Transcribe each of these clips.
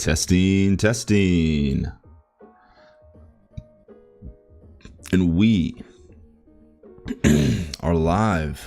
Testing, testing. And we are live.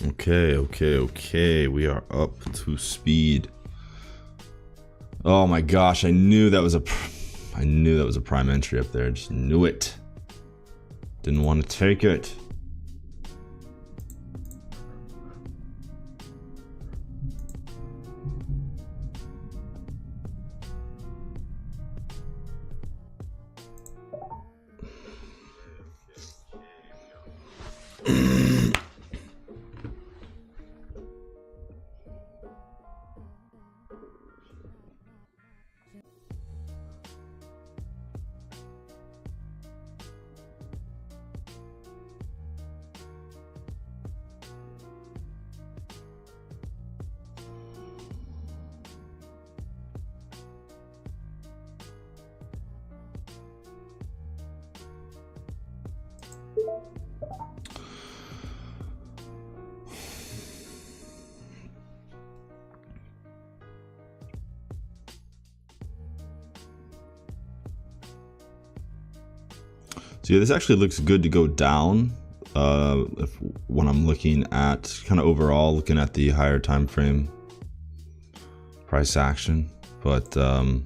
Okay. We are up to speed. Oh my gosh, I knew that was a prime entry up there. Just knew it. Didn't want to take it. So yeah, this actually looks good to go down when I'm looking at kind of overall, looking at the higher time frame price action, but problem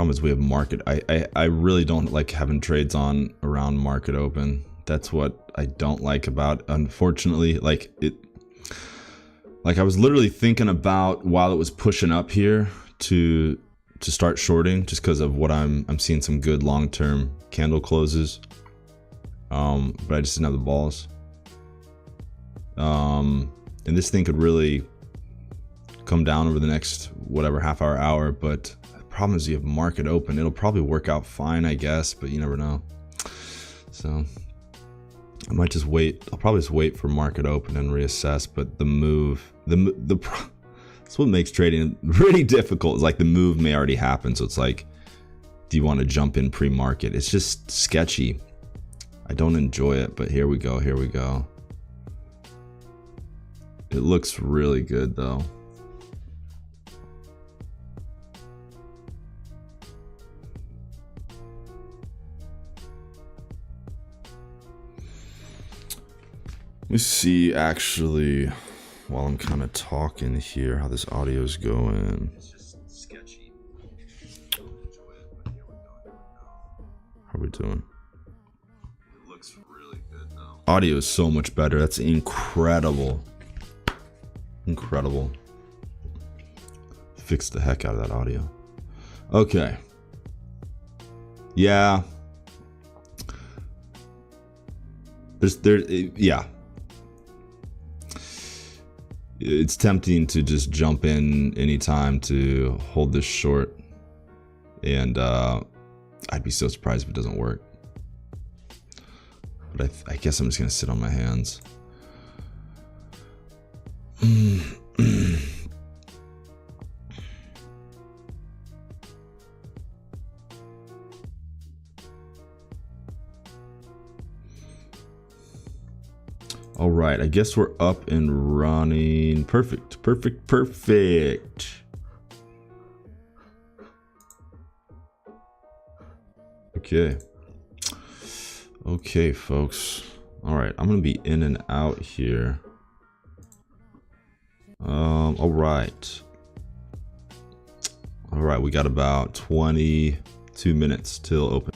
is we have market. I really don't like having trades on around market open. That's what I don't like about, unfortunately. Like I was literally thinking about while it was pushing up here to start shorting, just because of what I'm seeing some good long-term candle closes, but I just didn't have the balls. And this thing could really come down over the next whatever half hour, but the problem is you have market open. It'll probably work out fine, I guess, but you never know. So I might just wait. I'll probably just wait for market open and reassess. But the move, that's what makes trading really difficult. Is like the move may already happen, so it's like, do you want to jump in pre-market? It's just sketchy. I don't enjoy it, but here we go. It looks really good though. Let me see, actually, while I'm kind of talking here, how this audio is going. It's just sketchy. How are we doing? It looks really good though. Audio is so much better. That's incredible. Incredible. Fix the heck out of that audio. Okay. Yeah. Yeah. It's tempting to just jump in anytime to hold this short, and I'd be so surprised if it doesn't work. But I guess I'm just gonna sit on my hands. All right, I guess we're up and running. Perfect. Okay, folks. All right, I'm gonna be in and out here. All right, we got about 22 minutes till open.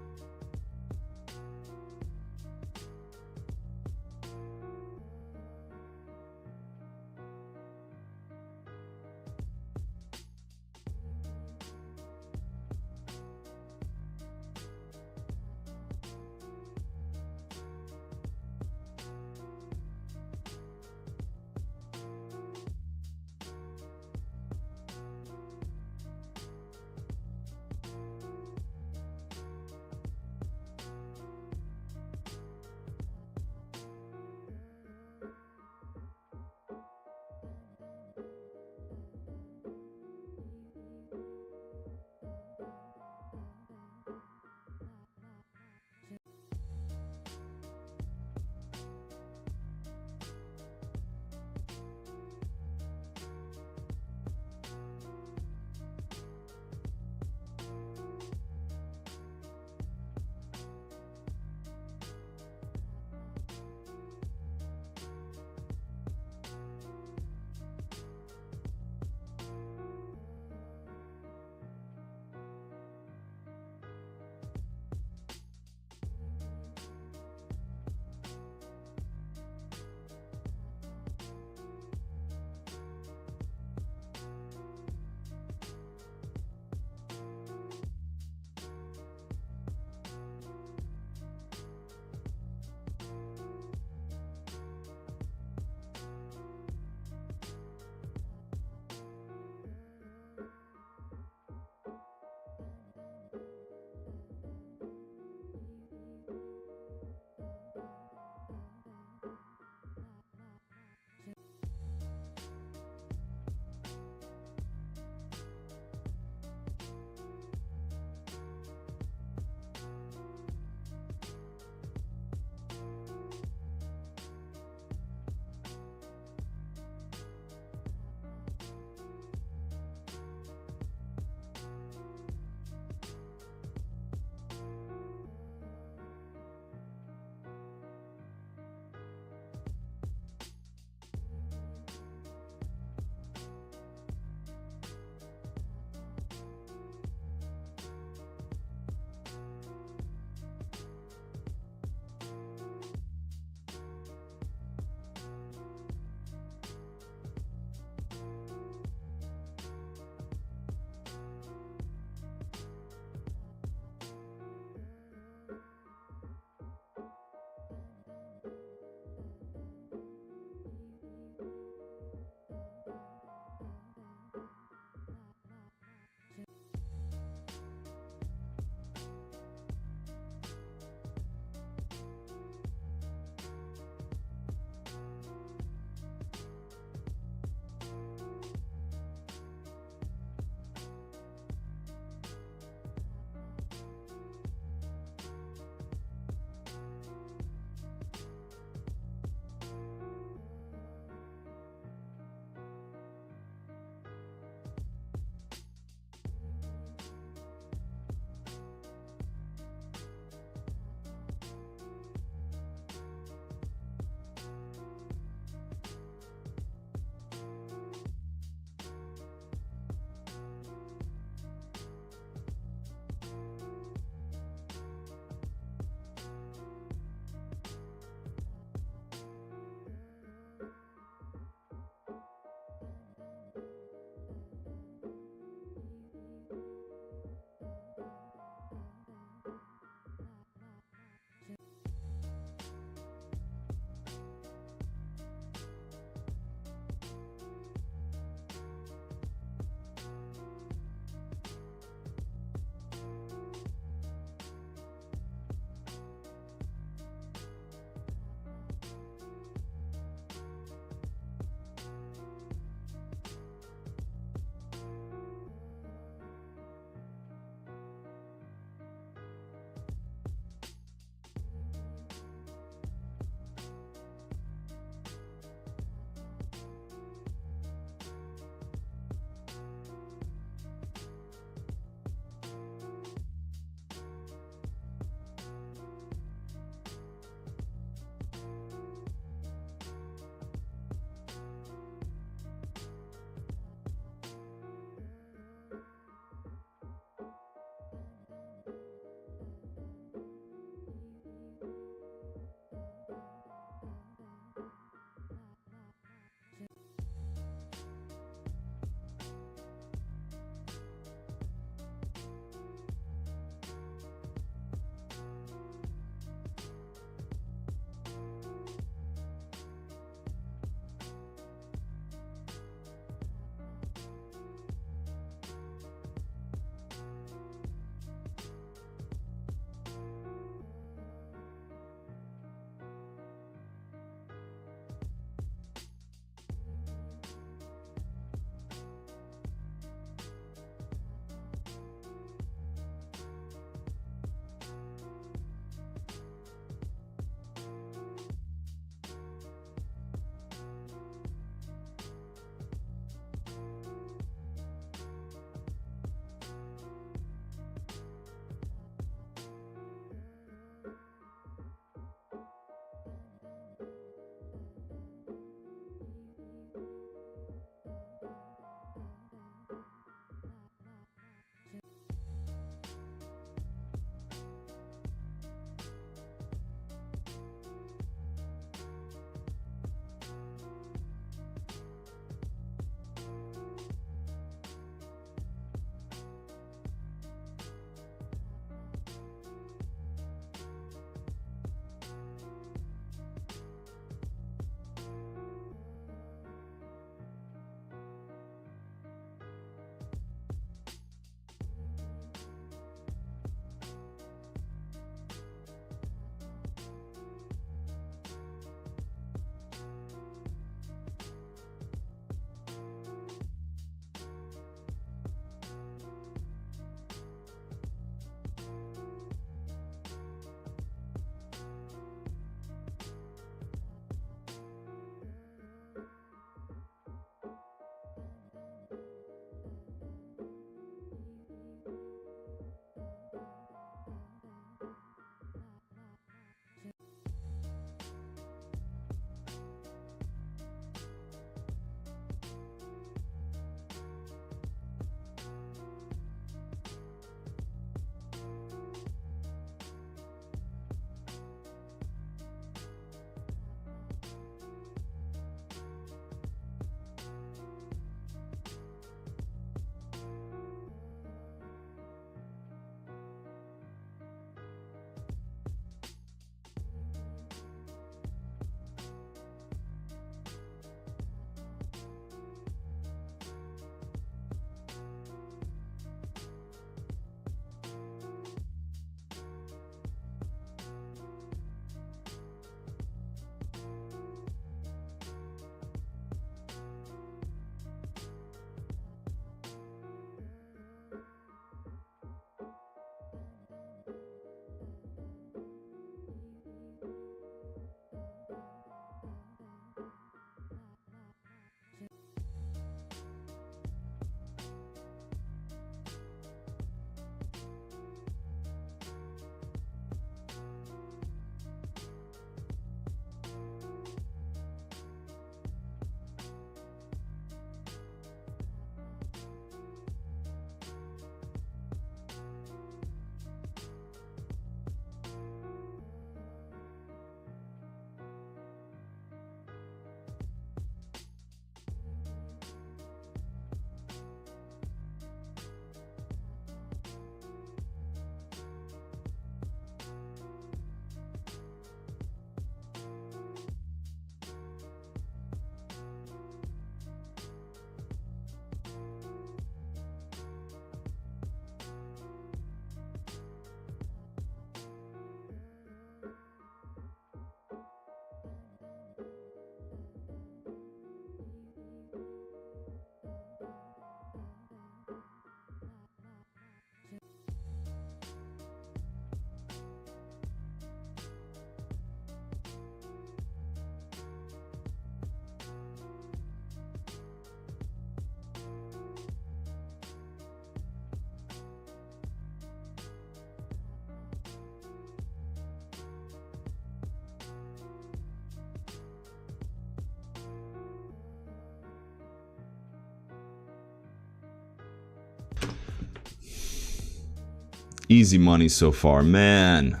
Easy money so far. Man,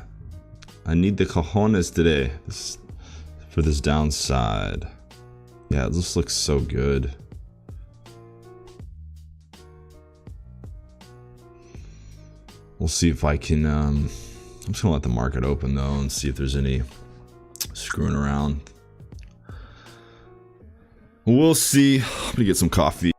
I need the cojones today for this downside. Yeah, this looks so good. We'll see if I can, I'm just gonna let the market open though and see if there's any screwing around. We'll see. I'm gonna get some coffee.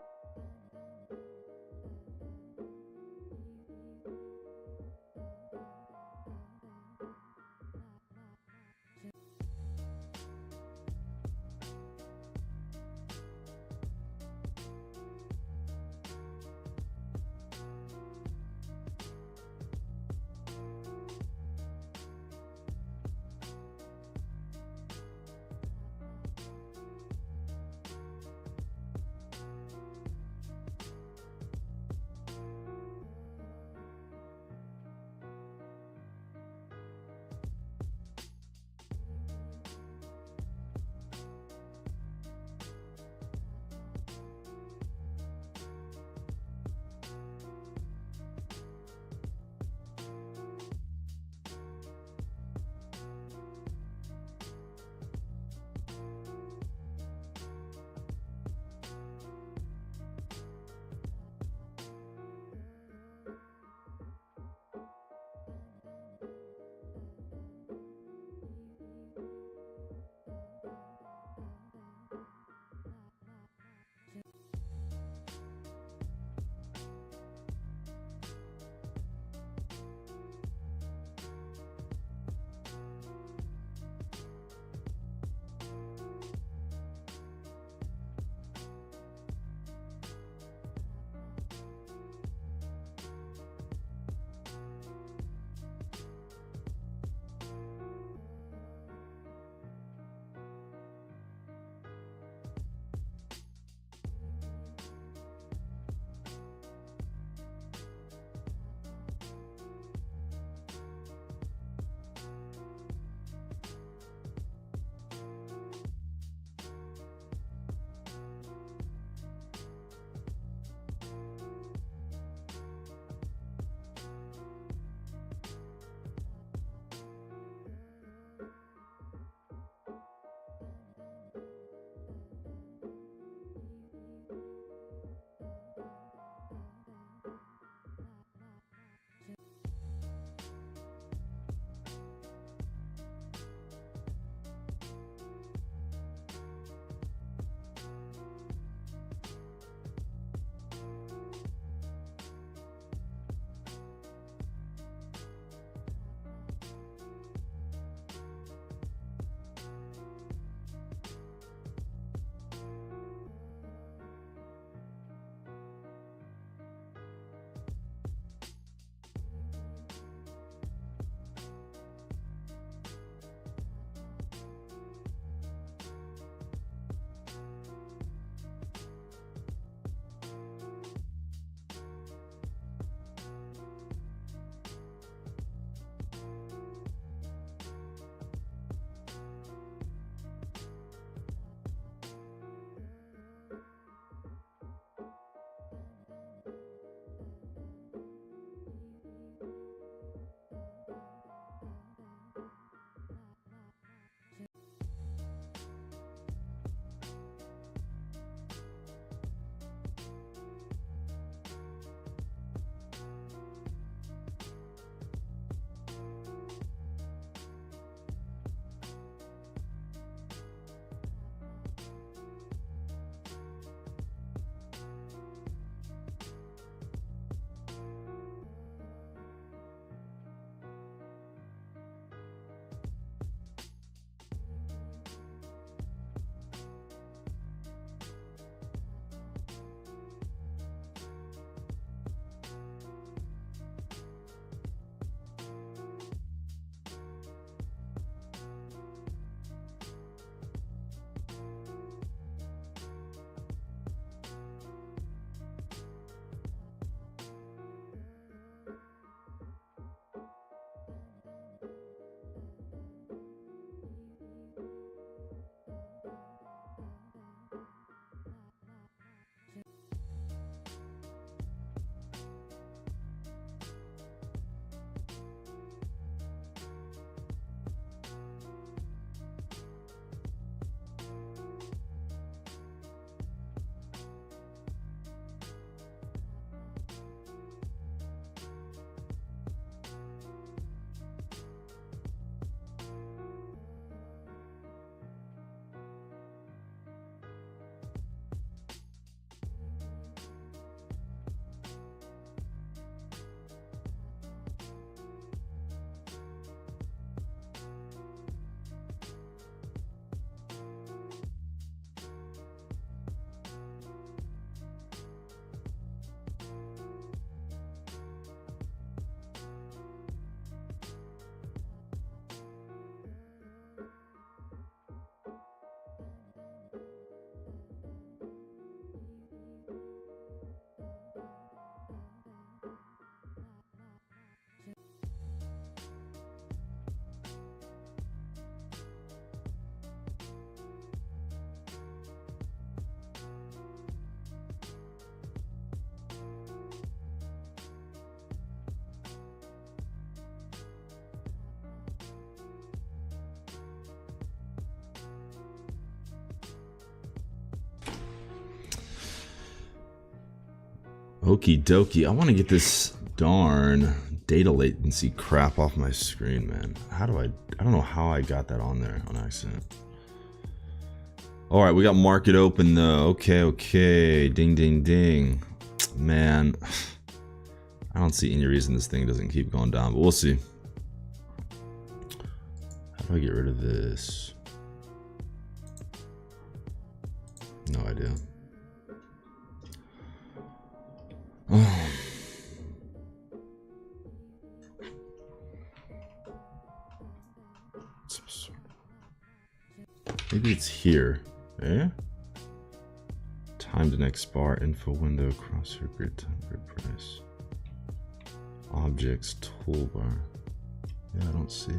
Okie dokie. I want to get this darn data latency crap off my screen, man. How do I don't know how I got that on there on accident. All right, we got market open though. Okay. Ding, ding, ding. Man, I don't see any reason this thing doesn't keep going down, but we'll see. How do I get rid of this? No idea. Oh. Maybe it's here. Eh? Timed next bar, info window, crosshair grid, time grid price. Objects, toolbar. Yeah, I don't see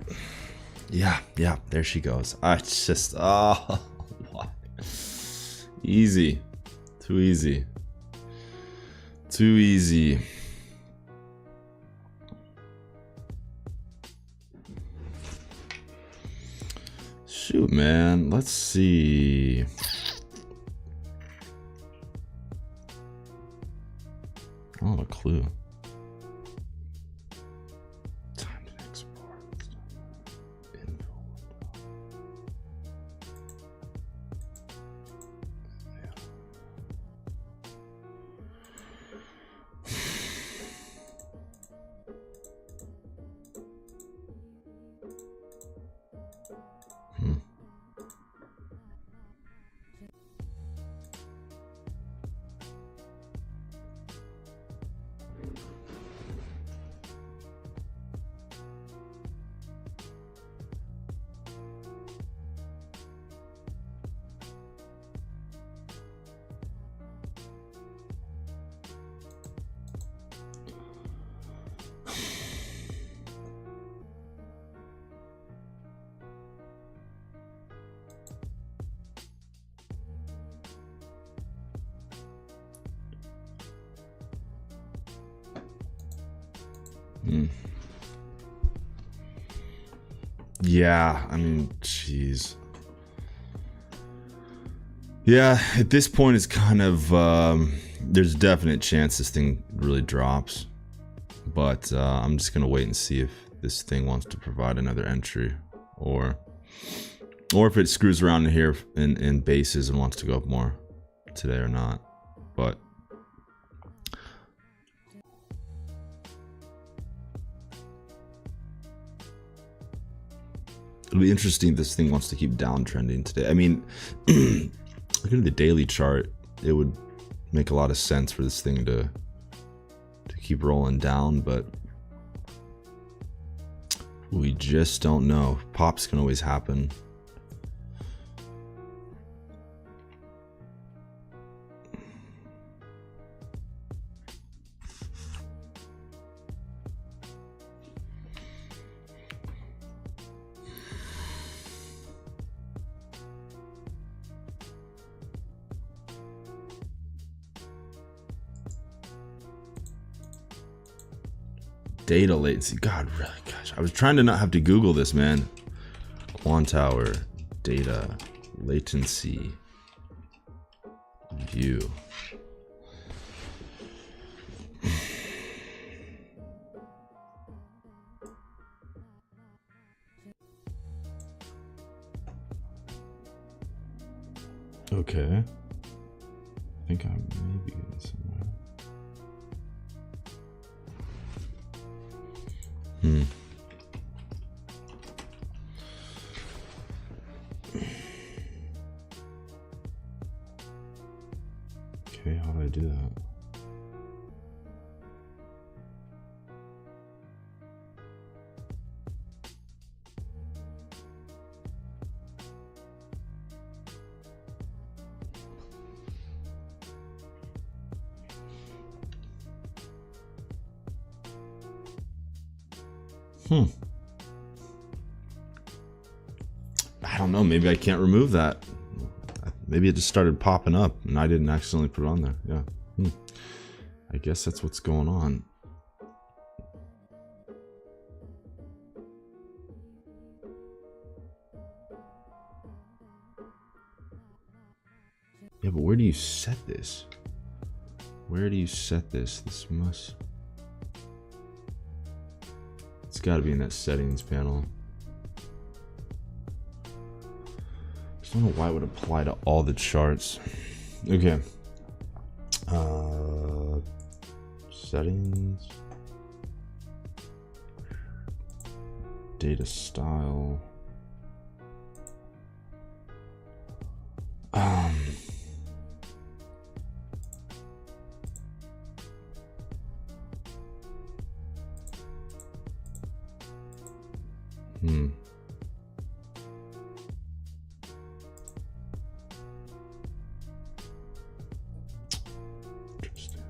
it. Yeah, there she goes. It's just, oh, what? Easy. Too easy. Too easy. Shoot, man. Let's see. I don't have a clue. Time to export. Info. Yeah, I mean, jeez. Yeah, at this point it's kind of, there's a definite chance this thing really drops. But I'm just going to wait and see if this thing wants to provide another entry. Or if it screws around in here in bases and wants to go up more today or not. But it'll be interesting if this thing wants to keep downtrending today. I mean, looking at the daily chart, it would make a lot of sense for this thing to keep rolling down, but we just don't know. Pops can always happen. Data latency. God, really, gosh. I was trying to not have to Google this, man. Quant hour, data, latency, view. Okay. I think I may be getting somewhere. Okay, how do I do that? I don't know, maybe I can't remove that. Maybe it just started popping up and I didn't accidentally put it on there. Yeah. I guess that's what's going on. Yeah, but where do you set this? Where do you set this? This must... It's got to be in that settings panel. I don't know why it would apply to all the charts. Okay. Settings. Data style. Interesting.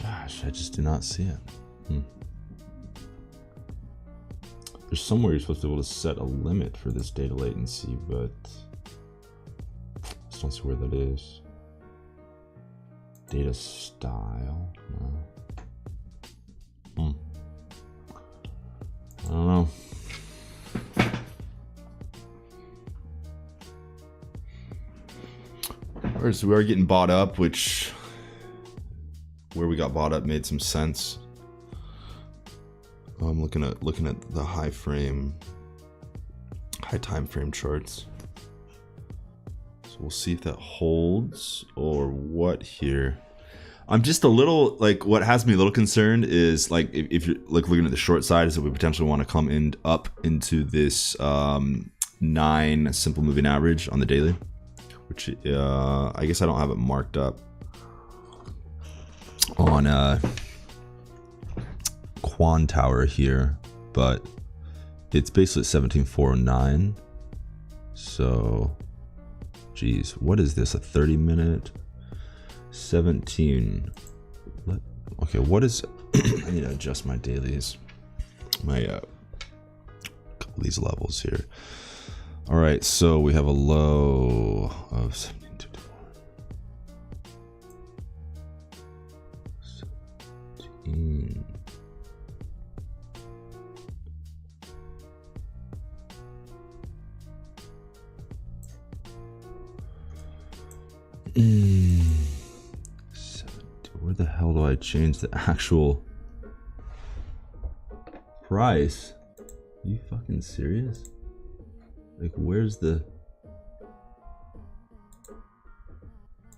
Gosh, I just do not see it. There's somewhere you're supposed to be able to set a limit for this data latency, but I just don't see where that is. Data style? No. I don't know. Alright, so we are getting bought up, which... Where we got bought up made some sense. I'm looking at the high time frame charts. So we'll see if that holds or what here. I'm just a little, like, what has me a little concerned is, like, if you're like looking at the short side, is that we potentially want to come in up into this 9 simple moving average on the daily, which I guess I don't have it marked up on Quan Tower here, but it's basically 17,409. So, geez, what is this? A 30-minute 17. Okay, what is? I need to adjust my dailies, my couple of these levels here. All right, so we have a low of 17. Where the hell do I change the actual price? Are you fucking serious? Like, where's the...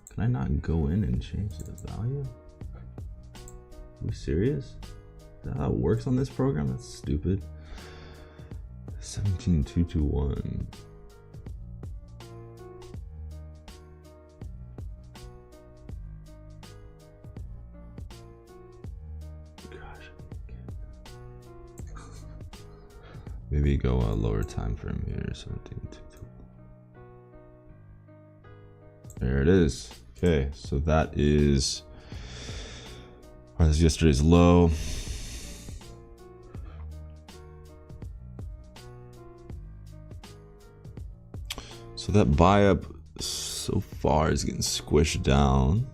Can I not go in and change the value? Are we serious? Is that how it works on this program? That's stupid. 17,221. Maybe go a lower time frame here, 17,221. There it is. Okay, so that is, oh, this is yesterday's low. So that buy up so far is getting squished down.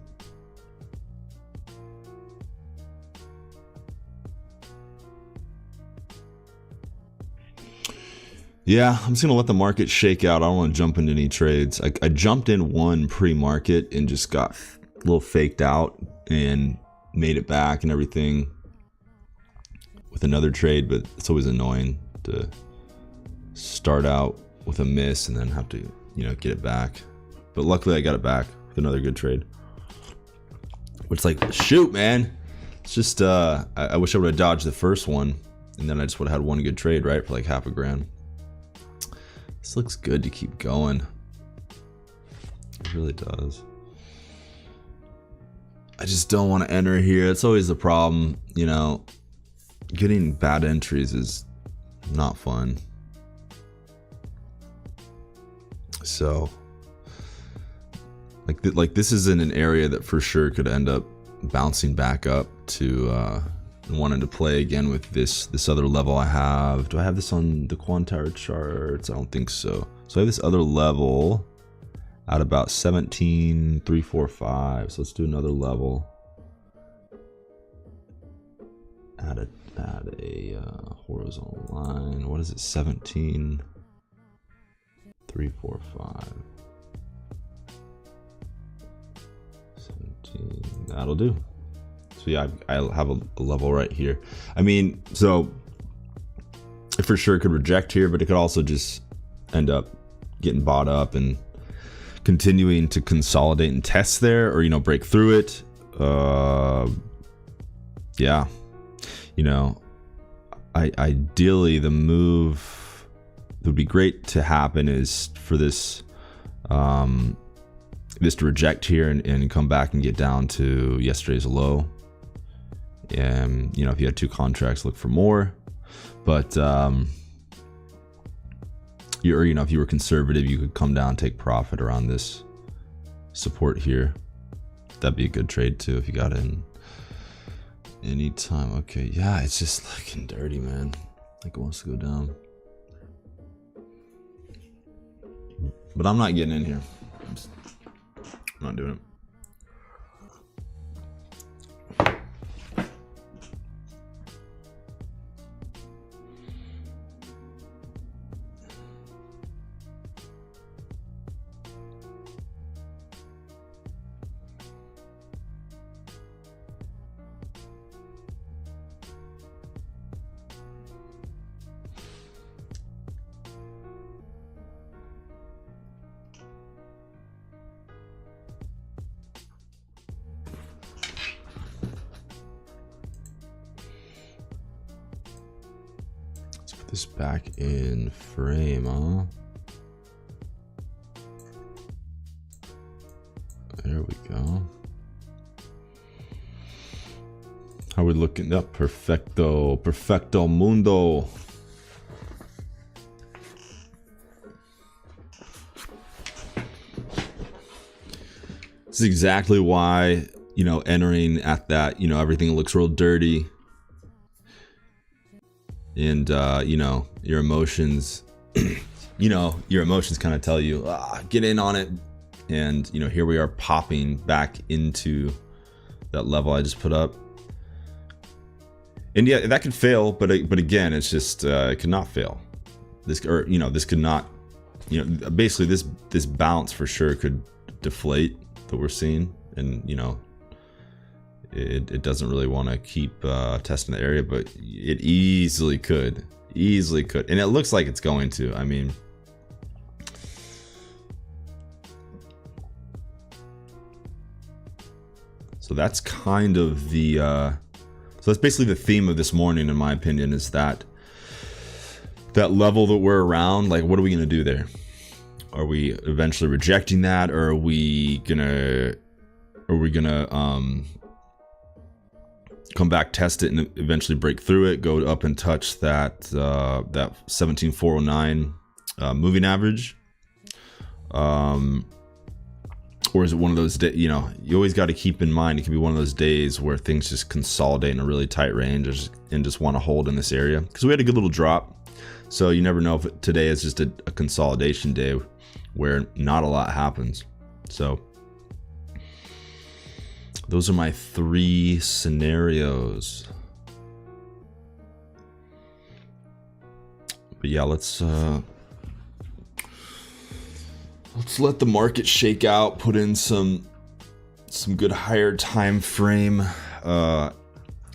Yeah, I'm just gonna let the market shake out. I don't want to jump into any trades. I jumped in one pre-market and just got a little faked out and made it back and everything with another trade, but it's always annoying to start out with a miss and then have to, you know, get it back. But luckily I got it back with another good trade. Which, like, shoot, man. It's just I wish I would have dodged the first one and then I just would have had one good trade, right, for like half a grand. This looks good to keep going. It really does. I just don't want to enter here. It's always the problem, you know. Getting bad entries is not fun. So Like this is in an area that for sure could end up bouncing back up to wanting to play again with this other level I have. Do I have this on the Quantile charts? I don't think so. So I have this other level at about 17,345. So let's do another level at a horizontal line. What is it? 17,345. 17. That'll do. So yeah, I'll have a level right here. I mean, so it for sure could reject here, but it could also just end up getting bought up and continuing to consolidate and test there, or, you know, break through it. Yeah, you know, ideally the move that would be great to happen is for this this to reject here and come back and get down to yesterday's low. And, you know, if you had two contracts, look for more. But you know, if you were conservative, you could come down, take profit around this support here. That'd be a good trade too if you got in anytime. Okay, yeah, it's just looking dirty, man. Like it wants to go down. But I'm not getting in here. I'm not doing it. This back in frame, huh? There we go. How are we looking up? Perfecto mundo. This is exactly why, you know, entering at that, you know, everything looks real dirty. And, you know, your emotions, your emotions kind of tell you, get in on it. And, you know, here we are popping back into that level I just put up. And yeah, that could fail, but again, it's just, it could not fail. This, or, you know, this could not, you know, basically this bounce for sure could deflate that we're seeing. And, you know, it doesn't really want to keep testing the area, but it easily could, and it looks like it's going to. I mean, so that's kind of the so that's basically the theme of this morning, in my opinion, is that level that we're around. Like, what are we gonna do there? Are we eventually rejecting that, or are we gonna come back, test it, and eventually break through it, go up and touch that 17,409 moving average, or is it one of those days? You know, you always got to keep in mind it can be one of those days where things just consolidate in a really tight range and just want to hold in this area, because we had a good little drop. So you never know if today is just a consolidation day where not a lot happens. So those are my three scenarios. But yeah, let's let the market shake out, put in some good higher time frame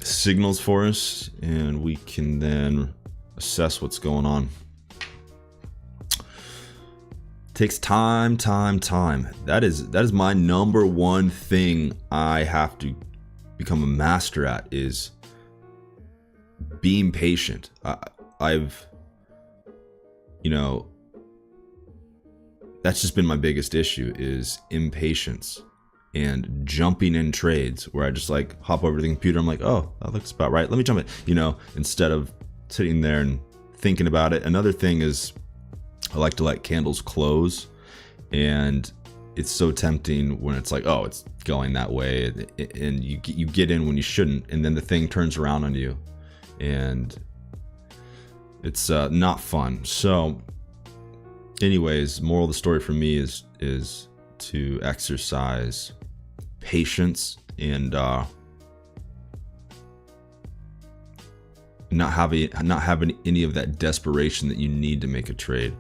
signals for us, and we can then assess what's going on. Takes time. That is my number one thing I have to become a master at, is being patient. I've, you know, that's just been my biggest issue, is impatience and jumping in trades where I just like hop over to the computer. I'm like, oh, that looks about right, let me jump it, you know, instead of sitting there and thinking about it. Another thing is I like to let candles close and it's so tempting when it's like, oh, it's going that way, and you get in when you shouldn't, and then the thing turns around on you, and it's not fun. So anyways, moral of the story for me is to exercise patience and not having any of that desperation that you need to make a trade.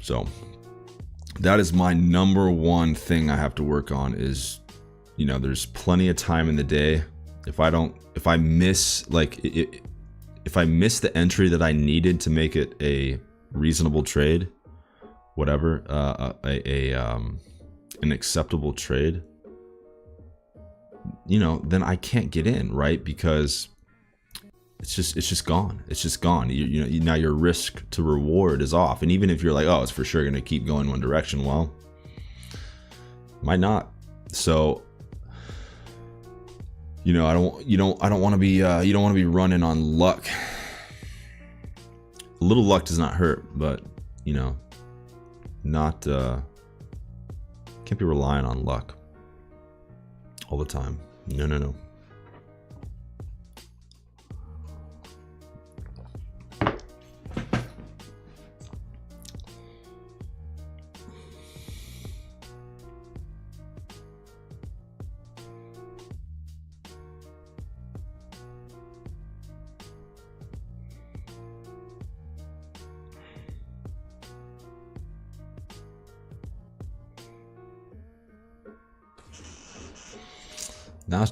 So that is my number one thing I have to work on is, you know, there's plenty of time in the day. If I miss the entry that I needed to make it a reasonable trade, whatever, an acceptable trade, you know, then I can't get in, right? Because it's just gone. It's just gone. You know, now your risk to reward is off. And even if you're like, oh, it's for sure going to keep going one direction, well, might not. So, you know, I don't want to be you don't want to be running on luck. A little luck does not hurt, but you know, not can't be relying on luck all the time. No.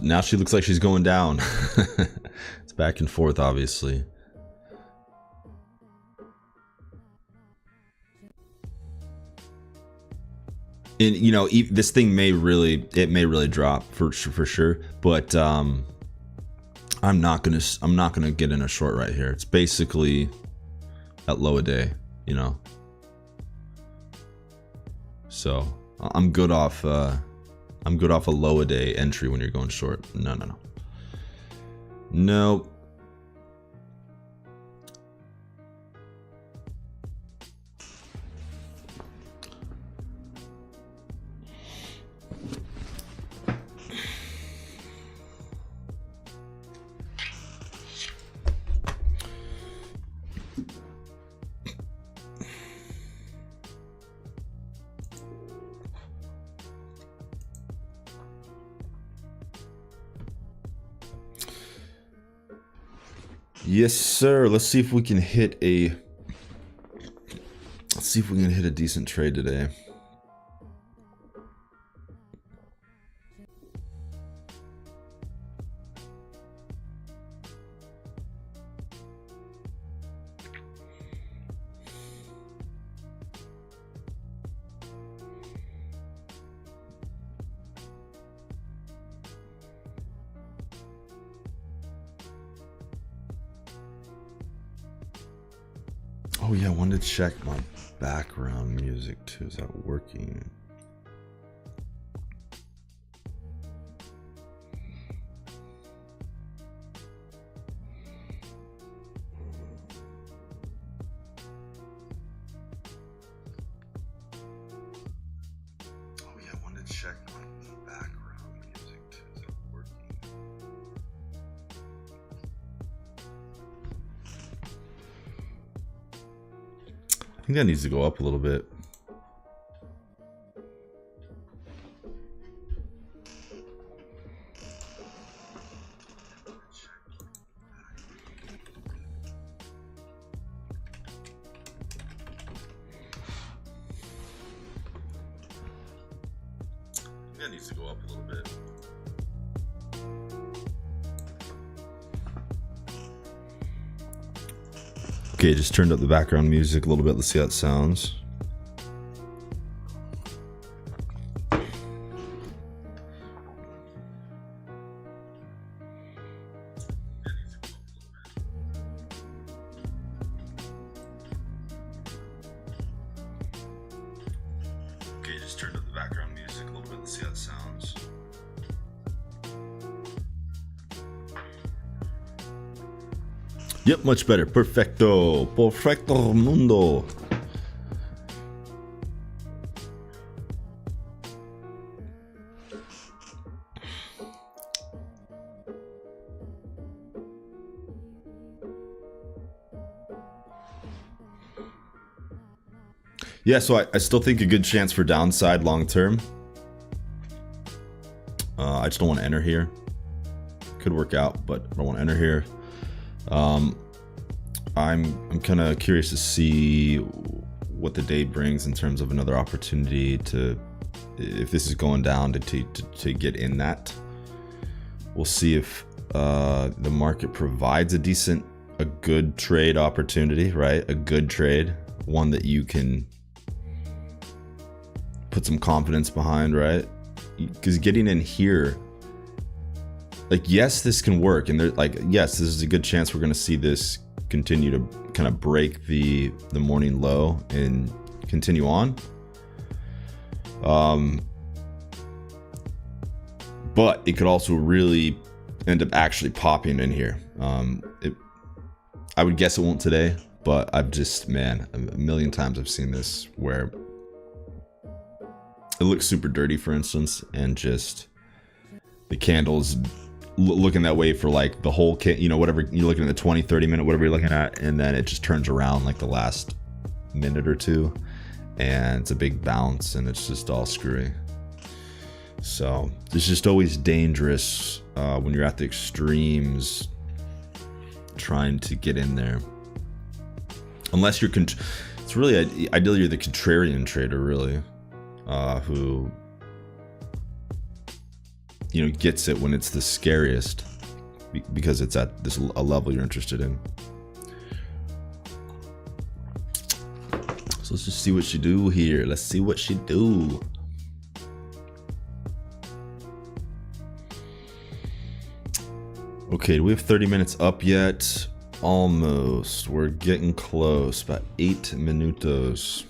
Now she looks like she's going down. It's back and forth, obviously. And you know, this thing may really drop for sure. But I'm not gonna get in a short right here. It's basically at low a day, you know. So I'm good off. I'm good off a low a day entry when you're going short. No. Yes, sir. Let's see if we can hit a decent trade today. Oh yeah, I wanted to check my background music too. Is that working? Oh yeah, I wanted to check my background music too. Is that working? I think that needs to go up a little bit. That needs to go up a little bit. Okay, just turned up the background music a little bit. Let's see how it sounds. Okay, just turned up the background music a little bit. Let's see how it sounds. Yep, much better. Perfecto mundo. Yeah, so I still think a good chance for downside long term. I just don't want to enter here. Could work out, but I don't want to enter here. I'm kind of curious to see what the day brings in terms of another opportunity to, if this is going down, to get in that. We'll see if the market provides a good trade opportunity, right? A good trade, one that you can put some confidence behind, right? Because getting in here, like, yes, this can work, and there's like, yes, this is a good chance we're going to see this continue to kind of break the morning low and continue on. But it could also really end up actually popping in here. I would guess it won't today, but I've just, man, a million times I've seen this where it looks super dirty, for instance, and just the candles looking that way for like the whole, whatever you're looking at, the 20, 30 minute, whatever you're looking at, and then it just turns around like the last minute or two, and it's a big bounce, and it's just all screwy. So it's just always dangerous when you're at the extremes trying to get in there, unless you're it's really ideally you're the contrarian trader, really, who gets it when it's the scariest, because it's at a level you're interested in. So let's just see what she do here. Let's see what she do. Okay, do we have 30 minutes up yet? Almost. We're getting close. About 8 minutos.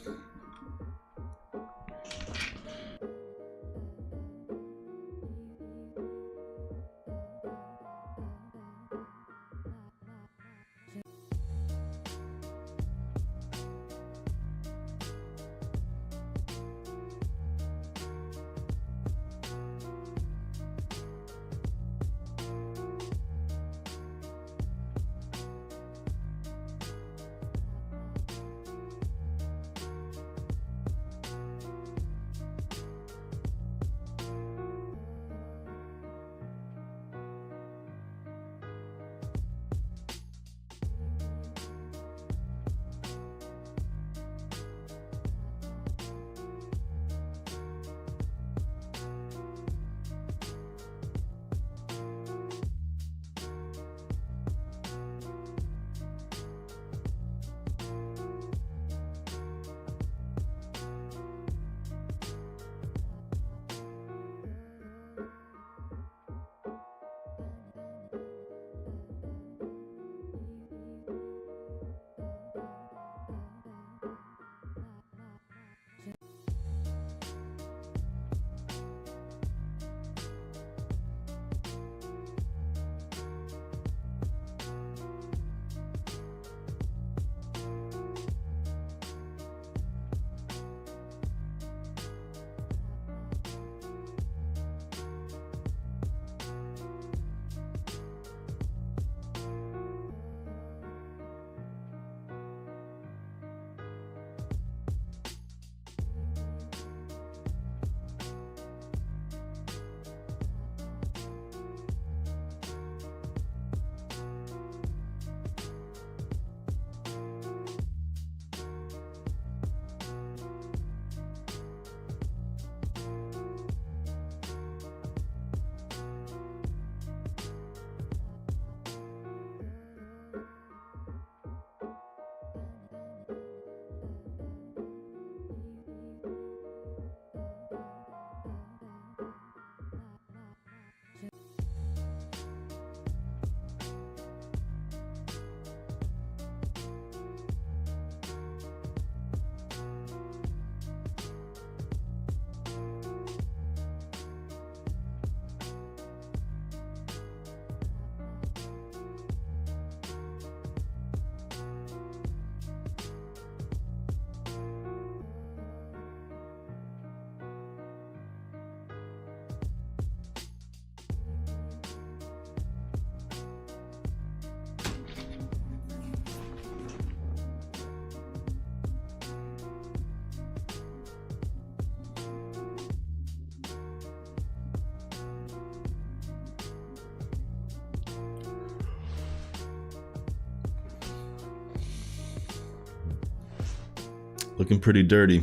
Looking pretty dirty.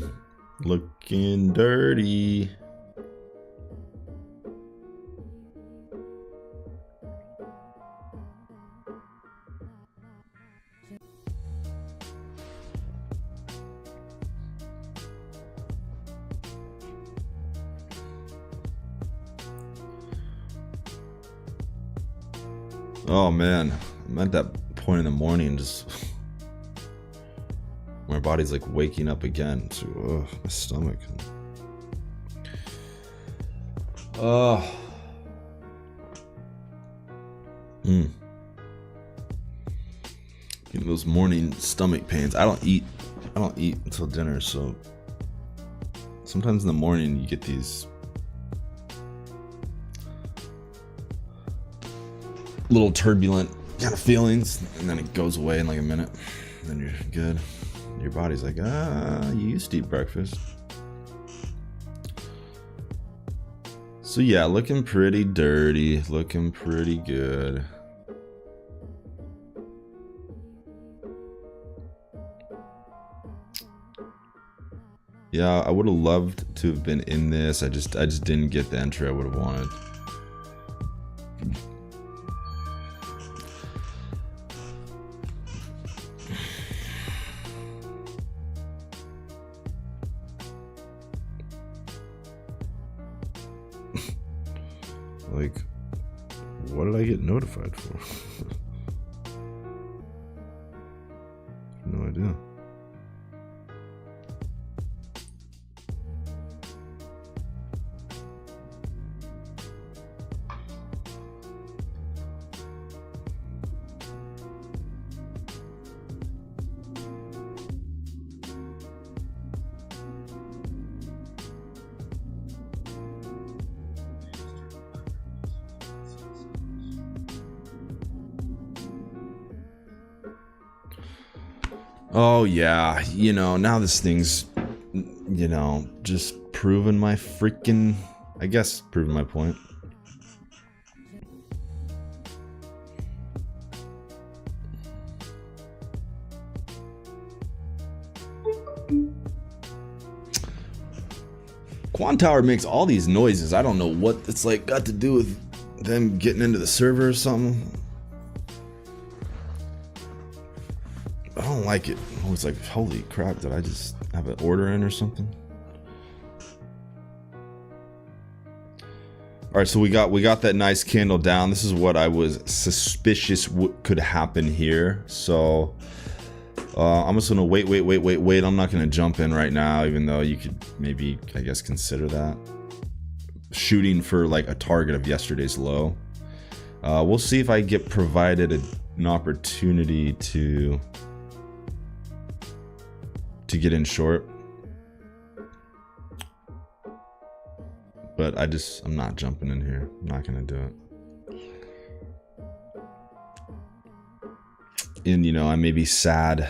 Looking dirty. Oh man, I'm at that point in the morning, just my body's like waking up again. So, my stomach. Getting those morning stomach pains. I don't eat until dinner, so sometimes in the morning you get these little turbulent kind of feelings, and then it goes away in like a minute, and then you're good. Your body's like, you used to eat breakfast. So yeah, looking pretty dirty, looking pretty good. Yeah, I would have loved to have been in this. I just didn't get the entry I would have wanted. Like, what did I get notified for? No idea. Oh yeah, you know, now this thing's, you know, just proving my freaking, I guess, proving my point. Quan Tower makes all these noises. I don't know what it's like got to do with them getting into the server or something. I don't like it. Oh, it's like, holy crap, did I just have an order in or something? All right, so we got that nice candle down. This is what I was suspicious could happen here. So I'm just gonna wait. I'm not gonna jump in right now, even though you could maybe, I guess, consider that. Shooting for like a target of yesterday's low. We'll see if I get provided an opportunity to get in short, but I'm not jumping in here. I'm not gonna do it. And you know, I may be sad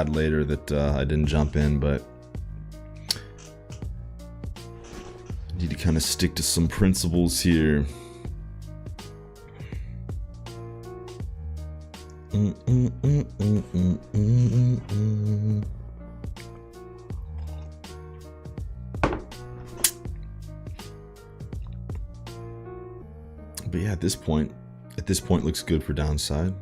later that I didn't jump in, but I need to kind of stick to some principles here. But yeah, at this point looks good for downside.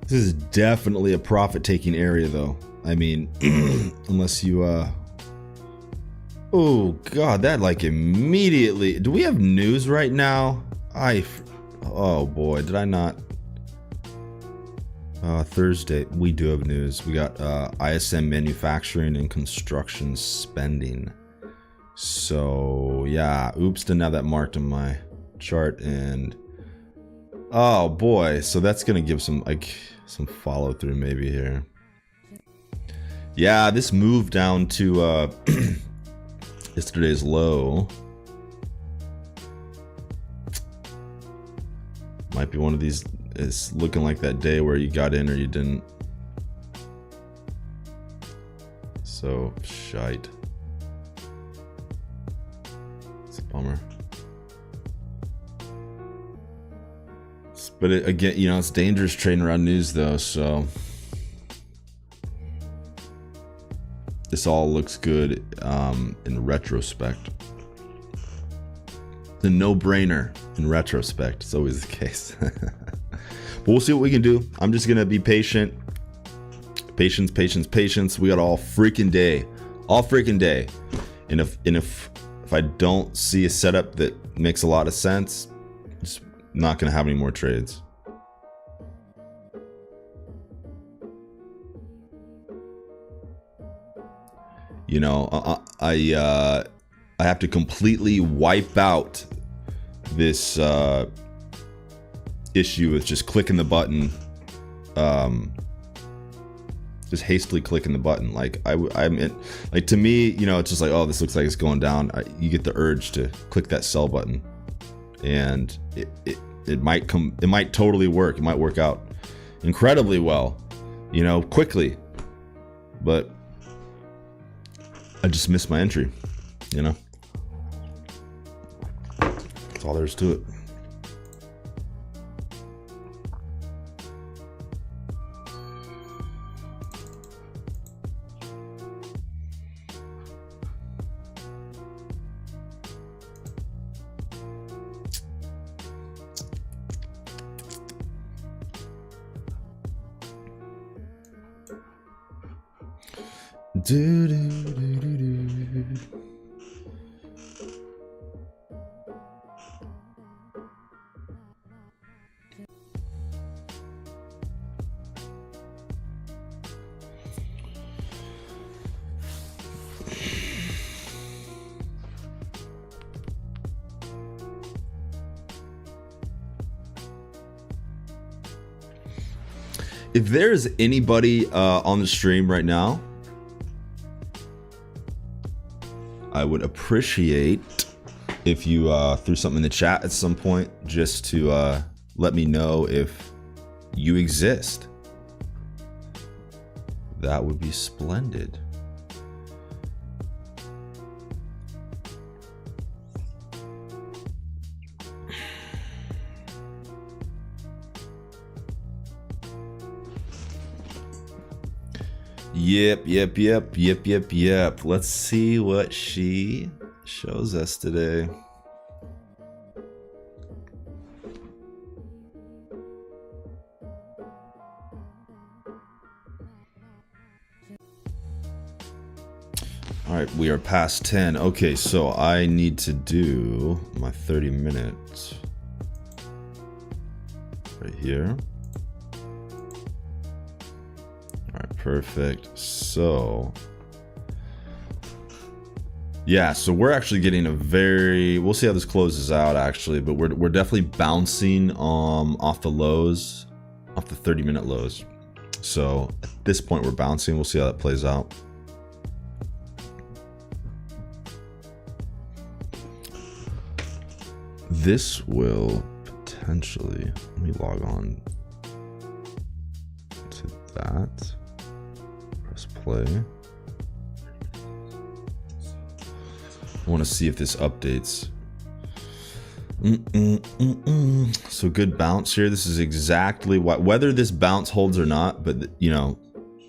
This is definitely a profit-taking area, though. I mean, unless you, oh god, that like immediately. Do we have news right now? Oh boy, did I not? Thursday, we do have news. We got ISM manufacturing and construction spending. So yeah, oops, didn't have that marked on my chart, and oh boy, so that's gonna give some follow through maybe here. Yeah, this move down to yesterday's low might be one of these. It's looking like that day where you got in or you didn't. So shite. It's a bummer. It's a But again, you know, it's dangerous trading around news though, so this all looks good in retrospect. The no-brainer in retrospect. It's always the case. But we'll see what we can do. I'm just gonna be patient. Patience, patience, patience. We got all freaking day. All freaking day. And if I don't see a setup that makes a lot of sense, just not gonna have any more trades. You know, I have to completely wipe out this issue with just clicking the button, just hastily clicking the button. Like like to me, you know, it's just like, oh, this looks like it's going down. You get the urge to click that sell button, and it might totally work. It might work out incredibly well, you know, quickly, but I just missed my entry, you know. That's all there is to it. Do, do, do, do, do. If there's anybody on the stream right now, I would appreciate if you threw something in the chat at some point just to let me know if you exist. That would be splendid. Yep. Let's see what she shows us today. All right, we are past 10. Okay, so I need to do my 30 minutes right here. Perfect. So yeah, so we're actually getting a very, we'll see how this closes out actually, but we're definitely bouncing off the lows, off the 30-minute lows. So at this point we're bouncing. We'll see how that plays out. This will potentially, let me log on to that. Play. I want to see if this updates. So good bounce here. This is exactly what, whether this bounce holds or not, but you know,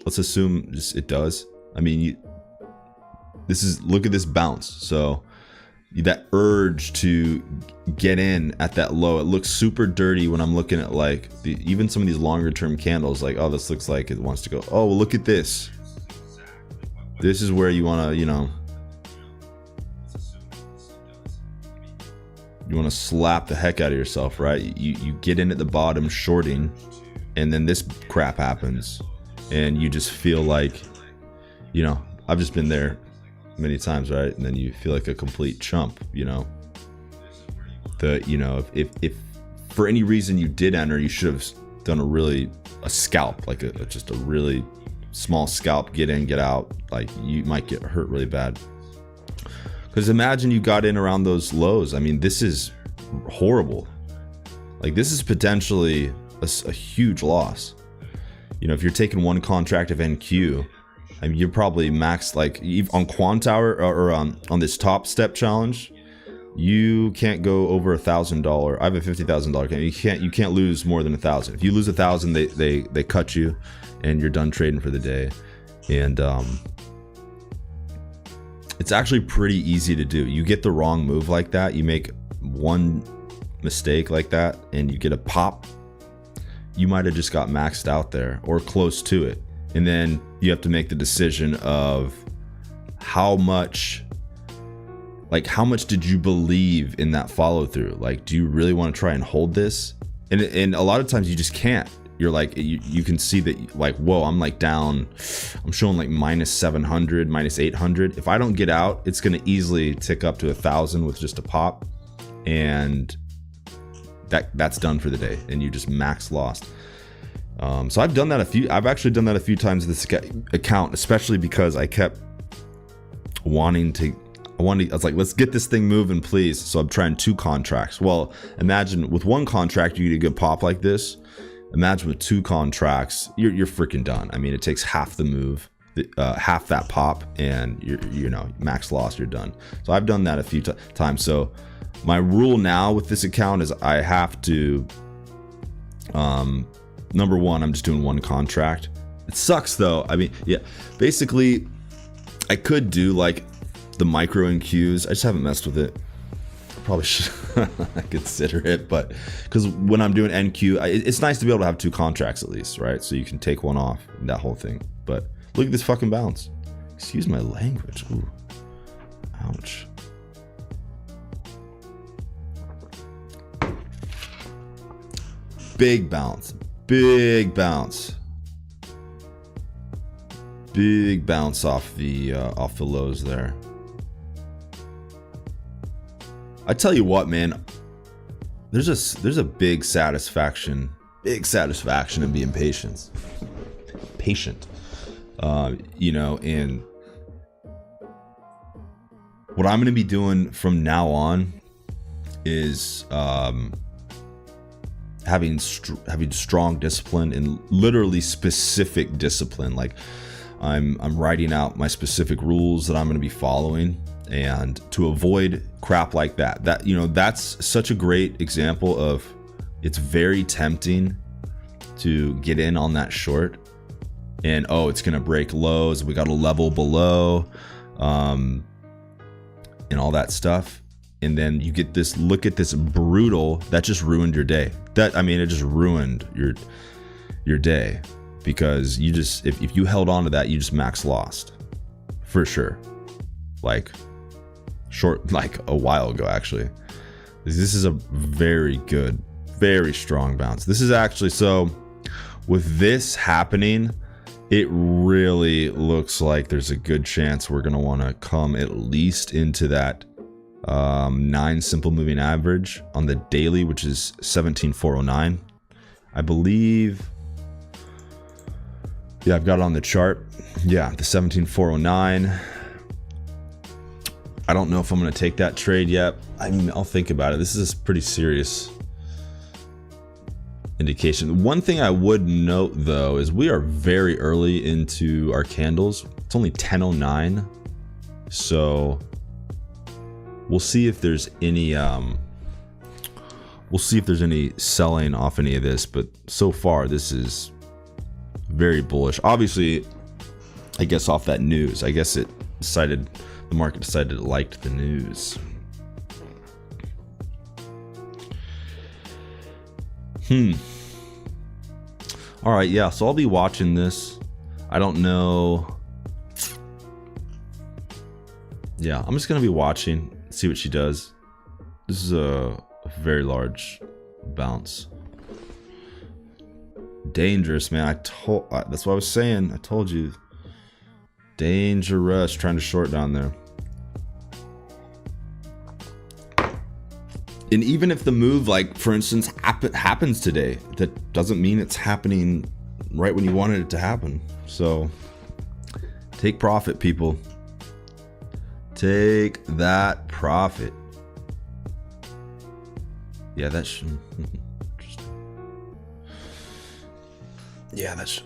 let's assume it does. I mean, this is, look at this bounce. So that urge to get in at that low, it looks super dirty when I'm looking at like even some of these longer term candles, like, oh, this looks like it wants to go, oh, well, look at this. This is where you want to, you know, you want to slap the heck out of yourself, right? You get in at the bottom shorting, and then this crap happens, and you just feel like, you know, I've just been there many times, right? And then you feel like a complete chump, you know. You know, if for any reason you did enter, you should have done a scalp, like just a really small scalp, get in, get out. Like you might get hurt really bad. Because imagine you got in around those lows. I mean, this is horrible. Like this is potentially a huge loss. You know, if you're taking one contract of NQ, I mean, you're probably max, like on Quant Tower or on this top step challenge, You can't go over $1,000. I have a $50,000 account. You can't lose more than 1,000. If you lose 1,000, they cut you, and you're done trading for the day. And it's actually pretty easy to do. You get the wrong move like that, you make one mistake like that, and you get a pop. You might have just got maxed out there or close to it, and then you have to make the decision of how much did you believe in that follow through? Like, do you really want to try and hold this? And a lot of times you just can't. You're like, you can see that, like, whoa, I'm like down, I'm showing like minus 700, minus 800. If I don't get out, it's going to easily tick up to 1,000 with just a pop, and that's done for the day, and you just max lost. So I've actually done that a few times with this account, especially because I kept I was like, let's get this thing moving, please. So I'm trying 2 contracts. Well, imagine with 1 contract, you get a good pop like this. Imagine with 2 contracts, you're freaking done. I mean, it takes half the move, half that pop, and you know, max loss, you're done. So I've done that a few times. So my rule now with this account is I have to, number 1, I'm just doing 1 contract. It sucks though. I mean, yeah, basically I could do like the micro MNQs. I just haven't messed with it. Probably should consider it, but because when I'm doing NQ, it's nice to be able to have 2 contracts at least, right? So you can take one off and that whole thing. But look at this fucking bounce. Excuse my language. Ooh. Ouch. Big bounce. Big bounce. Big bounce off the lows there. I tell you what, man, there's a big satisfaction in being patient. You know, and what I'm going to be doing from now on is having strong discipline, and literally specific discipline. Like I'm writing out my specific rules that I'm going to be following, and to avoid crap like that, you know, that's such a great example of, it's very tempting to get in on that short, and oh, it's gonna break lows, we got a level below, and all that stuff, and then you get this look at this brutal that just ruined your day. It just ruined your day, because you just, if you held on to that, you just max lost for sure. Like a while ago, actually. This is a very good, very strong bounce. This is actually, so with this happening, it really looks like there's a good chance we're going to want to come at least into that 9 simple moving average on the daily, which is 17,409. I believe, yeah, I've got it on the chart. Yeah, the 17,409. I don't know if I'm going to take that trade yet. I mean, I'll think about it. This is a pretty serious indication. One thing I would note though is we are very early into our candles. It's only 10:09, so we'll see if there's any selling off any of this. But so far, this is very bullish. Obviously, I guess off that news, I guess the market decided it liked the news. All right, yeah, so I'll be watching this. I don't know. Yeah, I'm just gonna be watching, see what she does. This is a very large bounce. Dangerous, man. That's what I was saying. I told you. Dangerous trying to short down there. And even if the move, like for instance, happens today, that doesn't mean it's happening right when you wanted it to happen. So take profit, people. Take that profit. Yeah, that's interesting. Yeah, that's.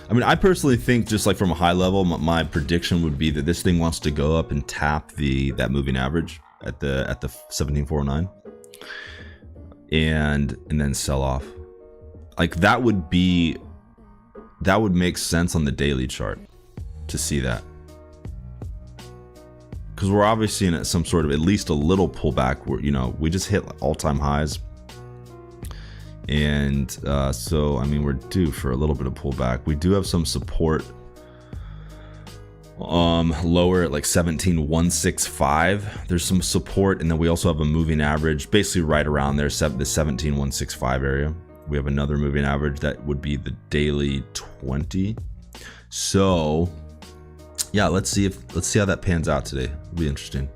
I mean, I personally think, just like from a high level, my prediction would be that this thing wants to go up and tap that moving average at the 17,409, and then sell off. Like that would make sense on the daily chart to see that, because we're obviously in some sort of at least a little pullback. Where, you know, we just hit all-time highs. And so, I mean, we're due for a little bit of pullback. We do have some support lower at like 17,165. There's some support, and then we also have a moving average basically right around there, the 17,165 area. We have another moving average that would be the daily 20. So yeah, let's see how that pans out today. It'll be interesting.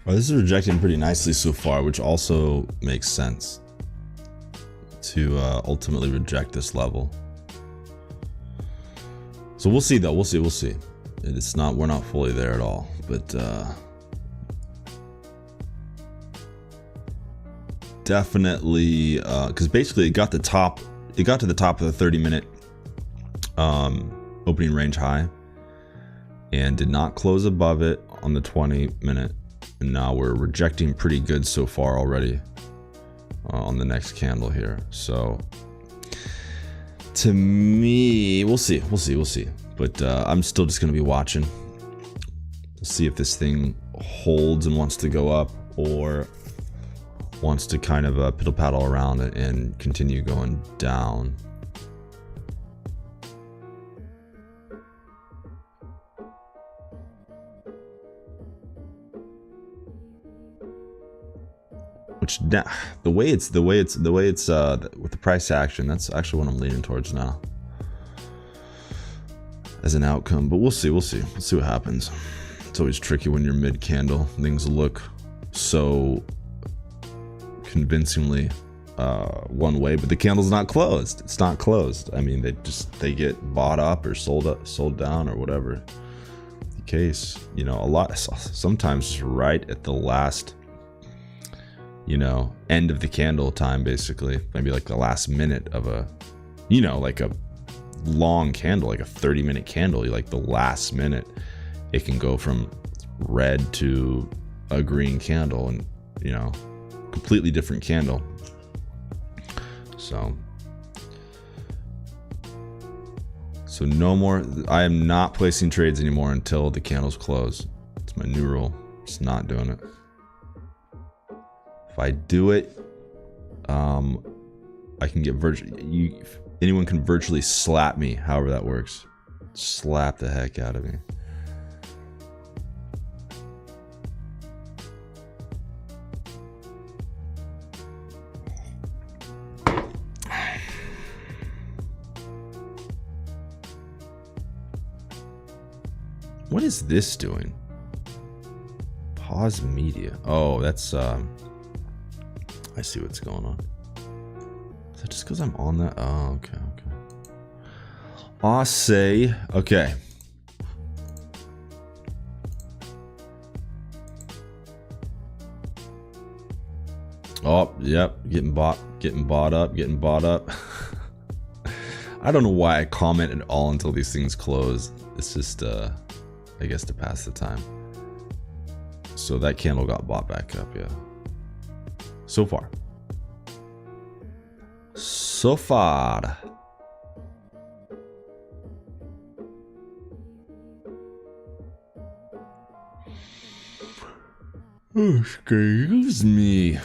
Oh, this is rejecting pretty nicely so far, which also makes sense to ultimately reject this level. So we'll see though, we'll see. It's not, we're not fully there at all, but definitely, because basically it got to the top of the 30-minute opening range high and did not close above it on the 20-minute, and now we're rejecting pretty good so far already on the next candle here. So to me, we'll see, but I'm still just gonna be watching to see if this thing holds and wants to go up, or wants to kind of piddle paddle around it and continue going down. Which, the way it's with the price action, that's actually what I'm leaning towards now as an outcome. But we'll see what happens. It's always tricky when you're mid candle. Things look so convincingly one way, but the candle's not closed. It's not closed. I mean, they get bought up or sold down or whatever the case. You know, sometimes right at the last, you know, end of the candle time, basically, maybe like the last minute of a, you know, like a long candle, like a 30-minute candle, like the last minute, it can go from red to a green candle, and, you know, completely different candle. So no more, I am not placing trades anymore until the candles close. It's my new rule. Just not doing it. If I do it, I can get anyone can virtually slap me, however that works. Slap the heck out of me. What is this doing? Pause media. Oh, that's I see what's going on. Is that just because I'm on that? Oh, okay. I say, okay. Oh, yep, getting bought up. I don't know why I comment at all until these things close. It's just, I guess, to pass the time. So that candle got bought back up, yeah. So far. Oh, excuse me.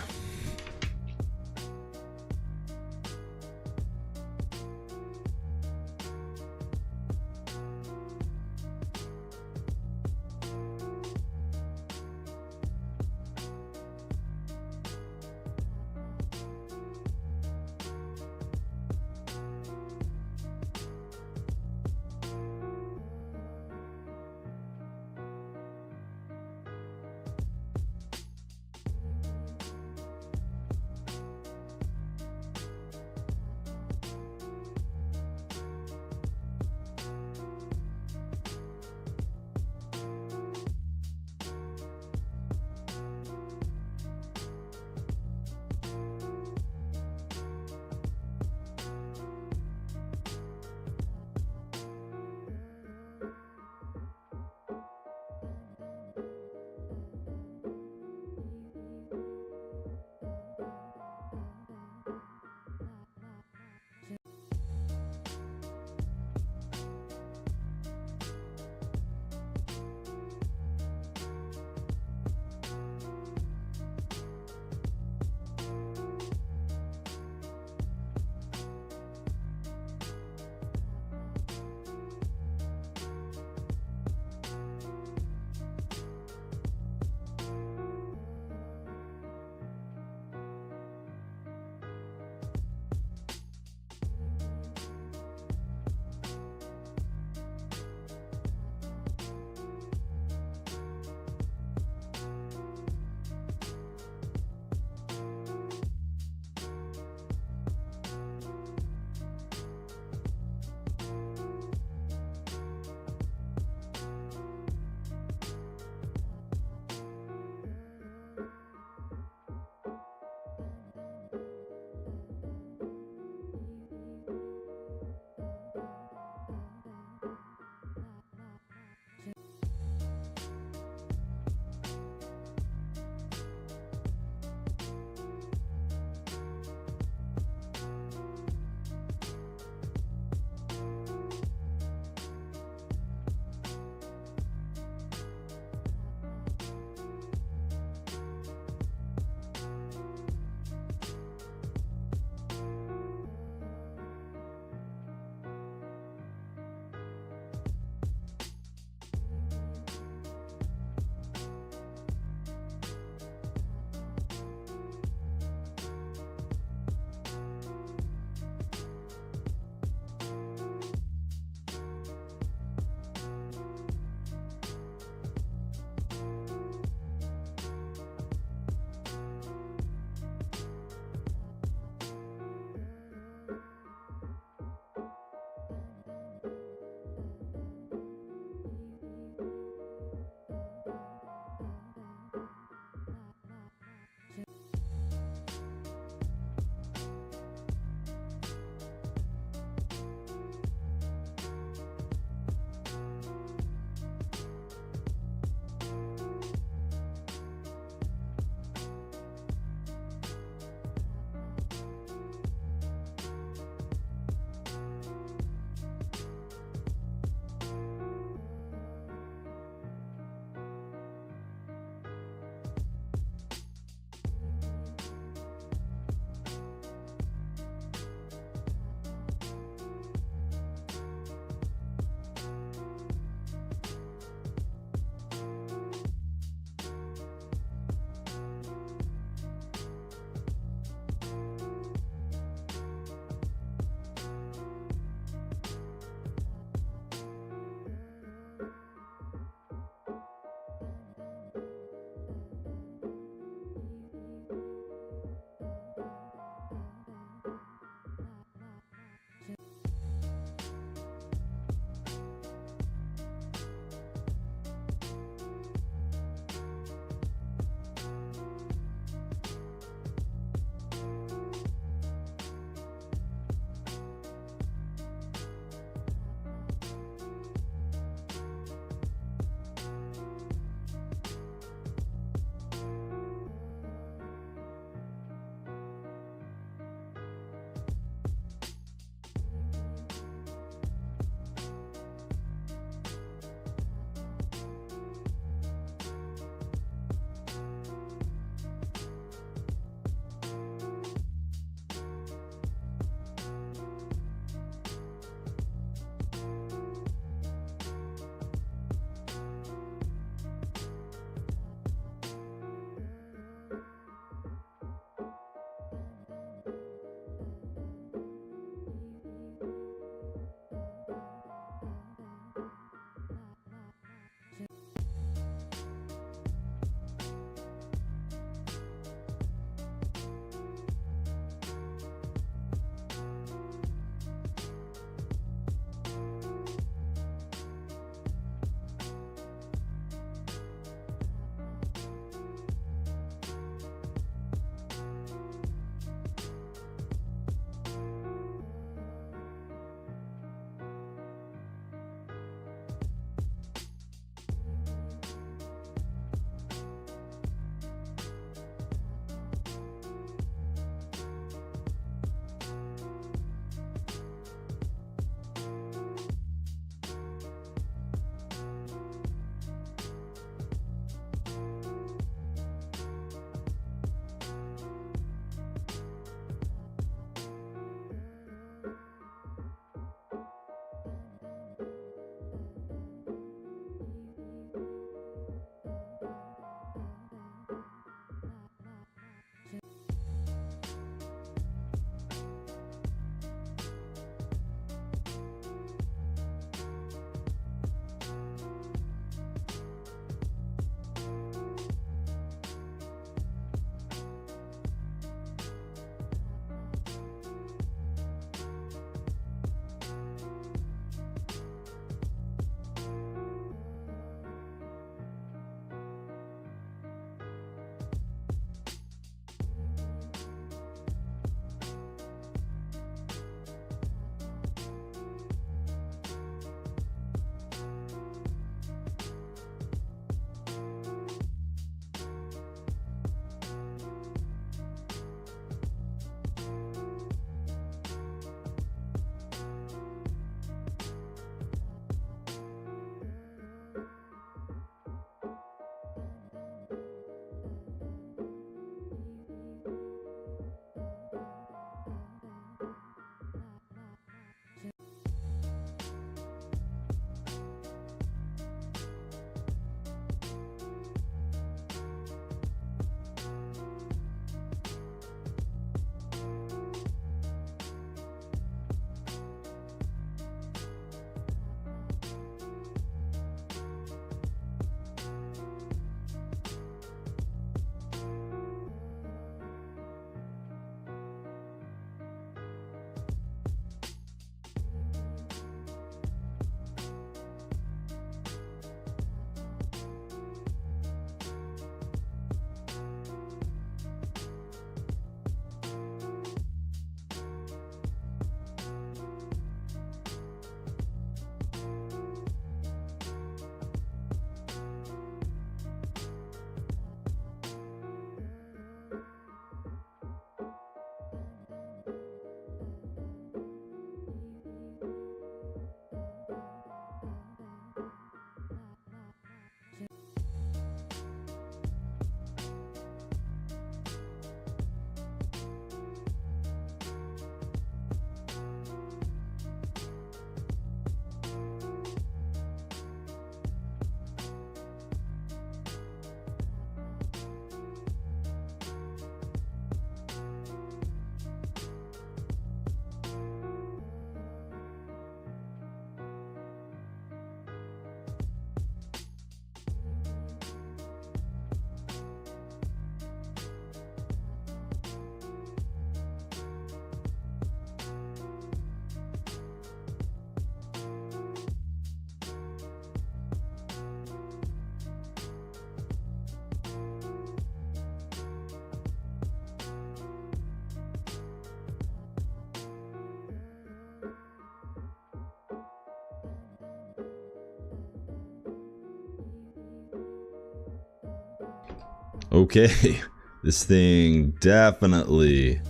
Okay, this thing definitely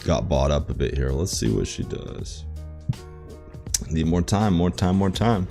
got bought up a bit here. Let's see what she does. Need more time, more time, more time.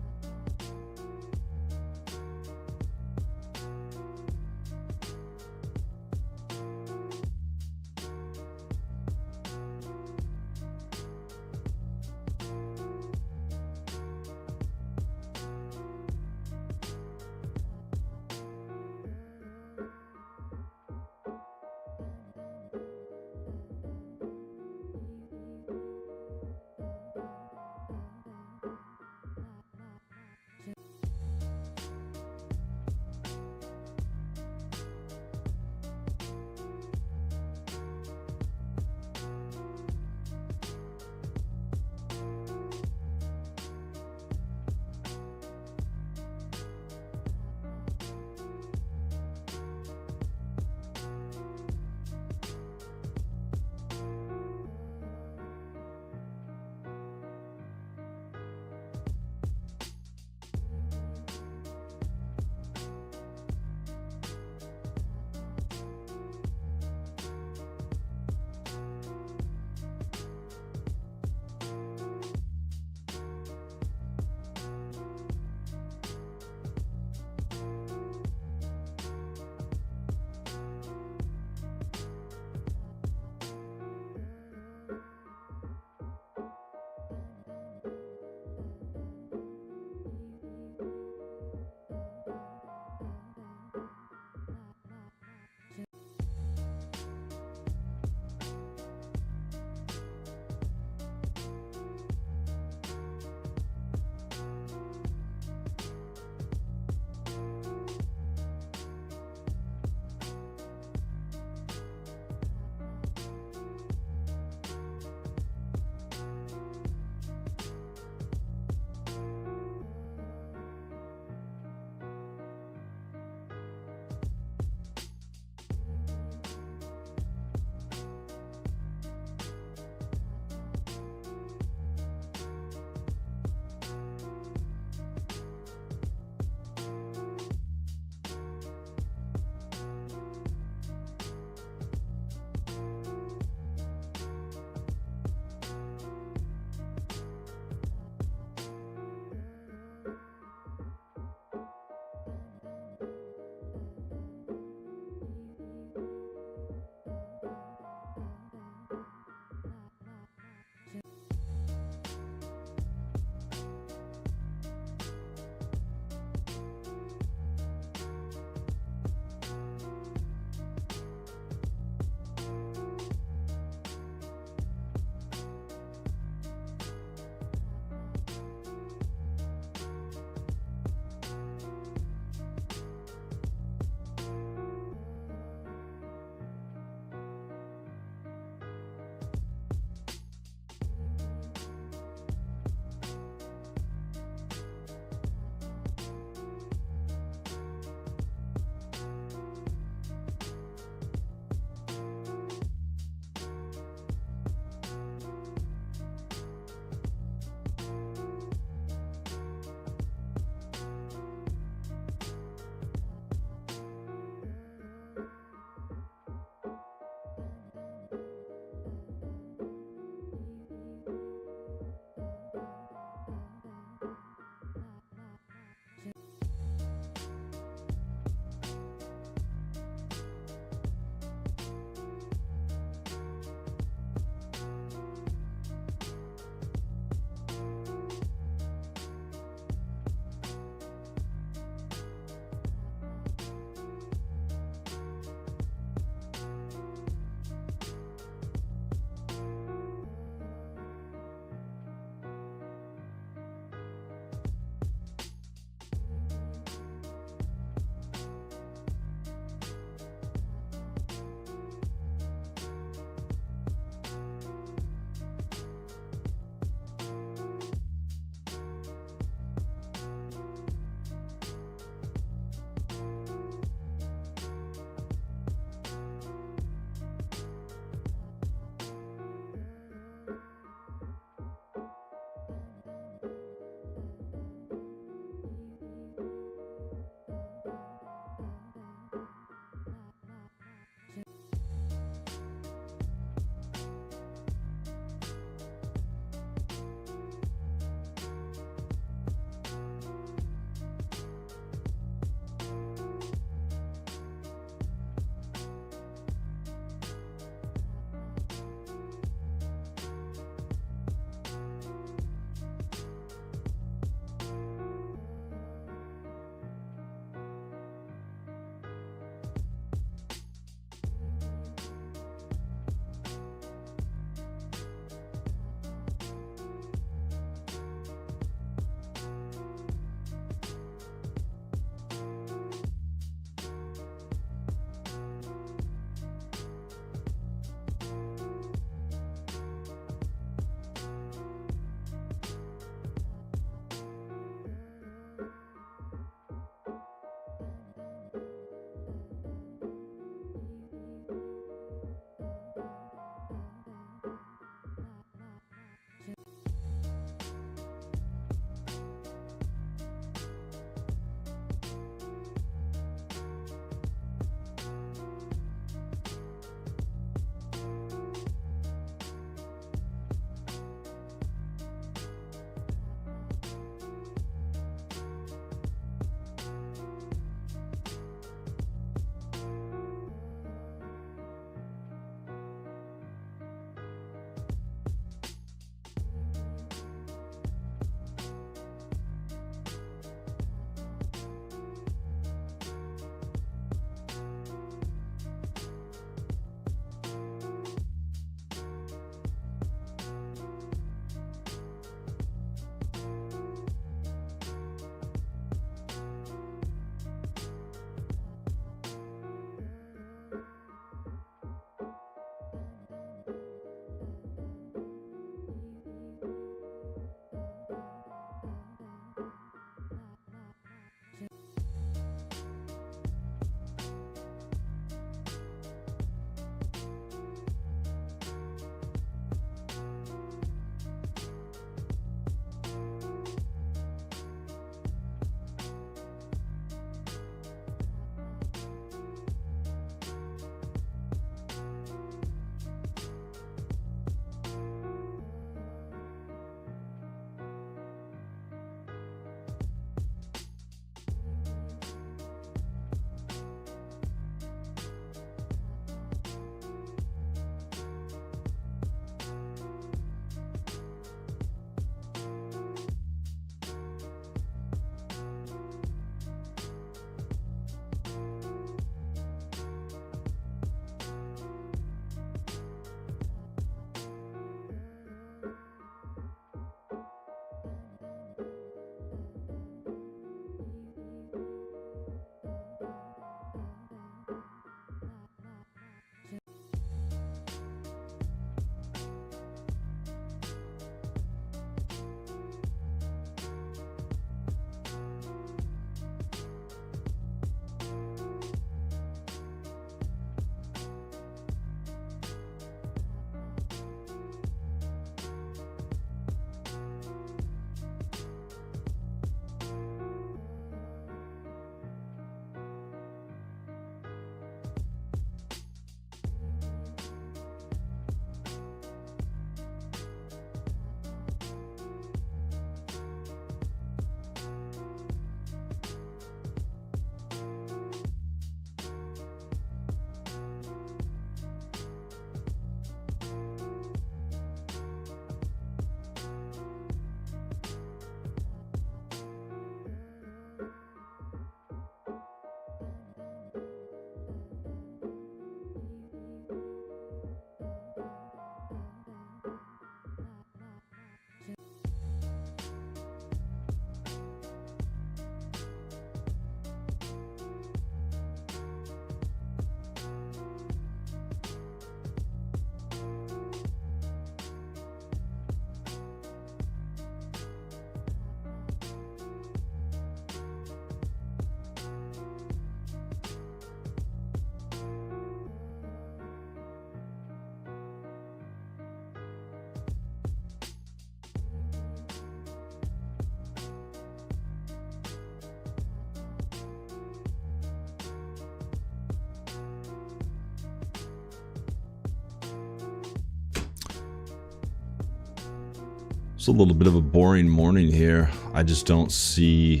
It's a little bit of a boring morning here. I just don't see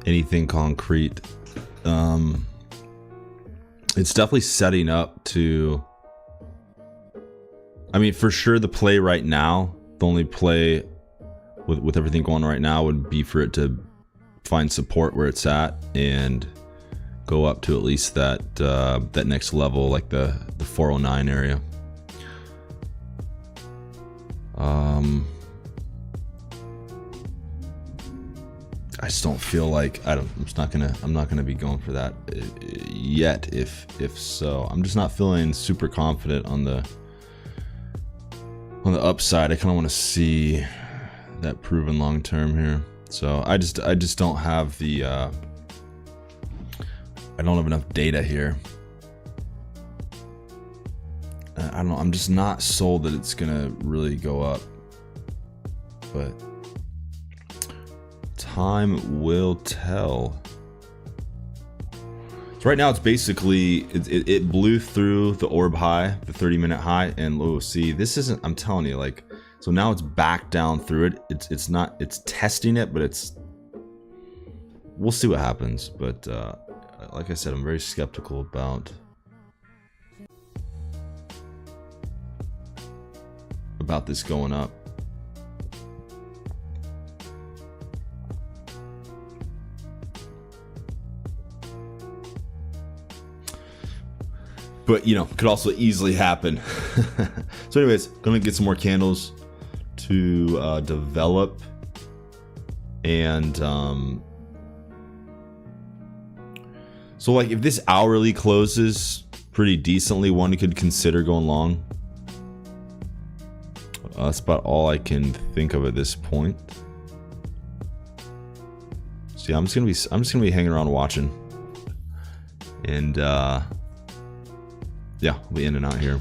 anything concrete. It's definitely setting up to, I mean, for sure the play right now, the only play with everything going on right now would be for it to find support where it's at and go up to at least that that next level, like the 409 area. I just don't feel like I'm not gonna be going for that yet. If so, I'm just not feeling super confident on the upside. I kind of want to see that proven long term here. So I just don't have the I don't have enough data here. I don't know. I'm just not sold that it's gonna really go up, but time will tell. So right now it's basically it blew through the orb high, the 30-minute high, and oh, see, this isn't. I'm telling you, like, so now it's back down through it. It's not. It's testing it, but it's. We'll see what happens, but like I said, I'm very skeptical about this going up. But, you know, could also easily happen. So anyways, gonna get some more candles to develop. And so like if this hourly closes pretty decently, one could consider going long. That's about all I can think of at this point. So yeah, I'm just gonna be hanging around watching. And yeah, we'll be in and out here.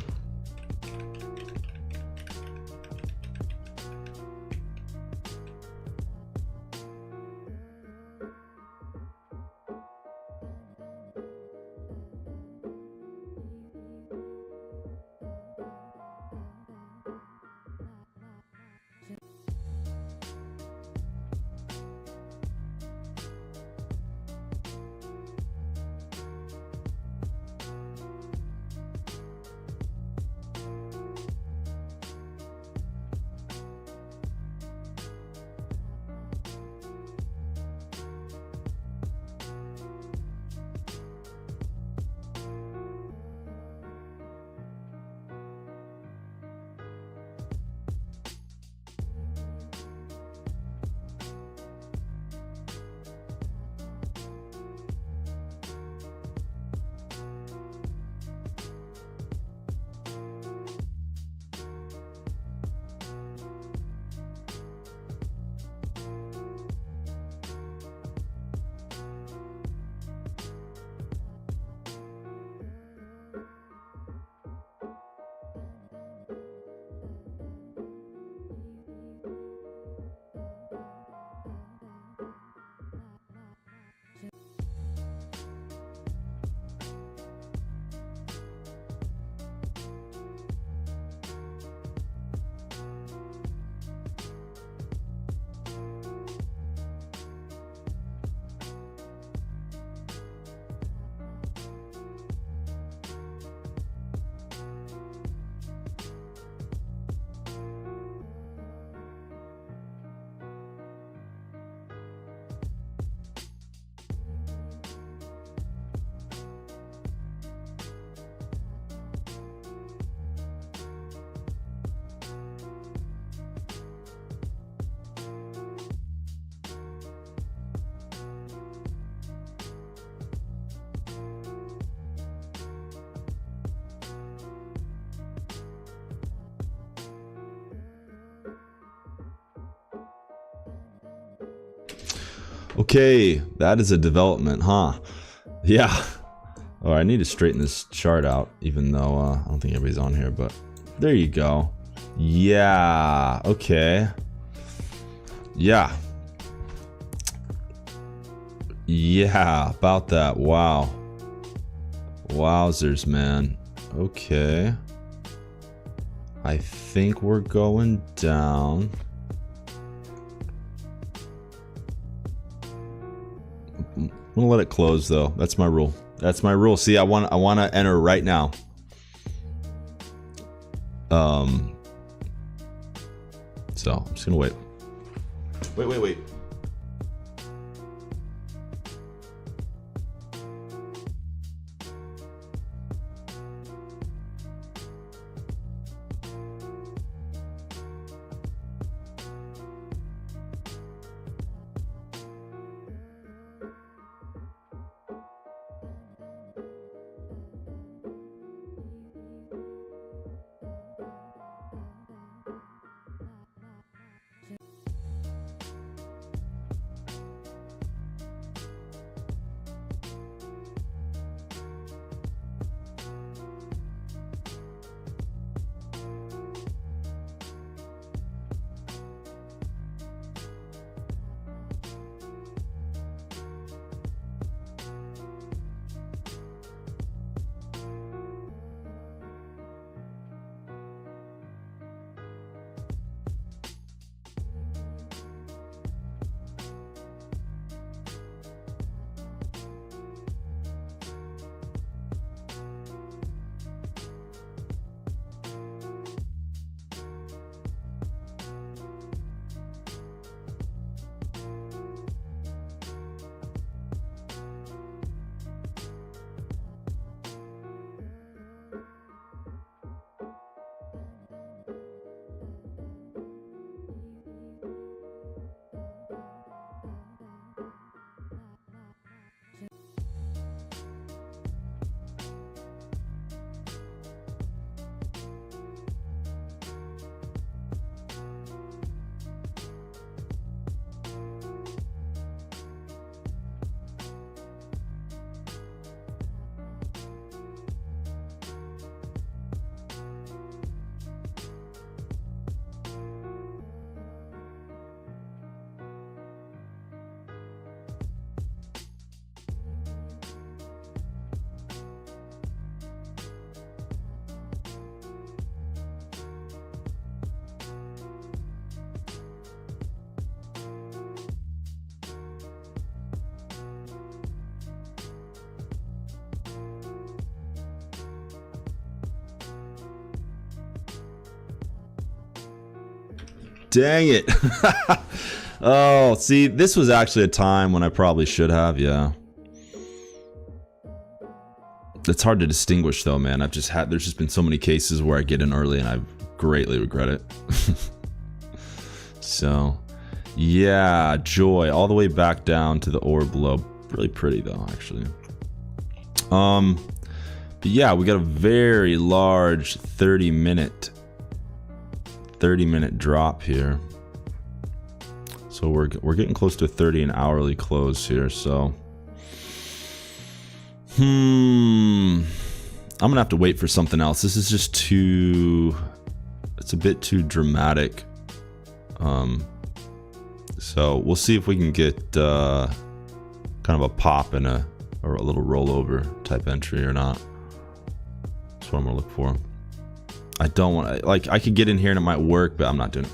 Okay, that is a development, huh? Yeah. Oh, I need to straighten this chart out, even though I don't think everybody's on here, but there you go. Yeah, okay. Yeah. Yeah, about that. Wow. Wowzers, man. Okay. I think we're going down. I'm gonna let it close though. That's my rule. That's my rule. See, I want to enter right now. So I'm just gonna wait. Wait. Dang it. Oh, see, this was actually a time when I probably should have, yeah. It's hard to distinguish though, man. There's just been so many cases where I get in early and I greatly regret it. So, yeah, joy all the way back down to the orb lobe. Really pretty though, actually. But yeah, we got a very large 30-minute drop here. So we're getting close to 30 an hourly close here. So I'm gonna have to wait for something else. This is just it's a bit too dramatic. So we'll see if we can get kind of a pop and or a little rollover type entry or not. That's what I'm gonna look for. I don't want, like, I could get in here and it might work, but I'm not doing it.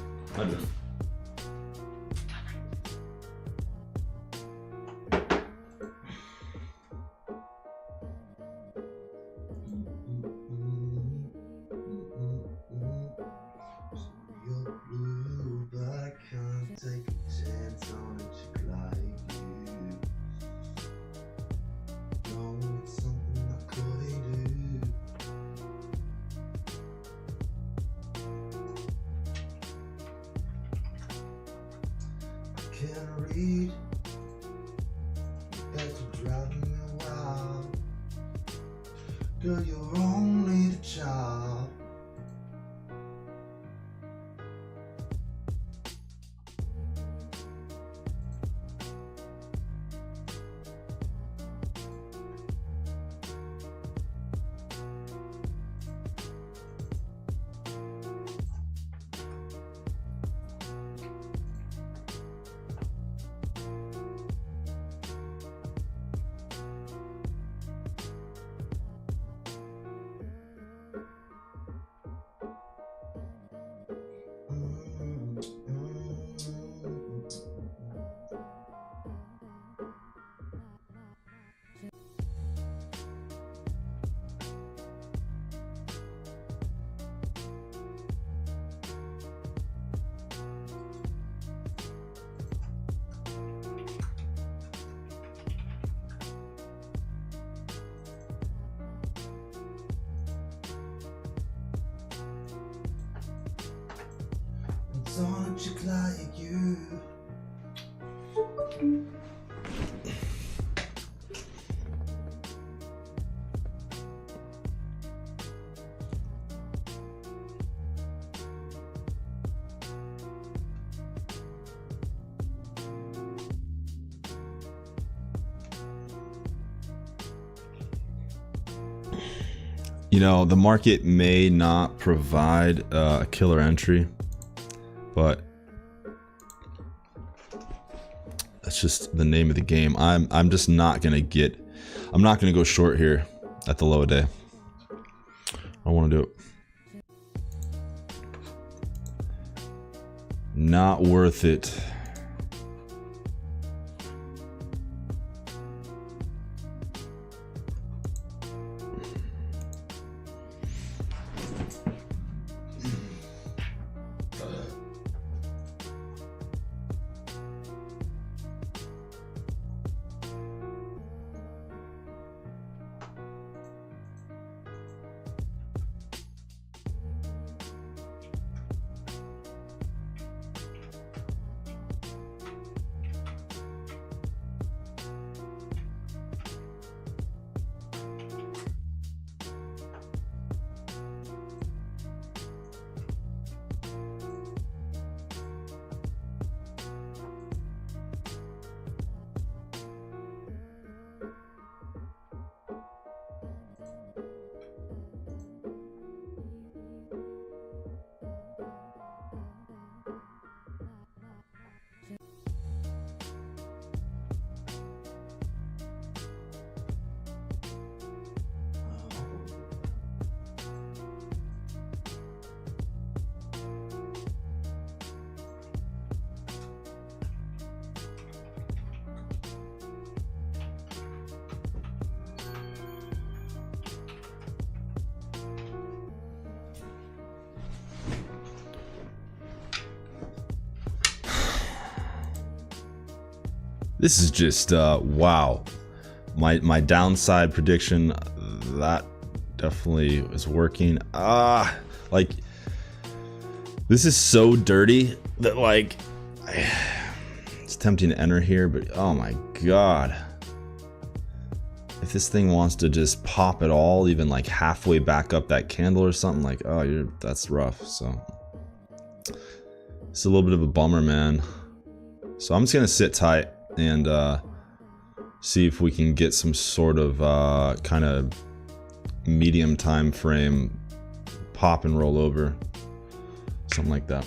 Read that you're driving me wild. Girl, you're only the child. Focus on a chick like you. You know, the market may not provide a killer entry, but that's just the name of the game. I'm just not gonna I'm not gonna go short here at the low of day. I want to do it. Not worth it. This is just wow. My downside prediction, that definitely is working. Like, this is so dirty that, like, it's tempting to enter here, but oh my god. If this thing wants to just pop at all, even like halfway back up that candle or something, like, oh, that's rough. So it's a little bit of a bummer, man. So I'm just gonna sit tight and see if we can get some sort of kind of medium time frame pop and roll over, something like that.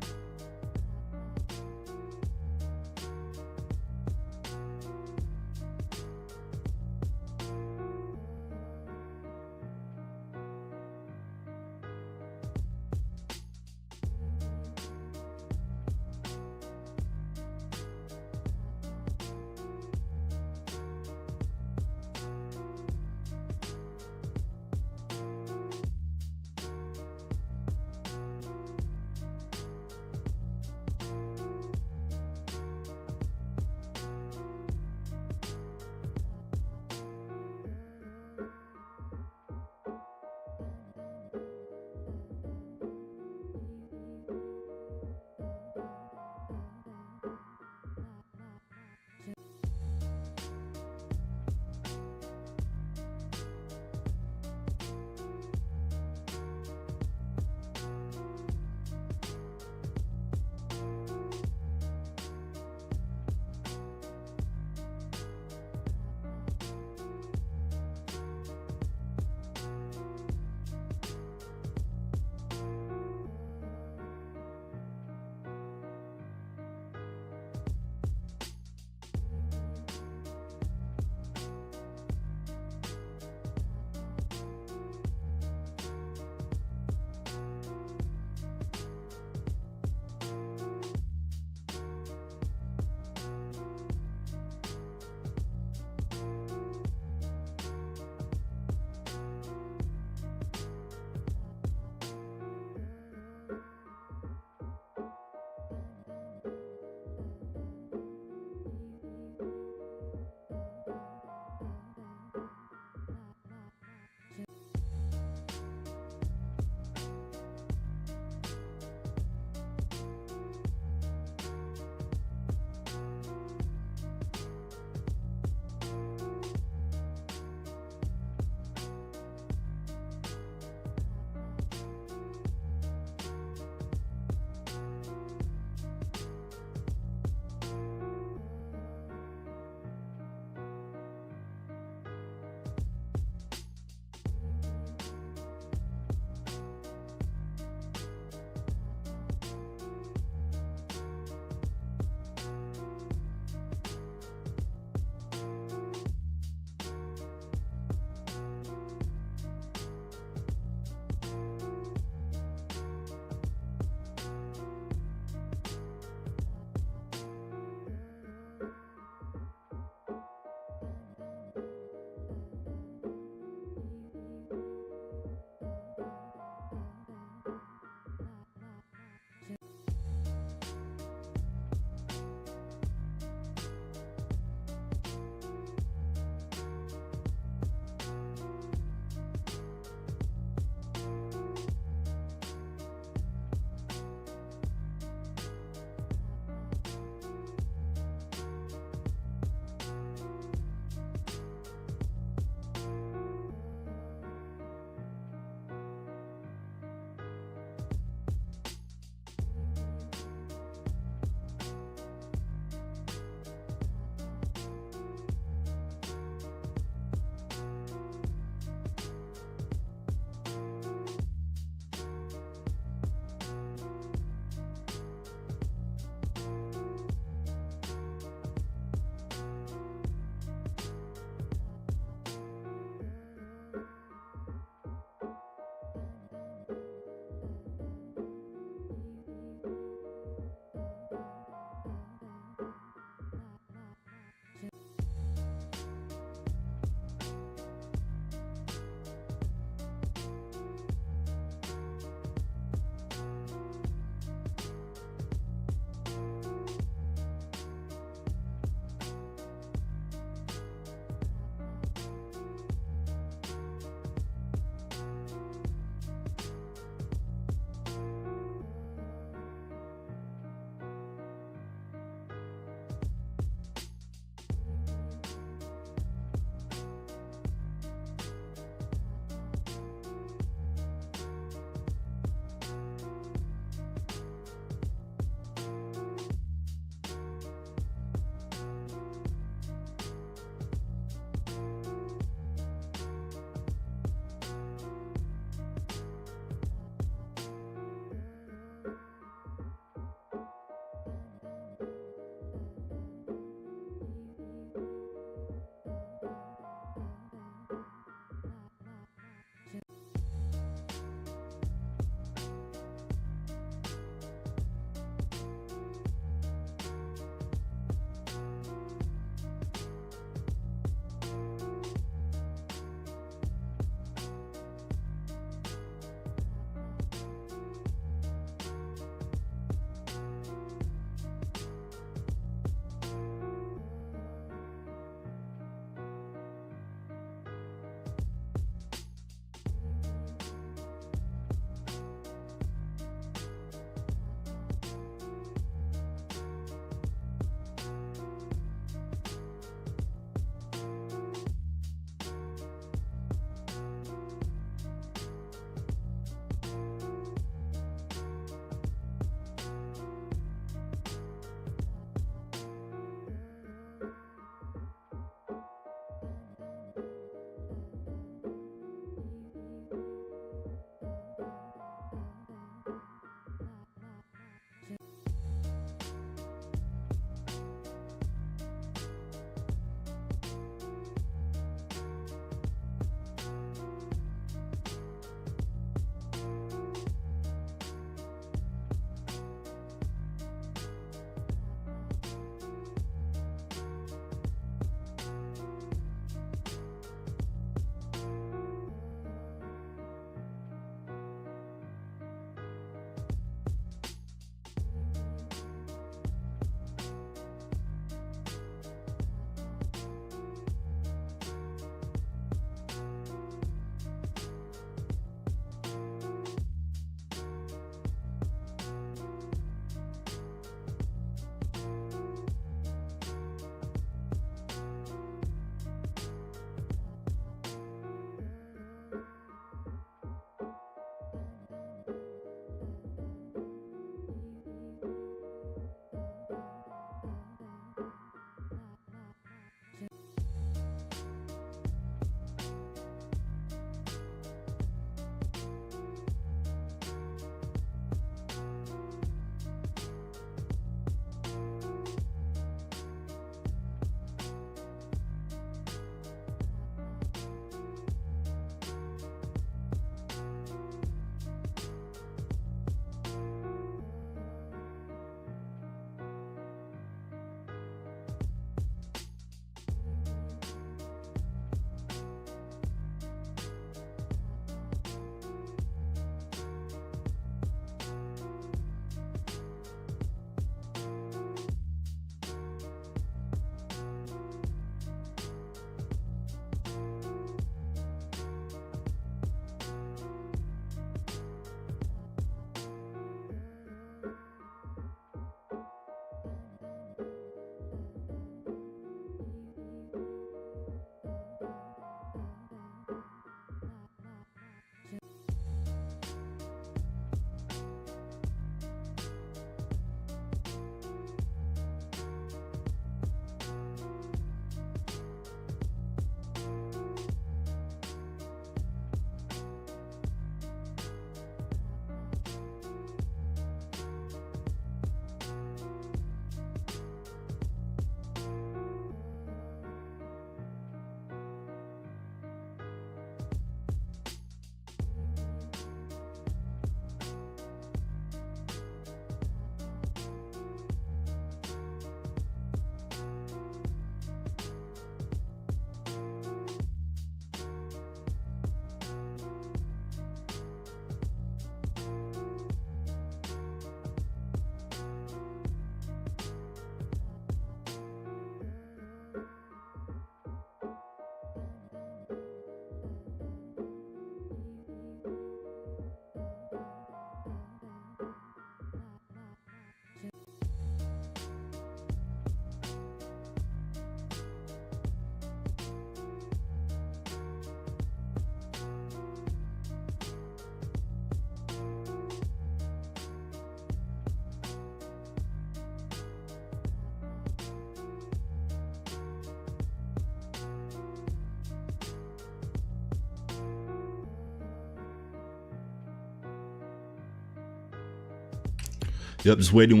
Yep, just waiting,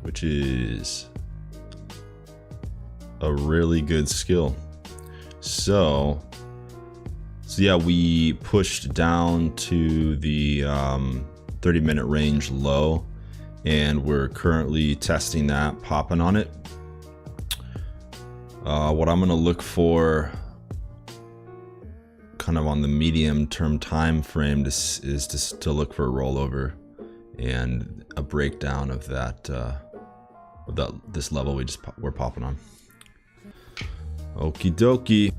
which is a really good skill. So yeah, we pushed down to the 30-minute range low, and we're currently testing that, popping on it. What I'm gonna look for kind of on the medium term time frame is to look for a rollover and a breakdown of this level we're popping on. Okie dokie.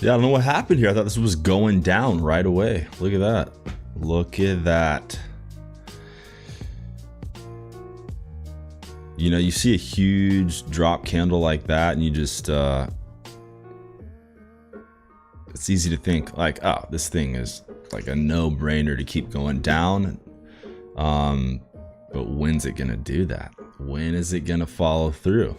Yeah, I don't know what happened here. I thought this was going down right away. Look at that. Look at that. You know, you see a huge drop candle like that and you just, it's easy to think like, oh, this thing is like a no-brainer to keep going down. But when's it gonna do that? When is it gonna follow through?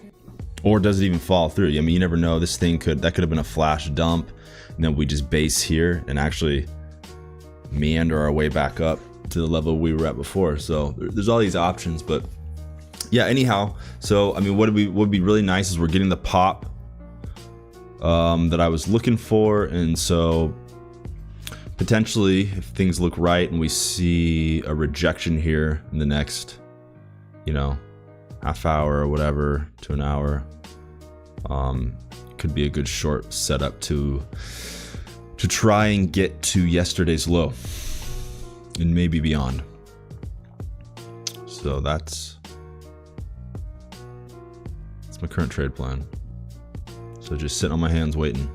Or does it even fall through? I mean, you never know. This thing could have been a flash dump, and then we just base here and actually meander our way back up to the level we were at before. So there's all these options, but yeah, anyhow. So, I mean, what would be really nice is we're getting the pop that I was looking for. And so potentially if things look right and we see a rejection here in the next, you know, half hour or whatever to an hour, could be a good short setup to try and get to yesterday's low and maybe beyond. So that's my current trade plan. So just sitting on my hands waiting.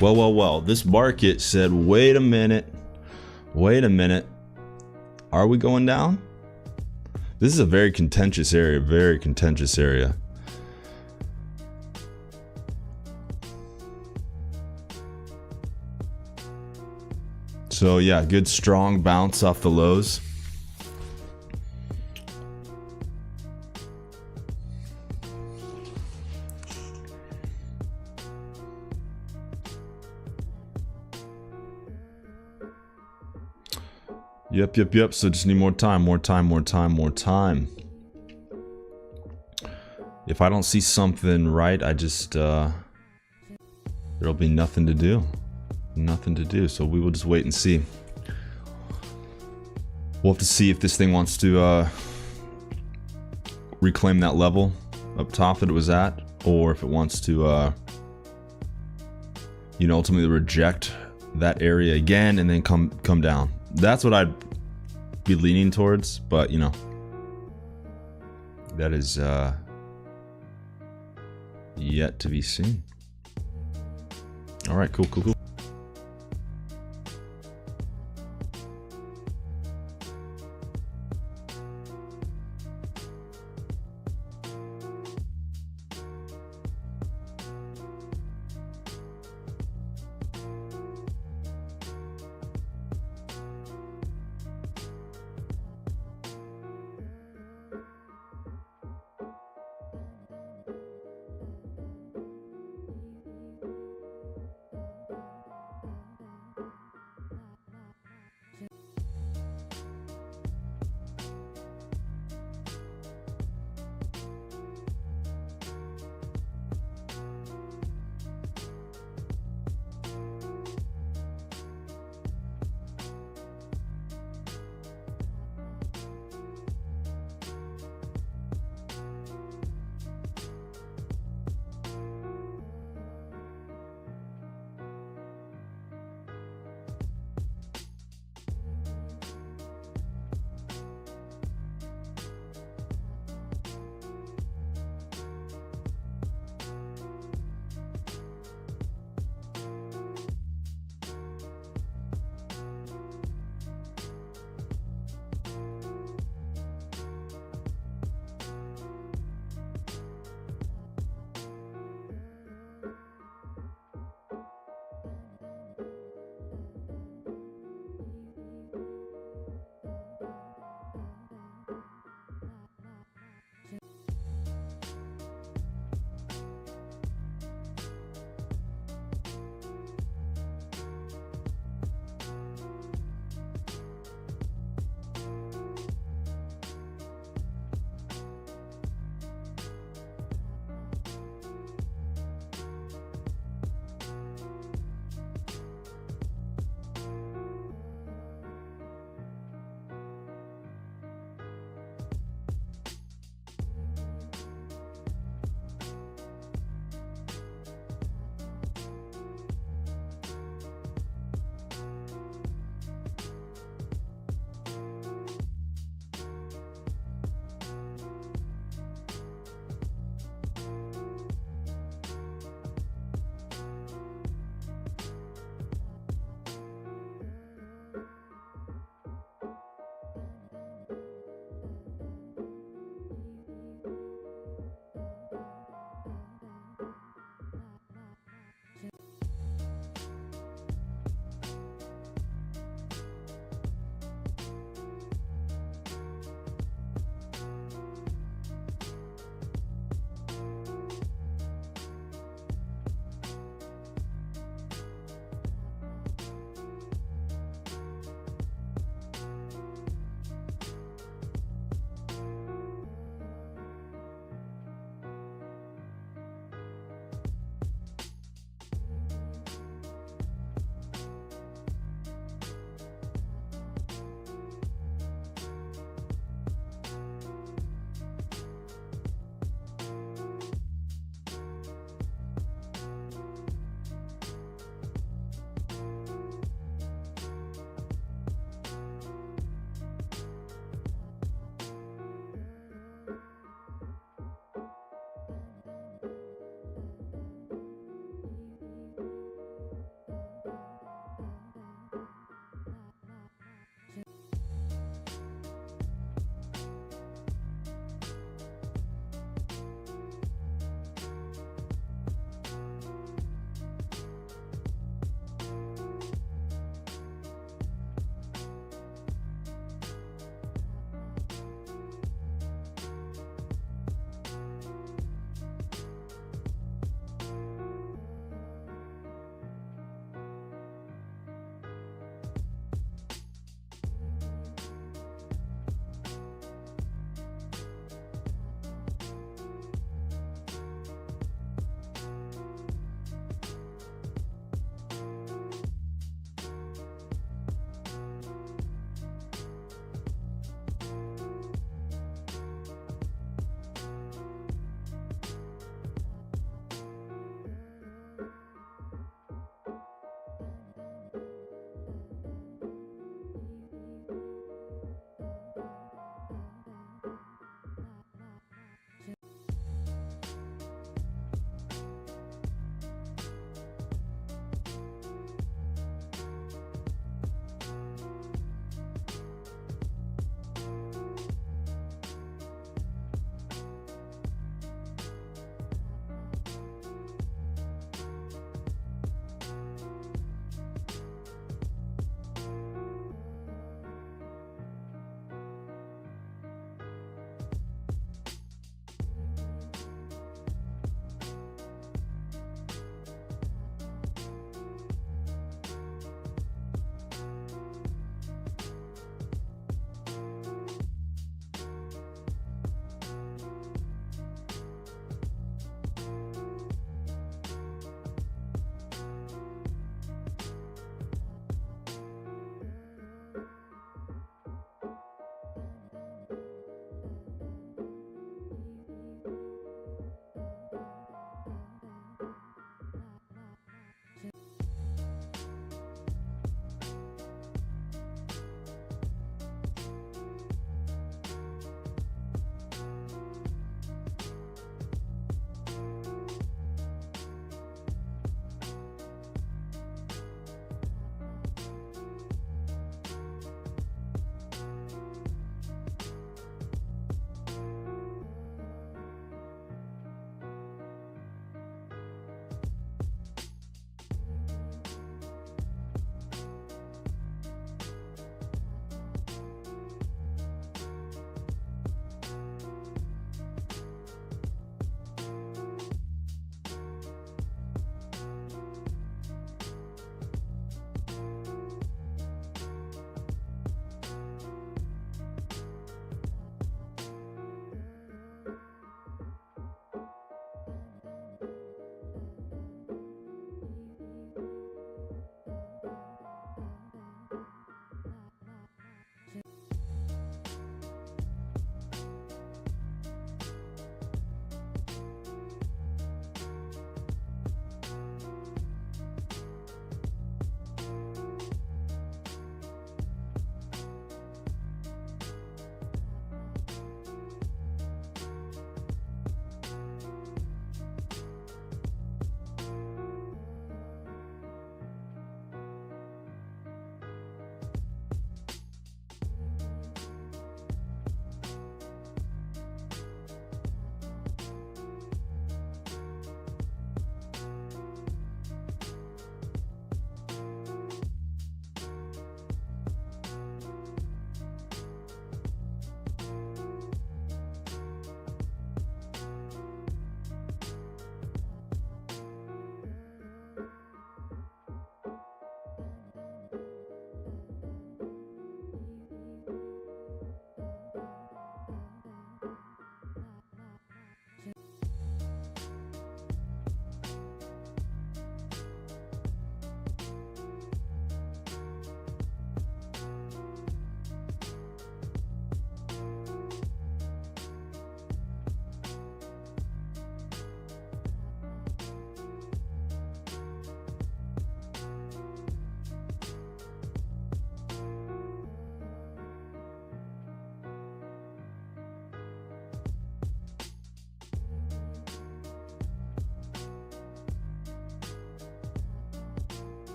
Well. This market said, wait a minute. Are we going down? This is a very contentious area. So yeah, good strong bounce off the lows. Yep. So just need more time. If I don't see something right, I just there'll be nothing to do. So we will just wait and see. We'll have to see if this thing wants to reclaim that level up top that it was at, or if it wants to ultimately reject that area again and then come down. That's what I'd be leaning towards, but that is yet to be seen. All right, cool.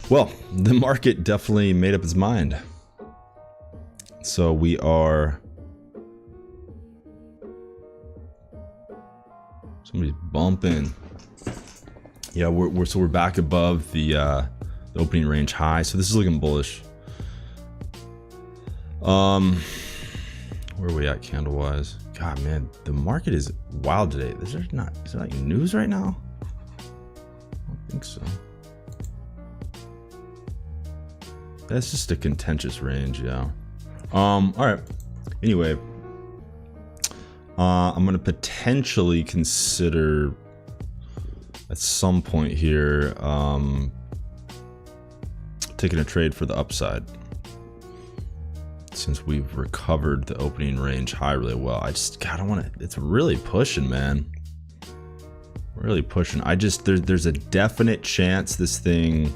Well, the market definitely made up its mind. So we are... Somebody's bumping. Yeah, we're back above the opening range high. So this is looking bullish. Where are we at candle wise? God, man, the market is wild today. Is there like news right now? I don't think so. That's just a contentious range, yeah. All right. Anyway, I'm gonna potentially consider at some point here taking a trade for the upside, since we've recovered the opening range high really well. God, I want to. It's really pushing, man. Really pushing. There's a definite chance this thing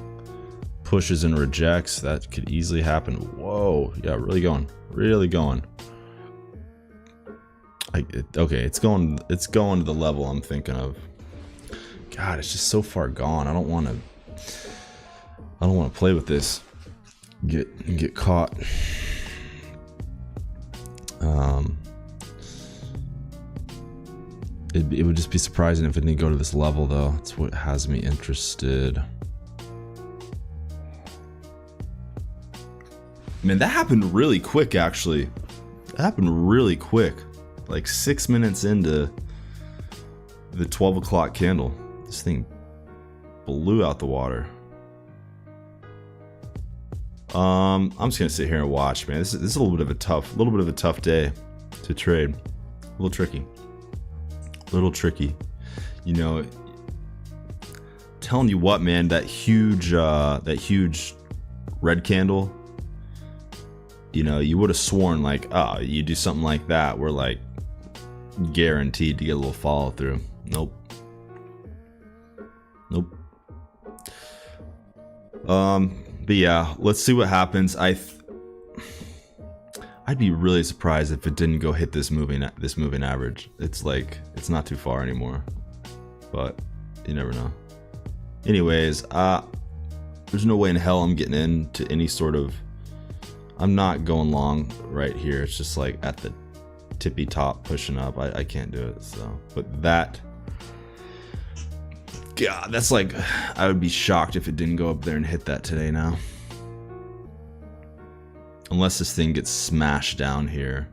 pushes and rejects. That could easily happen. Whoa, yeah, really going. Okay, it's going to the level I'm thinking of. God, it's just so far gone. I don't want to play with this. Get caught. It would just be surprising if it didn't go to this level, though. That's what has me interested. Man, that happened really quick, actually. That happened really quick. Like 6 minutes into the 12 o'clock candle. This thing blew out the water. I'm just gonna sit here and watch, man. This is a little bit of a tough day to trade. A little tricky. You know, telling you what, man, that huge red candle, you know, you would have sworn like, oh, you do something like that, we're like guaranteed to get a little follow through. Nope. But yeah, let's see what happens. I'd be really surprised if it didn't go hit this moving average. It's like, it's not too far anymore, but you never know. Anyways, there's no way in hell I'm getting into any sort of, I'm not going long right here. It's just like at the tippy top pushing up. I can't do it. So, but that, God, that's like, I would be shocked if it didn't go up there and hit that today now. Unless this thing gets smashed down here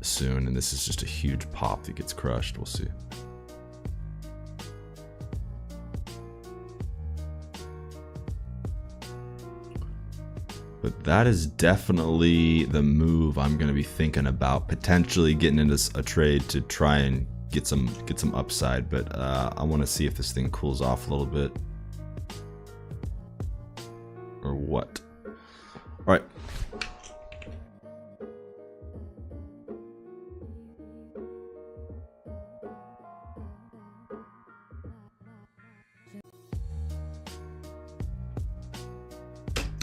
soon, and this is just a huge pop that gets crushed. We'll see. But that is definitely the move I'm going to be thinking about, potentially getting into a trade to try and get some upside. But I want to see if this thing cools off a little bit or what. All right.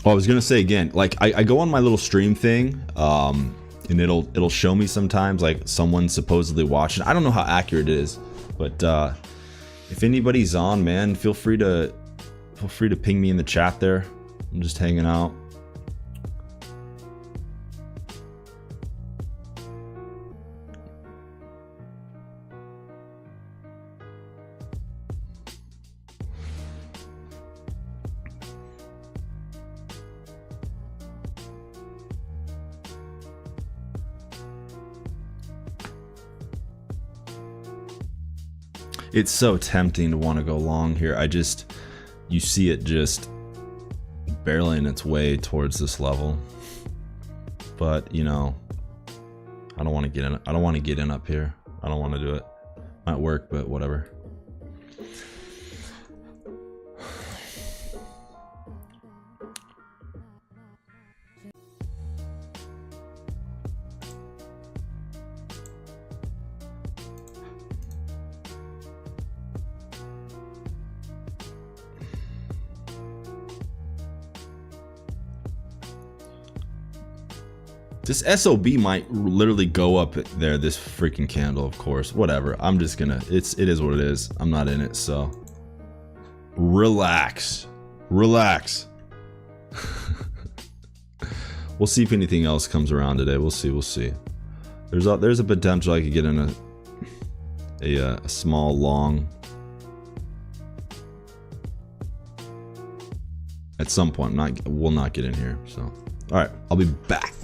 Oh, I was gonna say again, like I go on my little stream thing, and it'll show me sometimes like someone supposedly watching. I don't know how accurate it is, but if anybody's on, man, feel free to ping me in the chat there. I'm just hanging out. It's so tempting to want to go long here. You see it just barreling its way towards this level. But, you know, I don't want to get in. I don't want to get in up here. I don't want to do it. Might work, but whatever. This SOB might literally go up there, this freaking candle, of course. Whatever. I'm just gonna, it is what it is. I'm not in it, so relax. Relax. We'll see if anything else comes around today. We'll see. There's a potential I could get in a small long at some point. We'll not get in here. So, all right, I'll be back.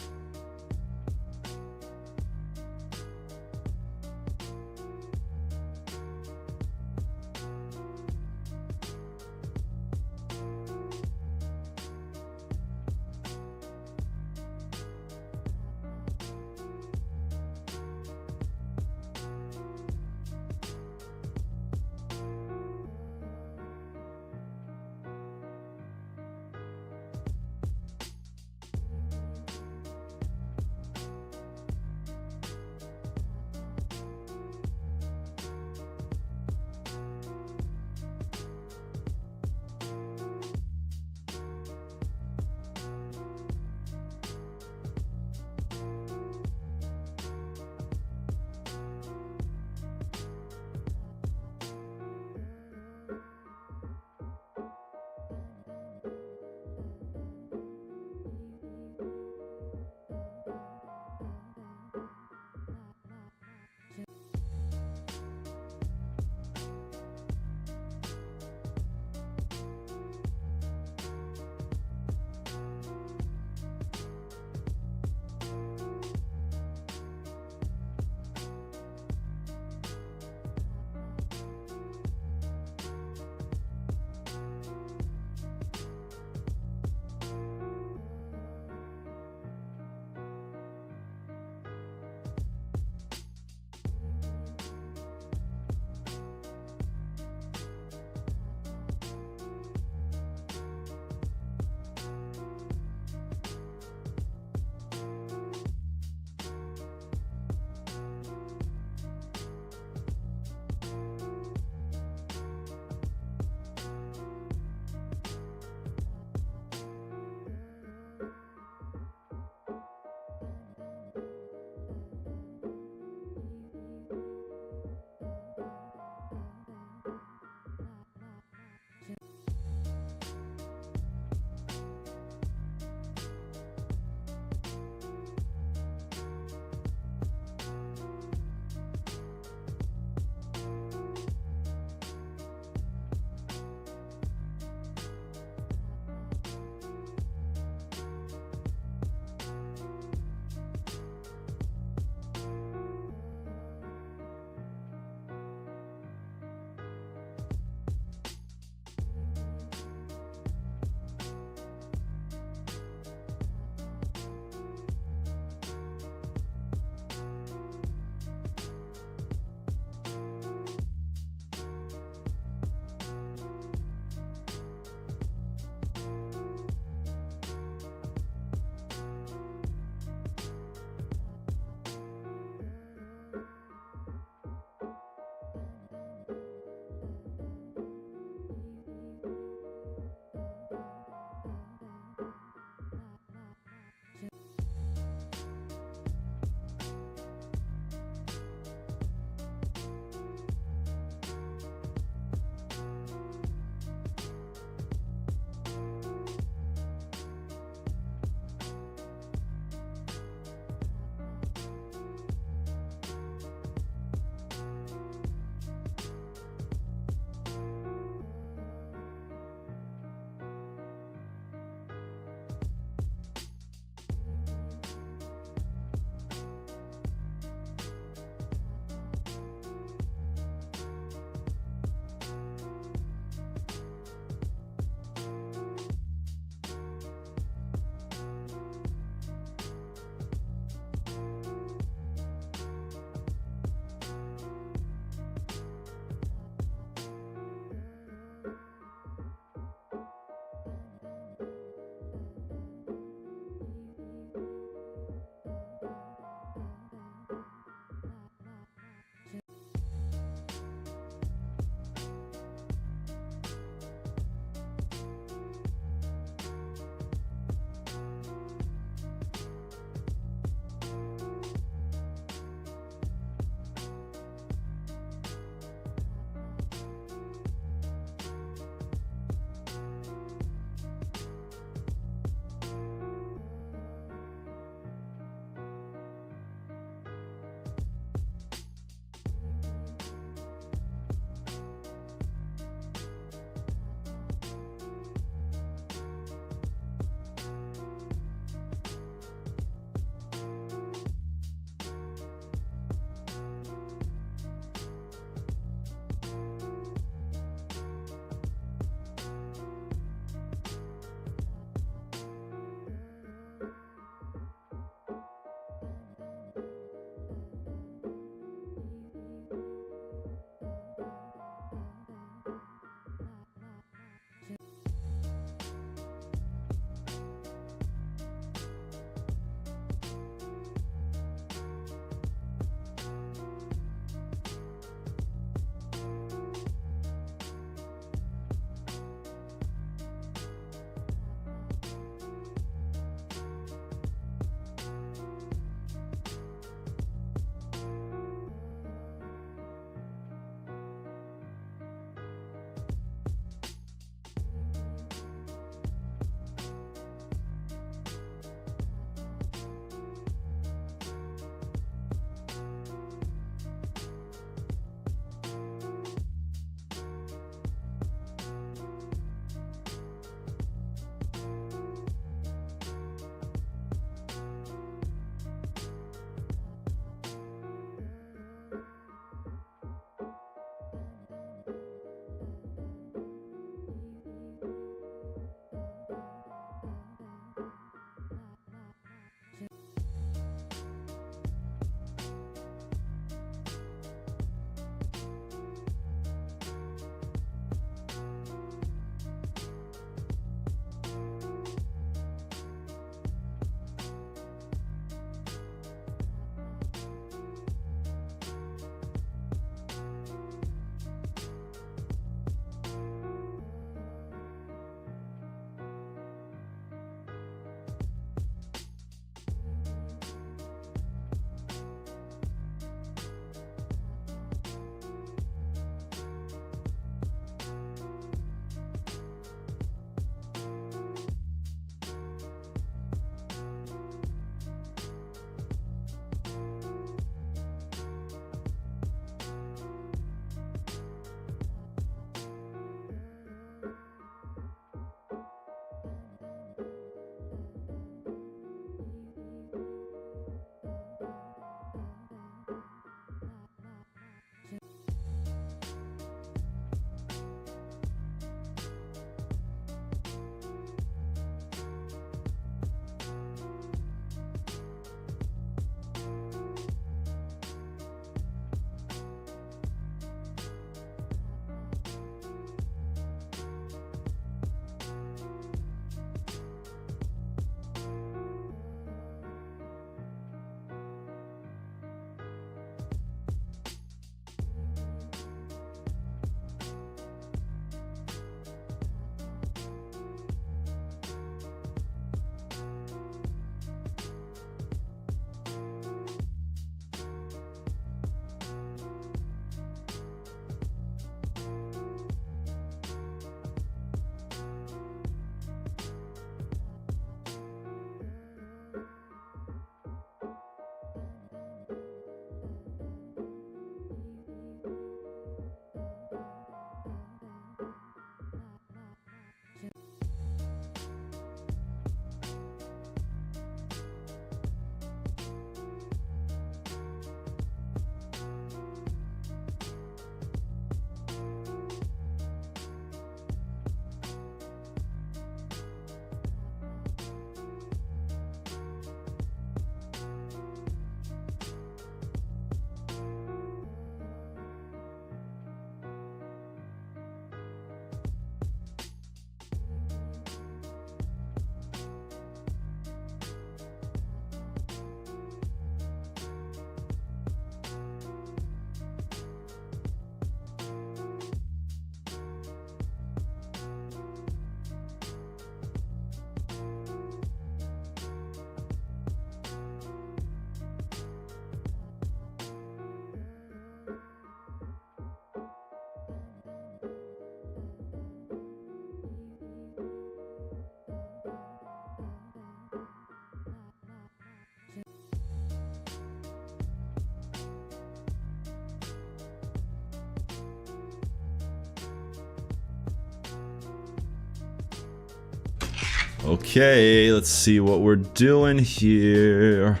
Okay, let's see what we're doing here.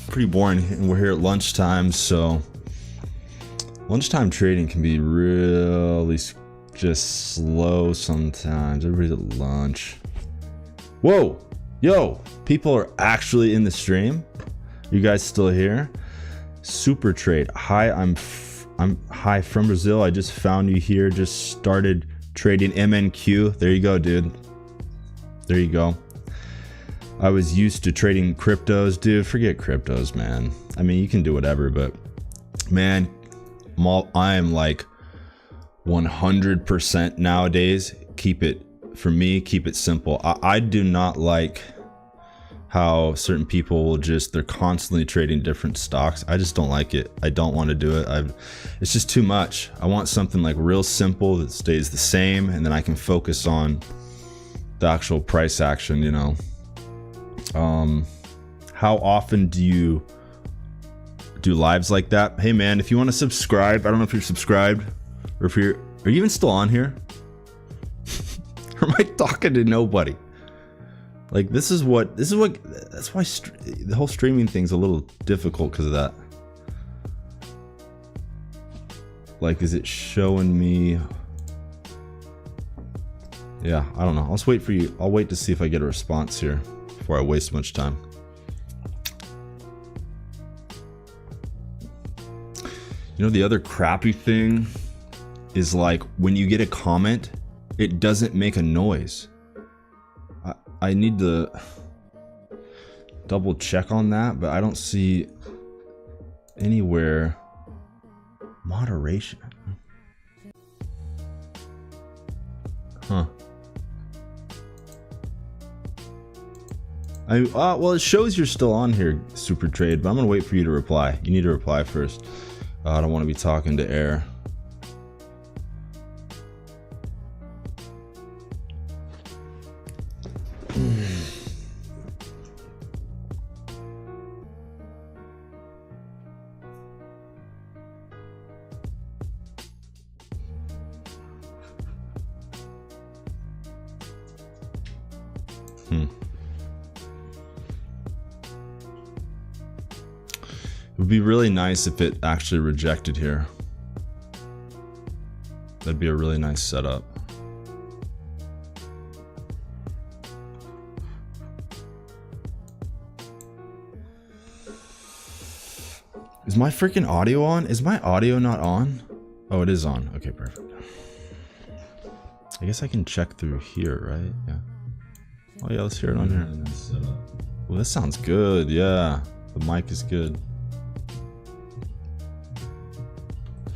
Pretty boring, and we're here at lunchtime, so lunchtime trading can be really just slow sometimes. Everybody's at lunch. Whoa, yo, people are actually in the stream. You guys still here? Super trade. Hi, I'm hi from Brazil. I just found you here. Just started trading MNQ. There you go, dude. There you go. I was used to trading cryptos, dude. Forget cryptos, man. I mean, you can do whatever, but man, I am like 100% nowadays. Keep it, for me, keep it simple. I do not like how certain people will they're constantly trading different stocks. I just don't like it. I don't want to do it. It's just too much. I want something like real simple that stays the same, and then I can focus on the actual price action, you know. How often do you do lives like that? Hey man, if you want to subscribe, I don't know if you're subscribed or if are you even still on here? Or am I talking to nobody? Like that's why the whole streaming thing's a little difficult because of that. Like, is it showing me? Yeah, I don't know. Let's wait for you. I'll wait to see if I get a response here before I waste much time. You know, the other crappy thing is like when you get a comment, it doesn't make a noise. I need to double check on that, but I don't see anywhere moderation. Huh. Well, it shows you're still on here, Super Trade, but I'm gonna wait for you to reply. You need to reply first. I don't want to be talking to air. It would be really nice if it actually rejected here. That'd be a really nice setup. Is my freaking audio on? Is my audio not on? Oh, it is on. Okay, perfect. I guess I can check through here, right? Yeah. Oh yeah, let's hear it on here. Well, this sounds good. Yeah, the mic is good.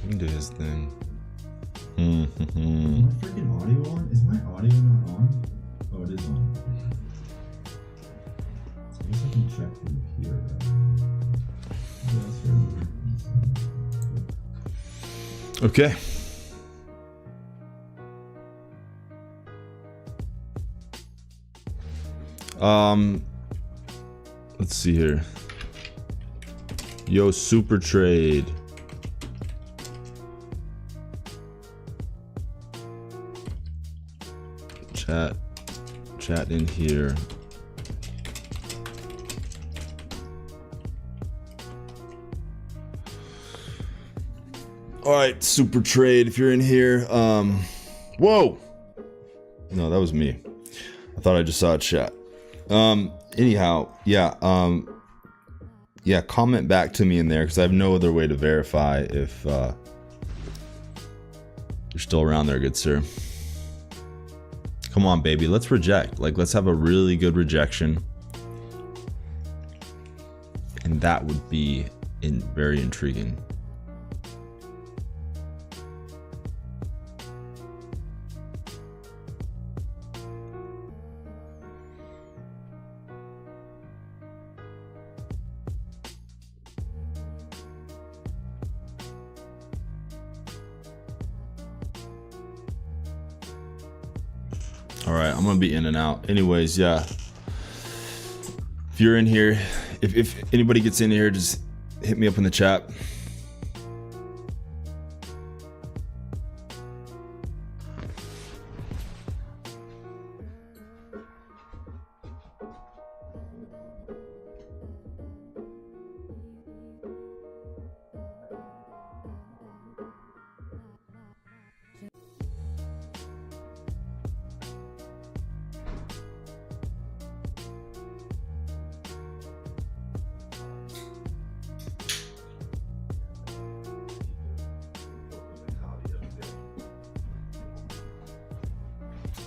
He can do his thing. Is my freaking audio on? Is my audio not on? Oh, it is on. I guess I can check through here, right? Okay. Let's see here. Yo, Super Trade. Chat in here. All right, Super Trade, if you're in here, whoa, no, that was me. I thought I just saw a chat. Anyhow, yeah, yeah, comment back to me in there because I have no other way to verify if you're still around there, good sir. Come on, baby, let's reject. Like, let's have a really good rejection. And that would be very intriguing. All right, I'm gonna be in and out. Anyways, yeah. If you're in here, if anybody gets in here, just hit me up in the chat.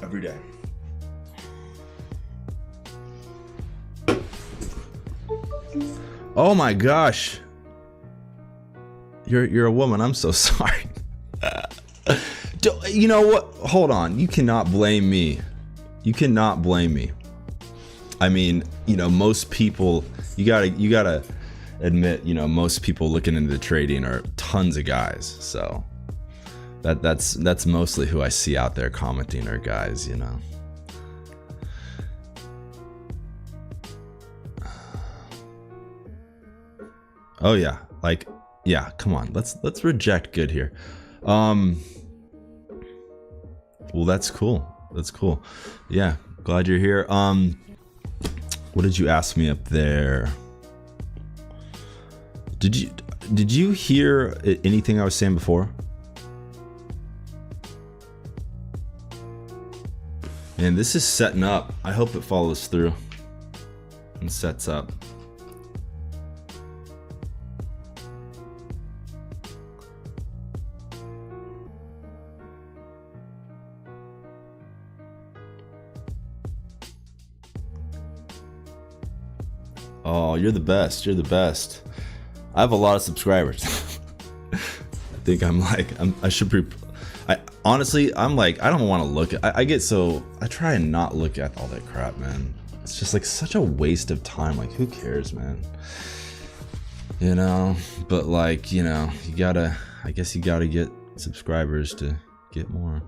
every day. Oh my gosh. You're a woman. I'm so sorry. You know what? Hold on. You cannot blame me. You cannot blame me. I mean, you know, most people, you gotta admit, you know, most people looking into the trading are tons of guys. So that's mostly who I see out there commenting are guys, you know. Oh yeah, like, yeah, come on, let's reject good here. Well, that's cool. That's cool. Yeah, glad you're here. What did you ask me up there? Did you hear anything I was saying before? Man, this is setting up. I hope it follows through and sets up. Oh, you're the best. You're the best. I have a lot of subscribers. I think I should be. Honestly, I'm like, I don't want to look at, I try and not look at all that crap, man. It's just like such a waste of time. Like, who cares, man? You know, but like, you know, I guess you gotta get subscribers to get more,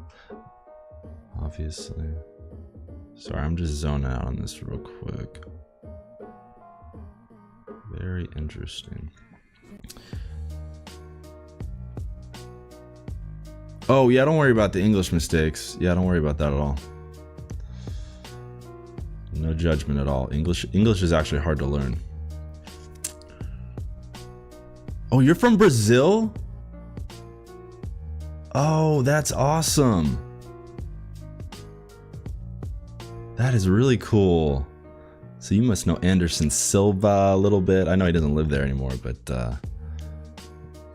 obviously. Sorry, I'm just zoning out on this real quick. Very interesting. Oh yeah, don't worry about the English mistakes. Yeah, don't worry about that at all. No judgment at all. English is actually hard to learn. Oh, you're from Brazil? Oh, that's awesome. That is really cool. So you must know Anderson Silva a little bit. I know he doesn't live there anymore, but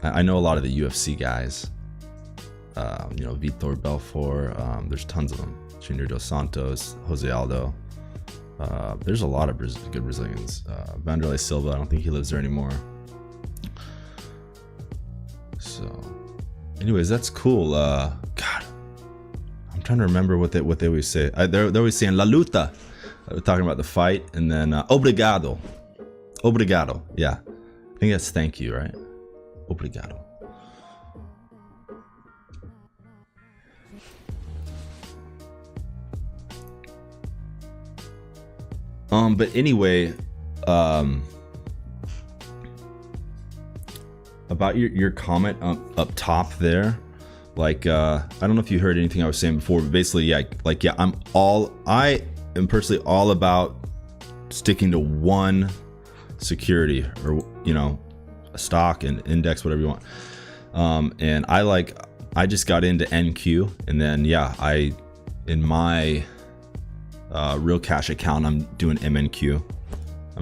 I know a lot of the UFC guys. You know, Vitor Belfort. There's tons of them. Junior Dos Santos, Jose Aldo. There's a lot of good Brazilians. Vanderlei Silva. I don't think he lives there anymore. So, anyways, that's cool. God, I'm trying to remember what they always say. They're always saying La Luta. Talking about the fight, and then obrigado. Obrigado. Yeah. I think that's thank you, right? Obrigado. But anyway, about your comment up top there, like I don't know if you heard anything I was saying before, but basically, yeah, like, yeah, I am personally all about sticking to one security, or, you know, a stock and index, whatever you want. And I just got into NQ, and then yeah, in my real cash account, I'm doing MNQ.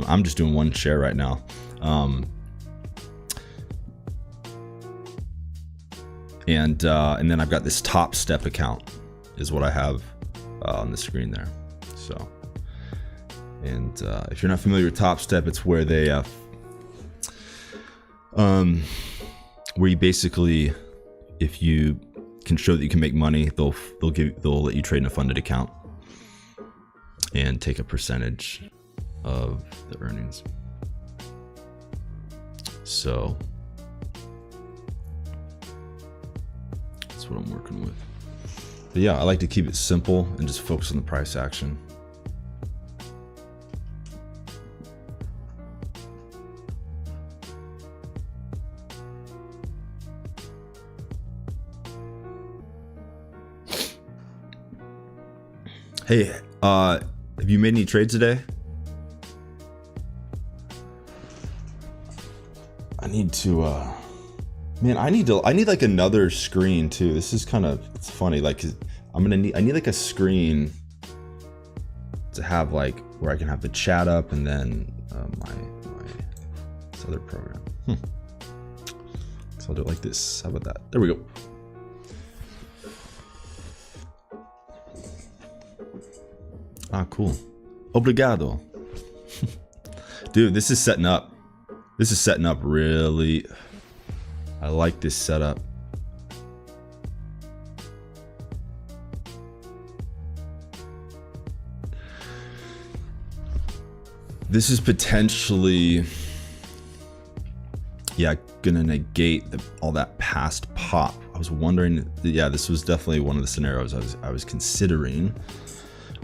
I'm just doing one share right now. And then I've got this Top Step account is what I have on the screen there. So, and if you're not familiar with Top Step, it's where they where you basically, if you can show that you can make money, they'll let you trade in a funded account and take a percentage of the earnings. So that's what I'm working with. But yeah, I like to keep it simple and just focus on the price action. Hey, have you made any trades today? I need to, man, I need like another screen too. This is kind of, it's funny. Like, I need like a screen to have, like, where I can have the chat up, and then this other program. So I'll do it like this. How about that? There we go. Ah, cool. Obrigado. Dude, this is setting up. This is setting up really. I like this setup. This is potentially, yeah, gonna negate all that past pop. I was wondering, yeah, this was definitely one of the scenarios I was considering,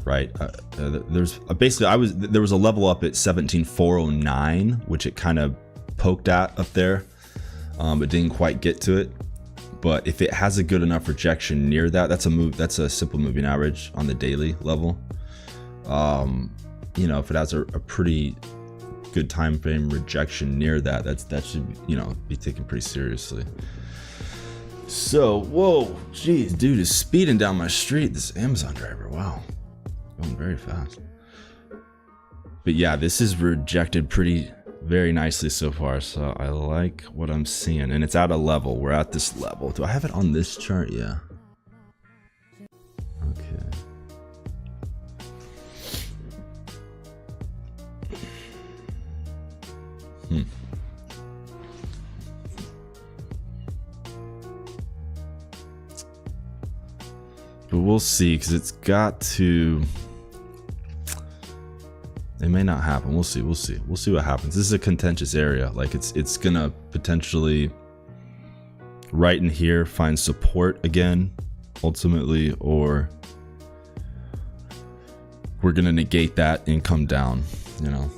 right? There's basically there was a level up at 17,409, which it kind of poked at up there, but didn't quite get to it. But if it has a good enough rejection near that, that's a simple moving average on the daily level. You know, if it has a pretty good time frame rejection near that, that should, you know, be taken pretty seriously. So, whoa, geez, dude is speeding down my street. This Amazon driver, wow, going very fast. But yeah, this is rejected very nicely so far. So I like what I'm seeing, and it's at a level. We're at this level. Do I have it on this chart? Yeah. Okay. But we'll see, because it's got to. It may not happen. We'll see. We'll see. We'll see what happens. This is a contentious area. Like it's gonna potentially right in here find support again, ultimately, or we're gonna negate that and come down. You know.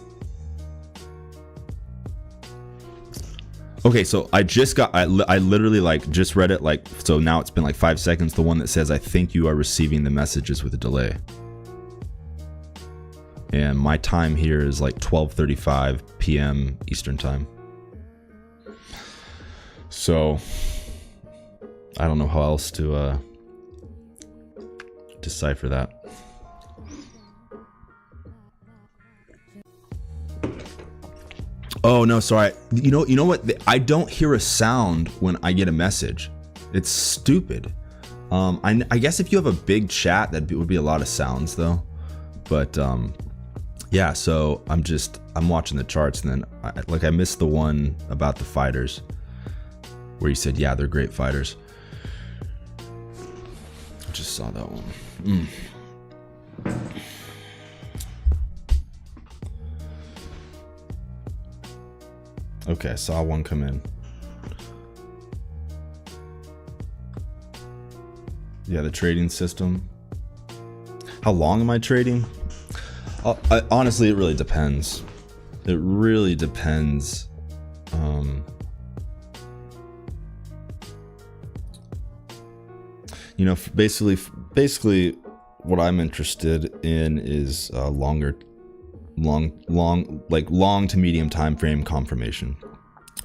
Okay, so I literally like just read it, like, so now it's been like 5 seconds. The one that says, I think you are receiving the messages with a delay. And my time here is like 12:35 p.m. Eastern time. So I don't know how else to decipher that. Oh no, sorry. You know what? I don't hear a sound when I get a message. It's stupid. I guess if you have a big chat, that would be a lot of sounds though. But yeah. So I'm watching the charts, and then I missed the one about the fighters, where you said, yeah, they're great fighters. I just saw that one. Okay, I saw one come in. Yeah, the trading system. How long am I trading? Honestly, it really depends. It really depends. You know, basically, what I'm interested in is long to medium time frame confirmation,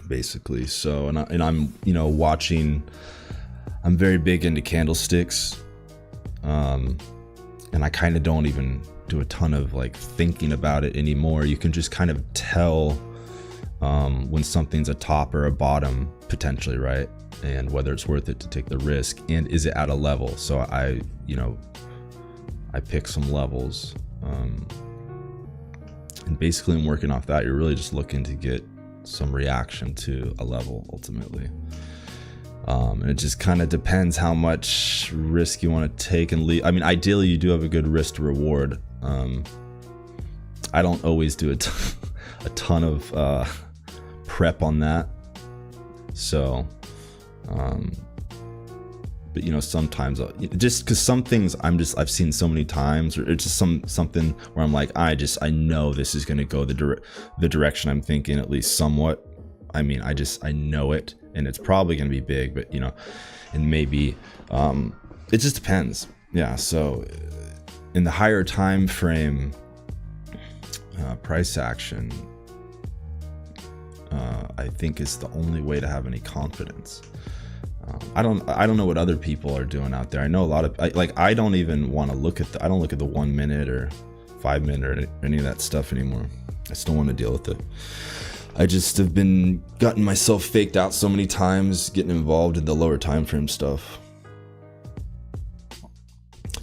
basically. So, and I'm watching. I'm very big into candlesticks, and I kind of don't even do a ton of like thinking about it anymore. You can just kind of tell when something's a top or a bottom potentially, right? And whether it's worth it to take the risk, and is it at a level. So I pick some levels. And basically, I'm working off that. You're really just looking to get some reaction to a level ultimately. And it just kind of depends how much risk you want to take and leave. I mean, ideally, you do have a good risk to reward. I don't always do a ton of prep on that. So, but sometimes just because some things I've seen so many times, or it's just something where I'm like, I know this is going to go the direction I'm thinking, at least somewhat. I mean, I know it, and it's probably going to be big, but and maybe it just depends. Yeah. So in the higher time frame, price action, I think is the only way to have any confidence. I don't know what other people are doing out there. I know a lot of I don't even want to look at I don't look at the 1 minute or 5 minute or any of that stuff anymore. I still want to deal with it. I just have gotten myself faked out so many times getting involved in the lower time frame stuff.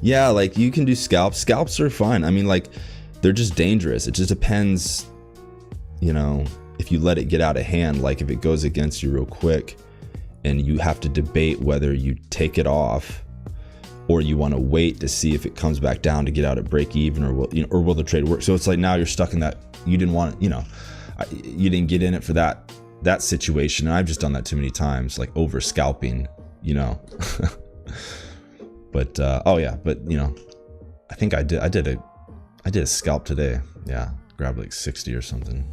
Yeah, like you can do scalps. Scalps are fine. I mean, like they're just dangerous. It just depends, you know, if you let it get out of hand, like if it goes against you real quick and you have to debate whether you take it off or you want to wait to see if it comes back down to get out at break even, or will the trade work? So it's like now you're stuck in that. You didn't want, you know, you didn't get in it for that situation. And I've just done that too many times, like over scalping, you know. But oh yeah, but you know, I think I did a scalp today. Yeah, grabbed like 60 or something.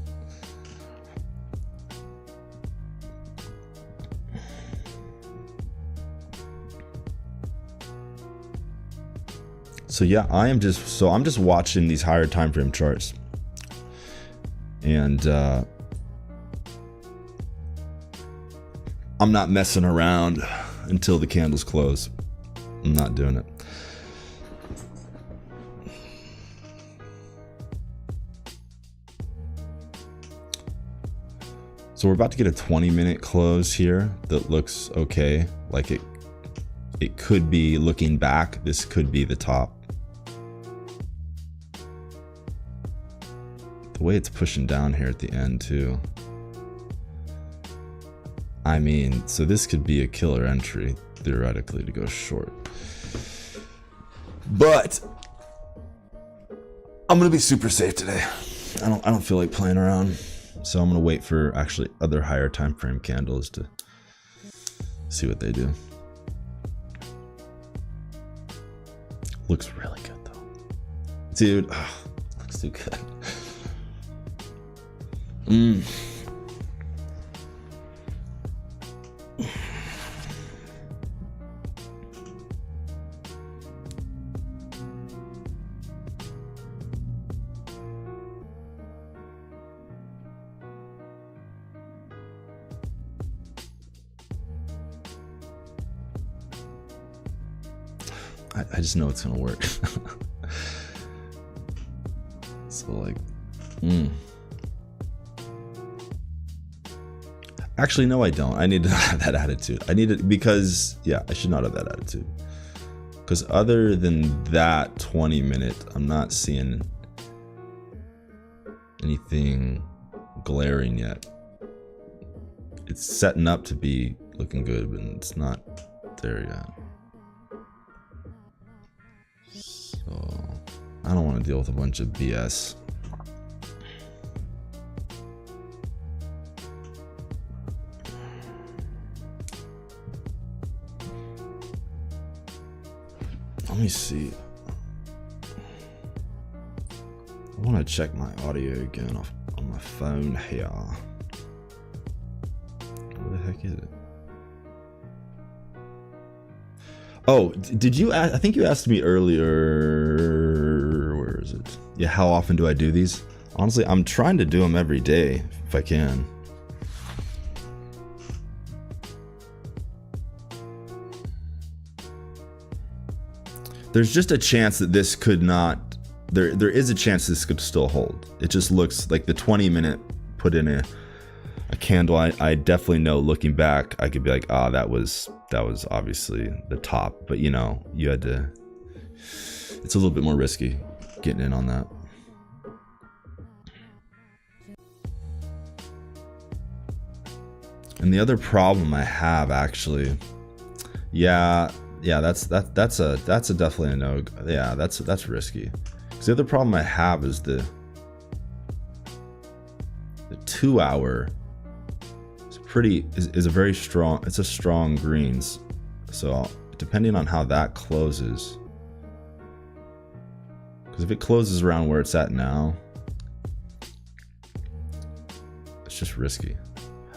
So yeah, I'm just watching these higher time frame charts, and I'm not messing around until the candles close. I'm not doing it. So we're about to get a 20-minute close here that looks okay. Like it could be, looking back, this could be the top. The way it's pushing down here at the end too. I mean, so this could be a killer entry theoretically to go short. But I'm gonna be super safe today. I don't feel like playing around. So I'm gonna wait for actually other higher time frame candles to see what they do. Looks really good though. Dude, looks too good. I just know it's gonna work. So like, Actually, no, I don't. I need to have that attitude. I need it because, yeah, I should not have that attitude. Because other than that 20-minute, I'm not seeing anything glaring yet. It's setting up to be looking good, but it's not there yet. So I don't want to deal with a bunch of BS. Let me see. I want to check my audio again on my phone here. Where the heck is it? Oh, did you ask? I think you asked me earlier. Where is it? Yeah, how often do I do these? Honestly, I'm trying to do them every day if I can. There's just a chance that this could not. There is a chance this could still hold. It just looks like the 20-minute put in a candle. I definitely know, looking back, I could be like, ah, that was obviously the top. But you know, you had to. It's a little bit more risky getting in on that. And the other problem I have, actually, yeah, that's definitely a no. Yeah, that's risky. Because the other problem I have is the 2 hour is a very strong. It's a strong greens. So depending on how that closes, because if it closes around where it's at now, it's just risky.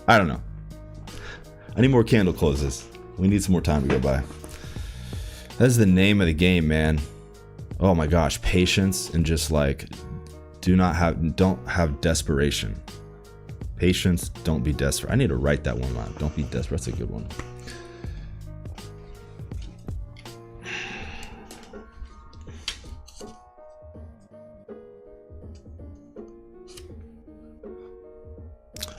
I don't know. I need more candle closes. We need some more time to go by. That's the name of the game, man. Oh my gosh, patience, and just like don't have desperation. Patience, don't be desperate. I need to write that one out. Don't be desperate. That's a good one.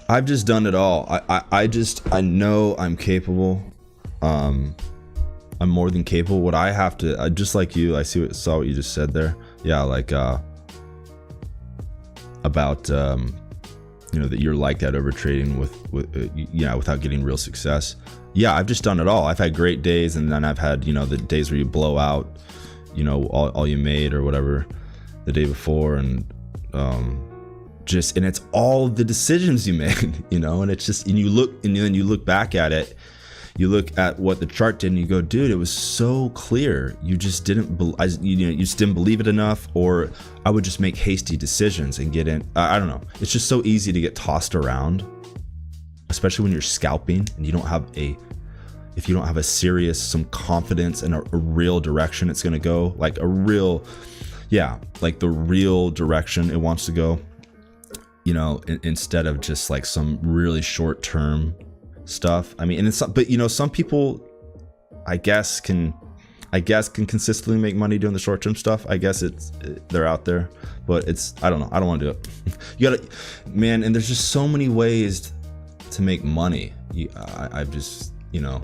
I've just done it all. I know I'm capable. I'm more than capable. What I have to, just like you, I saw what you just said there. Yeah, like about you know, that you're like that over trading with yeah, without getting real success. Yeah, I've just done it all. I've had great days, and then I've had, you know, the days where you blow out, you know, all you made or whatever the day before, and and it's all the decisions you made, you know, and it's just, and then you look back at it, you look at what the chart did, and you go, dude, it was so clear. You just didn't, you just didn't believe it enough, or I would just make hasty decisions and get in. I don't know. It's just so easy to get tossed around, especially when you're scalping and if you don't have a serious, some confidence and a real direction it's going to go, like a real, yeah, like the real direction it wants to go, you know, instead of just like some really short-term stuff. I mean, and but you know, some people, I guess can consistently make money doing the short-term stuff. I guess they're out there, but I don't know. I don't want to do it. You gotta, man. And there's just so many ways to make money. I've just, you know,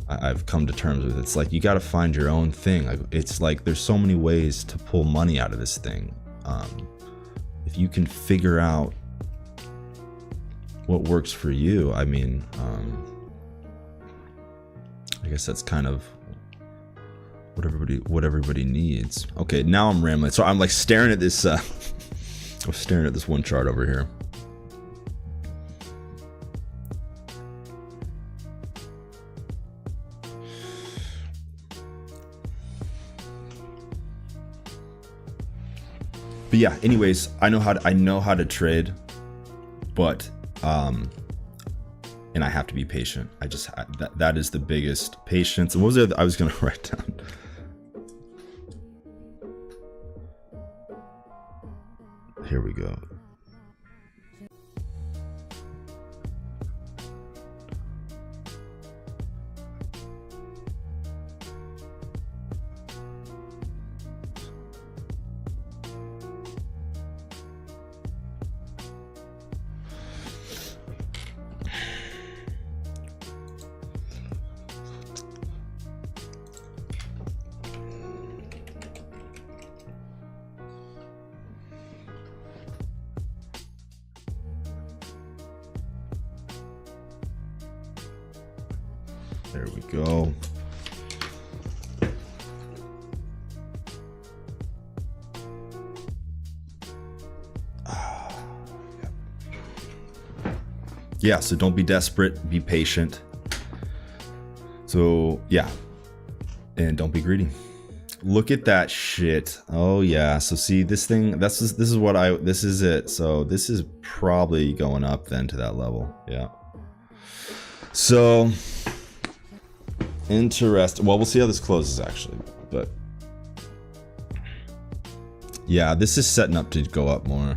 I've come to terms with it. It's like, you got to find your own thing. It's like, there's so many ways to pull money out of this thing. If you can figure out what works for you, I mean, I guess that's kind of what everybody needs. Okay, now I'm rambling. So I'm like staring at this I'm staring at this one chart over here. But yeah, anyways, I know how to trade, but and I have to be patient. That is the biggest, patience. And what was it I was gonna write down? Here we go. There we go. Yeah, so don't be desperate, be patient. So yeah, and don't be greedy. Look at that shit. Oh yeah, so see this thing, this is it. So this is probably going up then to that level. Yeah. So interesting. Well, we'll see how this closes actually, but yeah, this is setting up to go up more.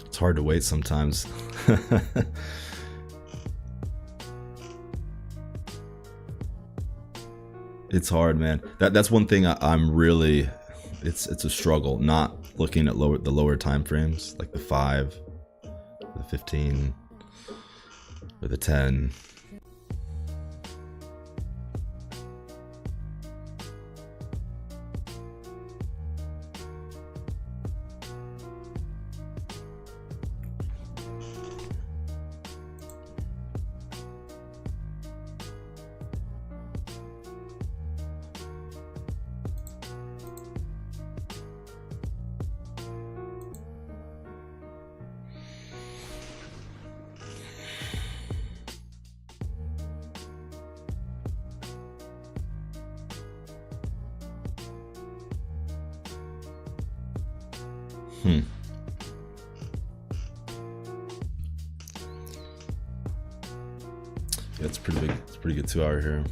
It's hard to wait sometimes. It's hard, man. That's one thing I'm really, it's a struggle not looking at the lower time frames, like the 5, the 15, or the 10. Yeah, it's pretty big. It's a pretty good 2 hour here.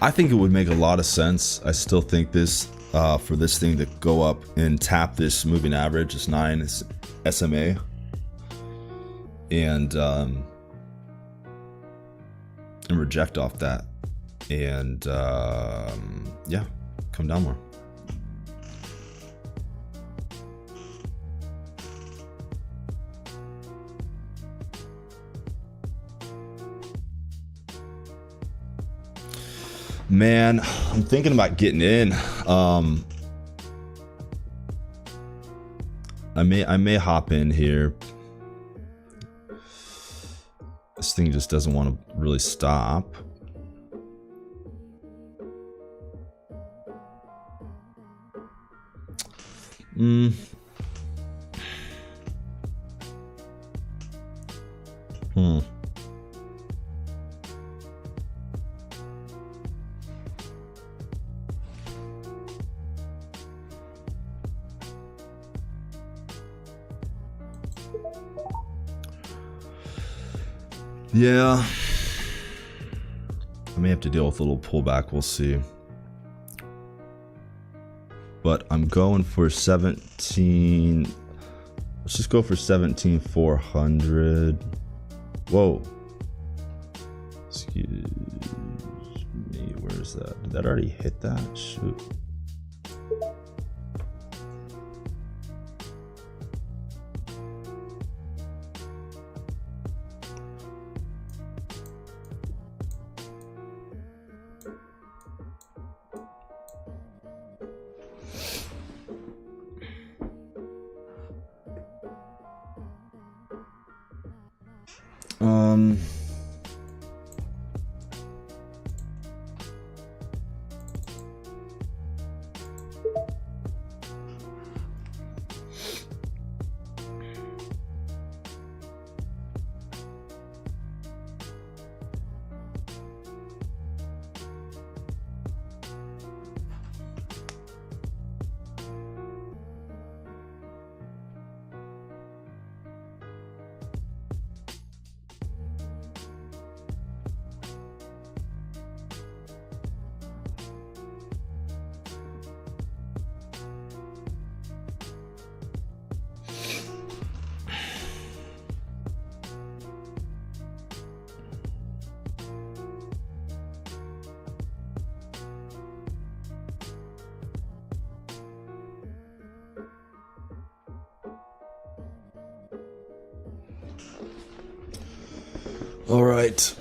I think it would make a lot of sense. I still think this for this thing to go up and tap this moving average, this 9 is SMA, and reject off that, and yeah, come down more. Man, I'm thinking about getting in. I may hop in here. This thing just doesn't want to really stop. Yeah, I may have to deal with a little pullback, we'll see. But I'm going for 17. Let's just go for 17,400. Whoa. Excuse me, where's that? Did that already hit that? Shoot. All right.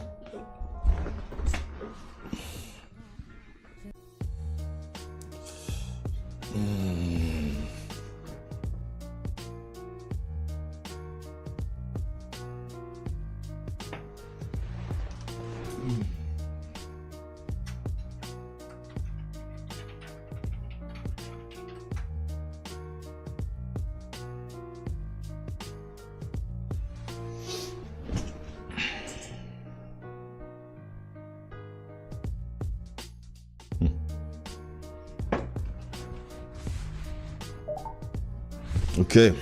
Okay,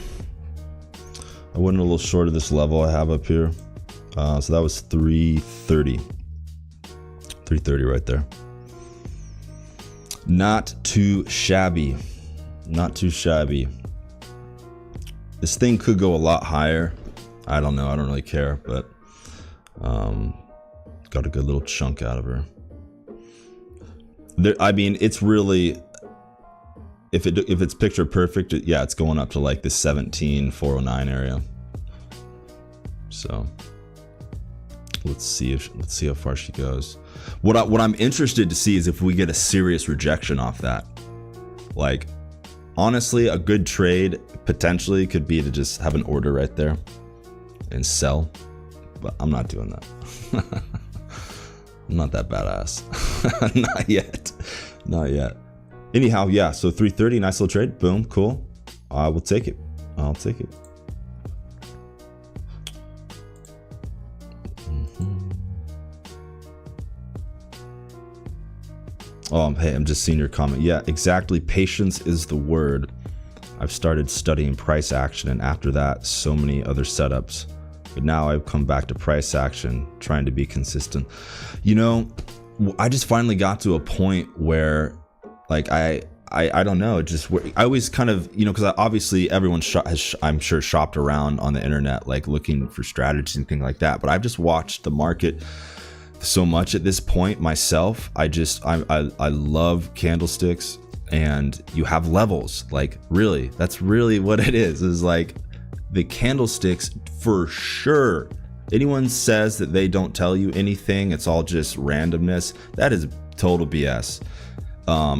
I went a little short of this level I have up here, so that was 330 right there. Not too shabby, not too shabby. This thing could go a lot higher. I don't know, I don't really care, but got a good little chunk out of her there. I mean, it's really, if it's picture perfect, yeah, it's going up to like the 17,409 area. So let's see how far she goes. What I'm interested to see is if we get a serious rejection off that. Like, honestly, a good trade potentially could be to just have an order right there and sell. but I'm not doing that. I'm not that badass. Not yet. Not yet. Anyhow, yeah, so 330, nice little trade. Boom, cool. I will take it. I'll take it. Oh, hey, I'm just seeing your comment. Yeah, exactly. Patience is the word. I've started studying price action, and after that, so many other setups. But now I've come back to price action, trying to be consistent. You know, I just finally got to a point where, like, I don't know, just I always kind of, you know, because obviously everyone has, I'm sure, shopped around on the internet, like looking for strategies and things like that. But I've just watched the market so much at this point myself. I love candlesticks, and you have levels. Like, really, that's really what it is like the candlesticks for sure. Anyone says that they don't tell you anything, it's all just randomness, that is total BS.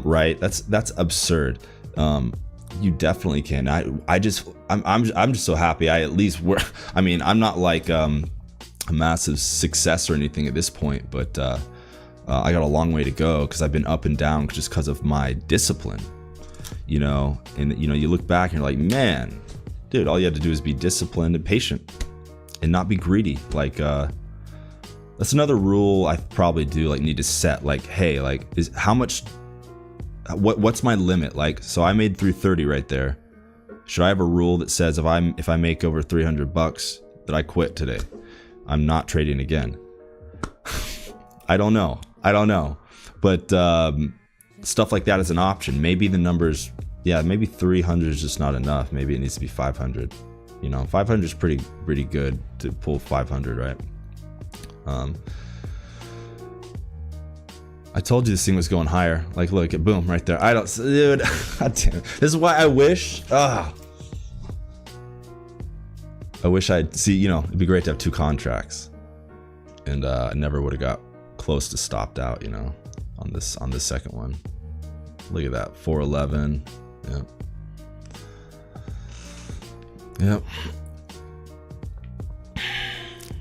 Right? That's absurd. You definitely can. I'm just so happy. I'm not like a massive success or anything at this point, but I got a long way to go because I've been up and down just because of my discipline, you know. And you know, you look back and you're like, man, dude, all you had to do is be disciplined and patient and not be greedy. Like, that's another rule I probably do like need to set. Like, hey, like, is how much, what's my limit? Like, so I made 330 right there. Should I have a rule that says if I make over $300 that I quit today? I'm not trading again. I don't know. But stuff like that is an option. Maybe the numbers, yeah, maybe 300 is just not enough. Maybe it needs to be 500. You know, 500 is pretty good to pull 500, right? I told you this thing was going higher. Like, look at boom right there. Dude, God damn it. This is why I wish. I wish I'd see. You know, it'd be great to have two contracts, and I never would have got close to stopped out. You know, on this second one. Look at that, 411. Yep. Yep.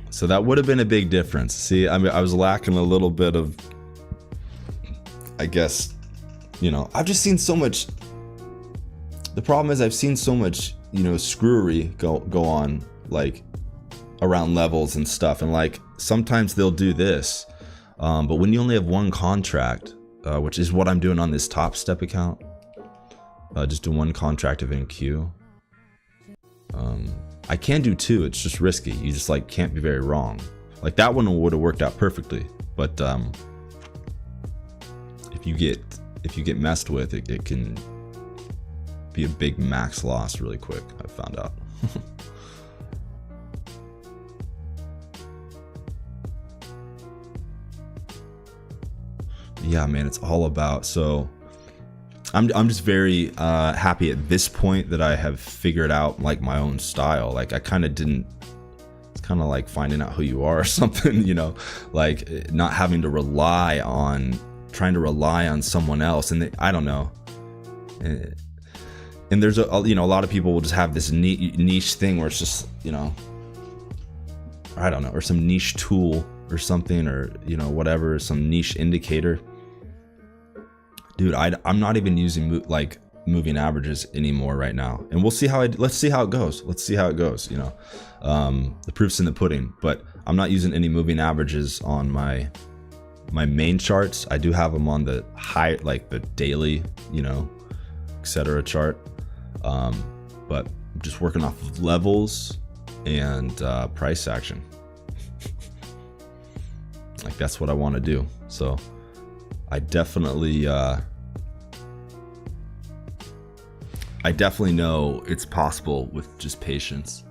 So that would have been a big difference. See, I mean, I was lacking a little bit of, I guess, you know, I've just seen so much. The problem is I've seen so much, you know, screwery go on, like around levels and stuff. And like, sometimes they'll do this. But when you only have one contract, which is what I'm doing on this Top Step account, just do one contract of MNQ. I can do two, it's just risky. You just like can't be very wrong. Like that one would have worked out perfectly, but if you get messed with, it can be a big max loss really quick, I've found out. Yeah, man, it's all about, so I'm just very happy at this point that I have figured out like my own style. Like I kind of didn't, it's kind of like finding out who you are or something, you know, like not having to trying to rely on someone else. And I don't know. And there's a lot of people will just have this niche thing where it's just, you know, I don't know, or some niche tool or something, or, you know, whatever, some niche indicator. Dude, I'm not even using like moving averages anymore right now, and let's see how it goes. You know, the proof's in the pudding. But I'm not using any moving averages on my main charts. I do have them on the high, like the daily, you know, etc. chart. But I'm just working off of levels and price action. Like that's what I want to do. So I definitely know it's possible with just patience.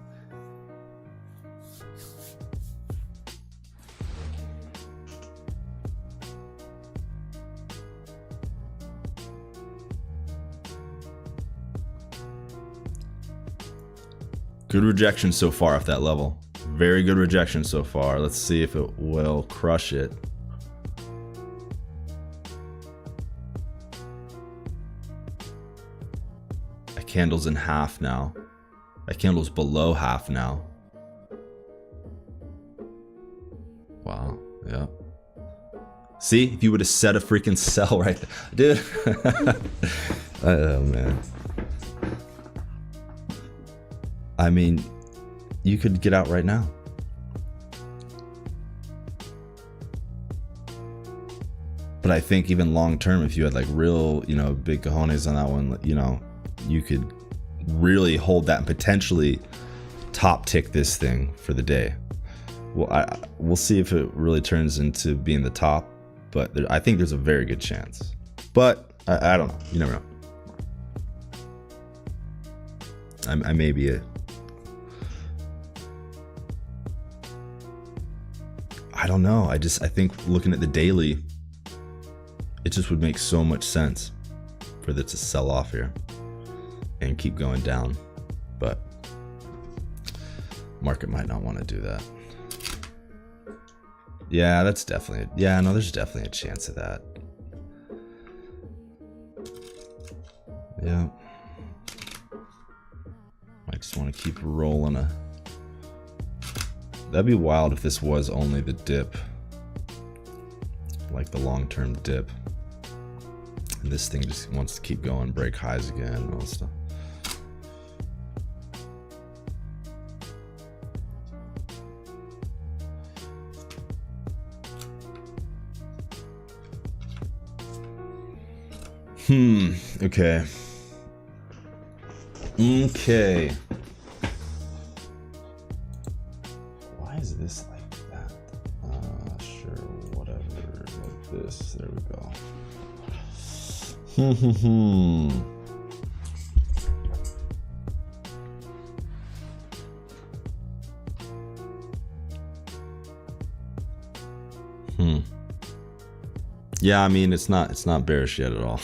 Good rejection so far off that level. Very good rejection so far. Let's see if it will crush it. That candle's in half now. That candle's below half now. Yeah. See, if you would have set a freaking sell right there, dude. Oh man. I mean, you could get out right now. But I think even long term, if you had like real, you know, big cojones on that one, you know, you could really hold that and potentially top tick this thing for the day. Well, we'll see if it really turns into being the top, but I think there's a very good chance. But I don't know. You never know. I may be I don't know. I think looking at the daily, it just would make so much sense for it to sell off here and keep going down. But market might not want to do that. Yeah, that's definitely, yeah, no, there's definitely a chance of that. Yeah. I just want to keep rolling that'd be wild if this was only the dip. Like the long-term dip. And this thing just wants to keep going, break highs again and all that stuff. Okay. Okay. Why is this like that? Sure, whatever. Like this. There we go. Yeah, I mean, it's not bearish yet at all.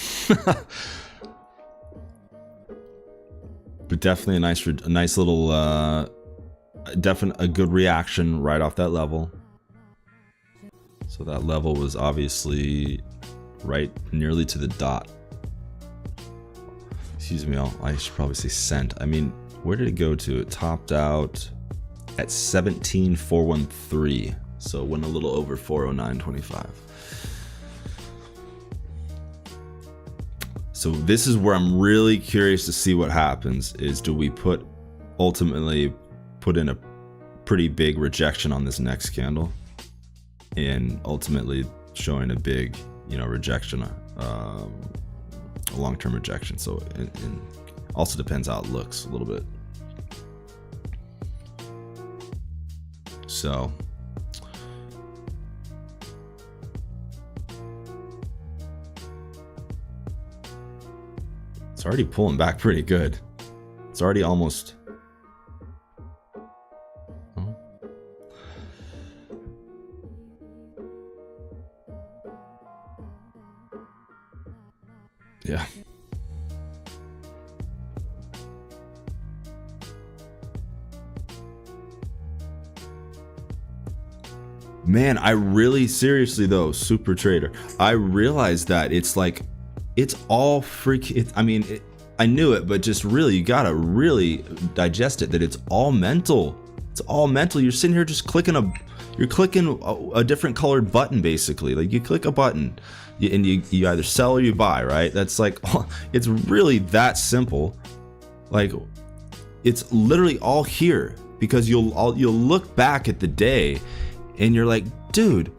But definitely a nice little, a good reaction right off that level. So that level was obviously right nearly to the dot. Excuse me, I should probably say cent. I mean, where did it go to? It topped out at 17,413. So it went a little over 409.25. So this is where I'm really curious to see what happens. Is do we ultimately put in a pretty big rejection on this next candle, and ultimately showing a big, you know, rejection, a long-term rejection. So it also depends how it looks a little bit. So it's already pulling back pretty good. It's already almost. Oh. Yeah. Man, I really, seriously though, super trader, I realized that it's like, it's all I mean, I knew it, but just really, you gotta really digest it, that it's all mental. It's all mental. You're sitting here just you're clicking a different colored button, basically. Like you click a button and you either sell or you buy, right? That's like, it's really that simple. Like it's literally all here, because you'll look back at the day and you're like, dude,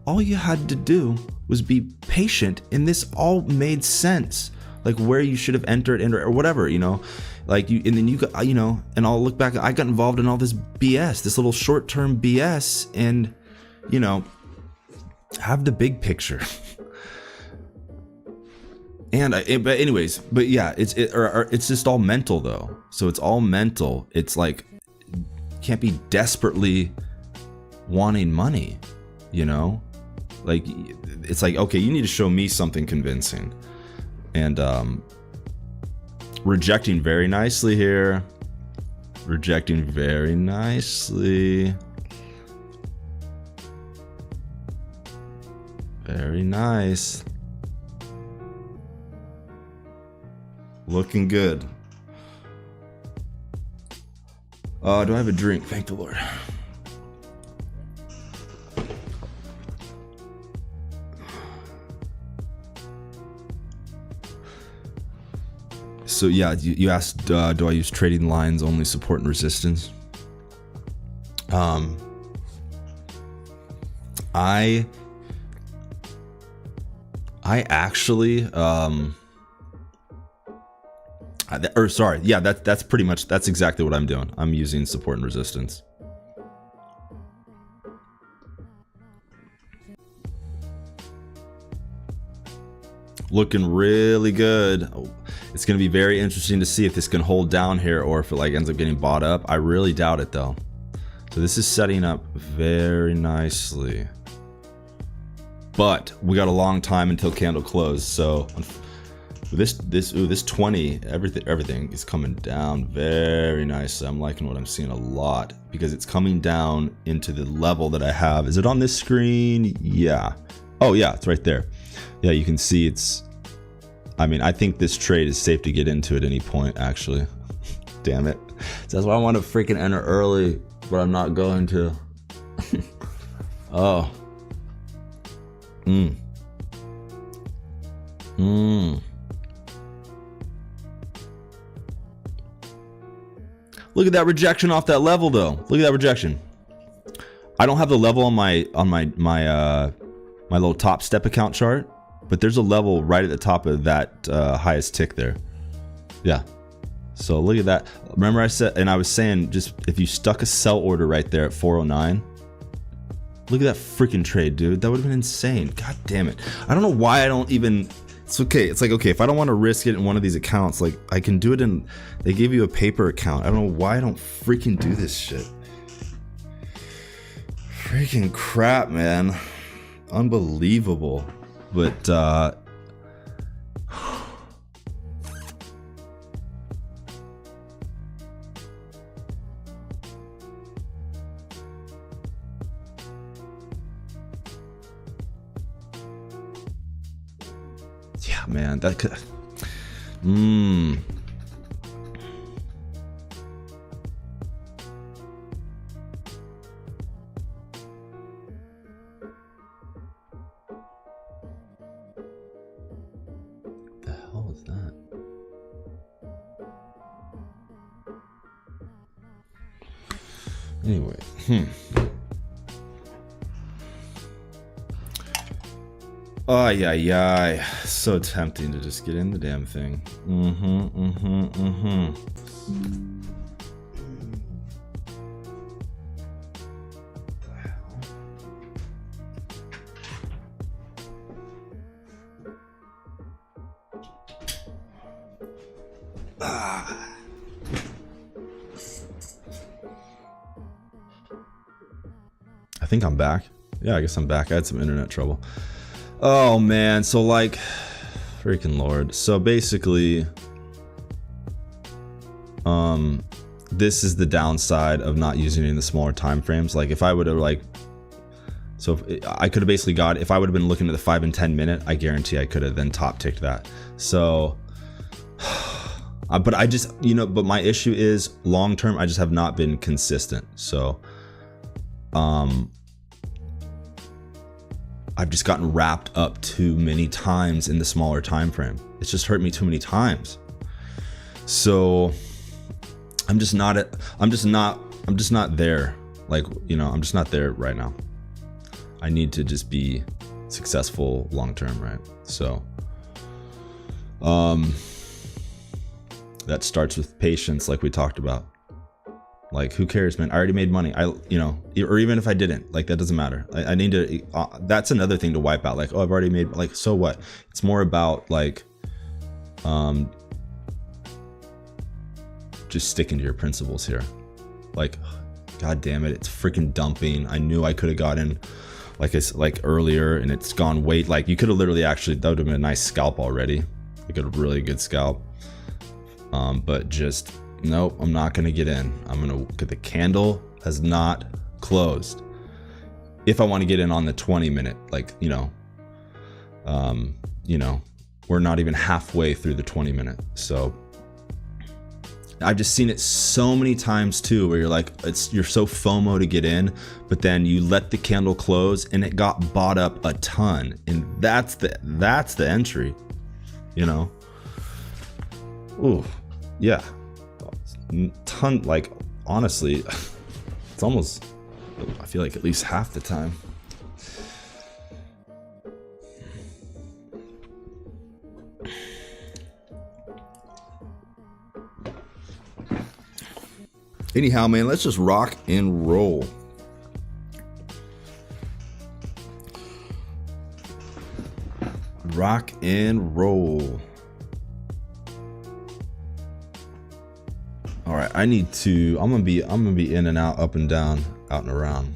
all you had to do was be patient and this all made sense. Like where you should have entered or whatever, you know, like and then you got, you know, and I'll look back, I got involved in all this BS, this little short-term BS, and, you know, have the big picture. And but yeah, it's just all mental though. So it's all mental. It's like, can't be desperately wanting money, you know, like it's like, okay, you need to show me something convincing. And rejecting very nicely here, rejecting very nicely, very nice, looking good. Do I have a drink? Thank the Lord. So yeah, you asked, do I use trading lines only support and resistance? I actually, that's pretty much, that's exactly what I'm doing. I'm using support and resistance. Looking really good. It's going to be very interesting to see if this can hold down here or if it like ends up getting bought up. I really doubt it though. So this is setting up very nicely, but we got a long time until candle close. So this 20, everything is coming down very nicely. I'm liking what I'm seeing a lot because it's coming down into the level that I have. Is it on this screen? Yeah. Oh yeah, it's right there. Yeah, you can see it's, I mean, I think this trade is safe to get into at any point, actually. Damn it. So that's why I want to freaking enter early, but I'm not going to. Oh. Look at that rejection off that level, though. Look at that rejection. I don't have the level on my little top step account chart, but there's a level right at the top of that highest tick there. Yeah. So look at that. Remember I said, and I was saying, just if you stuck a sell order right there at 409, look at that freaking trade, dude. That would have been insane. God damn it. I don't know why I don't even, it's okay. It's like, okay, if I don't want to risk it in one of these accounts, like I can do it in, they give you a paper account. I don't know why I don't freaking do this shit. Freaking crap, man. Unbelievable. But yeah, man, that could the hell is that? Anyway, Ay. So tempting to just get in the damn thing. I think I'm back. Yeah, I guess I'm back. I had some internet trouble. Oh man, so like, freaking lord. So basically, this is the downside of not using it in the smaller time frames. Like if I would have like, so if I could have basically got, if I would have been looking at the 5 and 10 minute, I guarantee I could have then top ticked that. So, but I just, you know, but my issue is long term, I just have not been consistent. So, I've just gotten wrapped up too many times in the smaller time frame. It's just hurt me too many times. So I'm just not there. Like, you know, I'm just not there right now. I need to just be successful long term, right? So that starts with patience, like we talked about. Like, who cares, man? I already made money. You know, or even if I didn't, like, that doesn't matter. I need to, that's another thing to wipe out. Like, oh, I've already made, like, so what? It's more about, like, just sticking to your principles here. Like, god damn it, it's freaking dumping. I knew I could have gotten, like earlier, and it's gone way, like, you could have literally actually, that would have been a nice scalp already. Like, a really good scalp. But just, nope, I'm not gonna get in. I'm gonna, the candle has not closed. If I want to get in on the 20 minute, like, you know, we're not even halfway through the 20 minute. So I've just seen it so many times too, where you're like, you're so FOMO to get in, but then you let the candle close and it got bought up a ton. And that's the entry, you know? Ooh, yeah, ton. Like honestly, it's almost, I feel like at least half the time. Anyhow, man, let's just rock and roll. Rock and roll. All right, I need to. I'm gonna be in and out, up and down, out and around.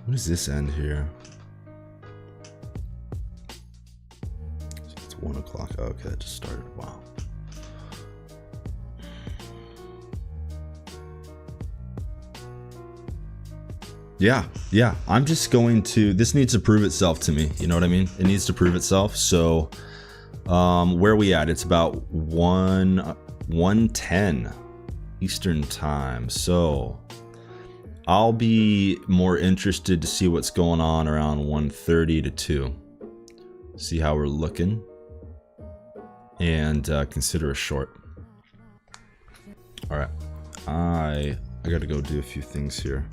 What is this end here? So it's 1 o'clock. Oh, okay, that just started. Wow. Yeah, I'm just going to, this needs to prove itself to me, you know what I mean? It needs to prove itself. So where are we at? It's about 1:10 Eastern time. So I'll be more interested to see what's going on around 1:30 to 2. See how we're looking, and consider a short. All right, I gotta go do a few things here.